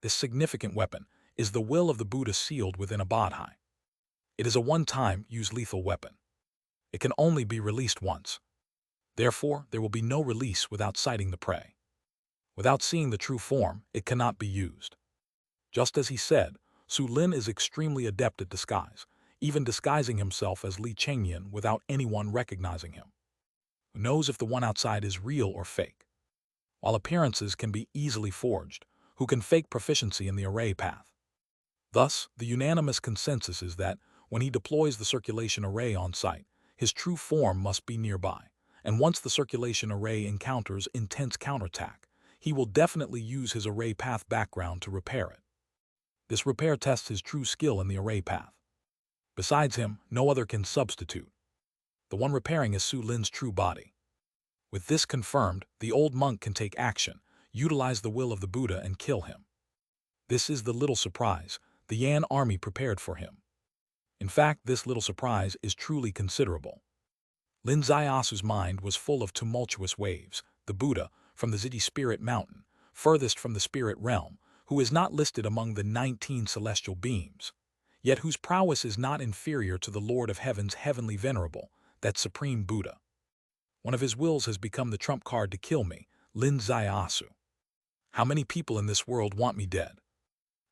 This significant weapon is the will of the Buddha sealed within a bodhi. It is a one-time, use lethal weapon. It can only be released once. Therefore, there will be no release without sighting the prey. Without seeing the true form, it cannot be used. Just as he said, Su Lin is extremely adept at disguise, even disguising himself as Li Chengyan without anyone recognizing him. Who knows if the one outside is real or fake? While appearances can be easily forged, who can fake proficiency in the array path? Thus, the unanimous consensus is that when he deploys the circulation array on site, his true form must be nearby, and once the circulation array encounters intense counterattack, he will definitely use his array path background to repair it. This repair tests his true skill in the array path. Besides him, no other can substitute. The one repairing is Su Lin's true body. With this confirmed, the old monk can take action, utilize the will of the Buddha and kill him. This is the little surprise the Yan army prepared for him. In fact, this little surprise is truly considerable. Lin Zaiasu's mind was full of tumultuous waves. The Buddha, from the Zidi spirit mountain, furthest from the spirit realm, who is not listed among the 19 celestial beings, yet whose prowess is not inferior to the Lord of Heaven's heavenly venerable, that supreme Buddha. One of his wills has become the trump card to kill me, Lin Zaiasu. How many people in this world want me dead?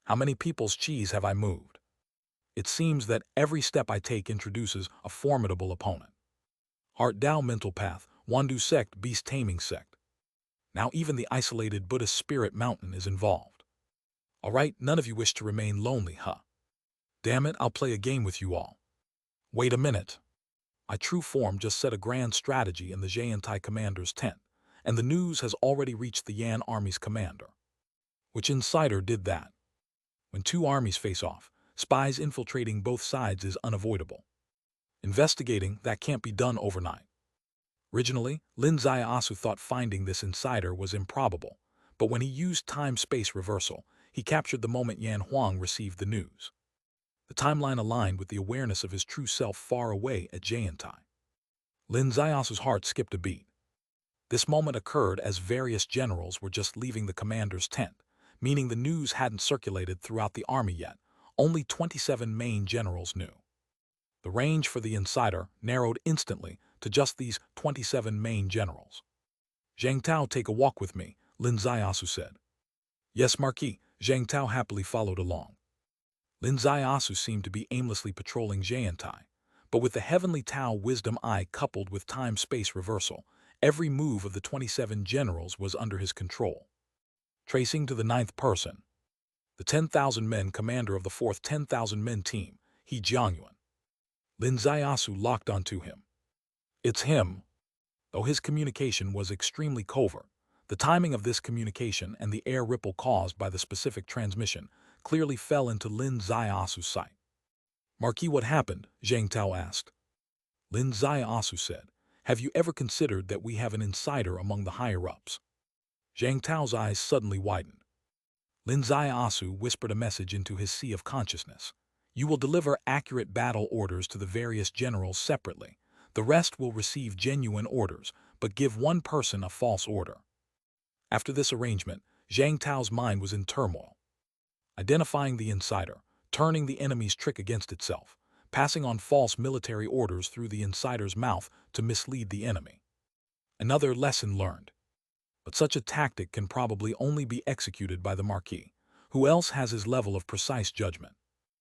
How many people's cheese have I moved? It seems that every step I take introduces a formidable opponent. Art Tao mental path, Wandu sect, beast taming sect. Now even the isolated Buddhist spirit mountain is involved. Alright, none of you wish to remain lonely, huh? Damn it, I'll play a game with you all. Wait a minute. My true form just set a grand strategy in the Jayantai commander's tent, and the news has already reached the Yan army's commander. Which insider did that? When two armies face off, spies infiltrating both sides is unavoidable. Investigating, that can't be done overnight. Originally, Lin Zaiasu thought finding this insider was improbable, but when he used time-space reversal, he captured the moment Yan Huang received the news. The timeline aligned with the awareness of his true self far away at Jayantai. Lin Zaiasu's heart skipped a beat. This moment occurred as various generals were just leaving the commander's tent, meaning the news hadn't circulated throughout the army yet. Only 27 main generals knew. The range for the insider narrowed instantly to just these 27 main generals. Zhang Tao, take a walk with me, Lin Zaiasu said. Yes, Marquis, Zhang Tao happily followed along. Lin Zaiasu seemed to be aimlessly patrolling Jayantai, but with the heavenly Tao wisdom eye coupled with time-space reversal, every move of the 27 generals was under his control. Tracing to the 9th person, the 10,000 men commander of the 4th 10,000 men team, He Jiangyuan. Lin Zaiasu locked onto him. It's him. Though his communication was extremely covert, the timing of this communication and the air ripple caused by the specific transmission clearly fell into Lin Zaiasu's sight. Marquis, what happened? Zhang Tao asked. Lin Zaiasu said, have you ever considered that we have an insider among the higher-ups? Zhang Tao's eyes suddenly widened. Lin Zaiasu whispered a message into his sea of consciousness. You will deliver accurate battle orders to the various generals separately. The rest will receive genuine orders, but give one person a false order. After this arrangement, Zhang Tao's mind was in turmoil. Identifying the insider, turning the enemy's trick against itself, passing on false military orders through the insider's mouth to mislead the enemy. Another lesson learned. But such a tactic can probably only be executed by the Marquis. Who else has his level of precise judgment?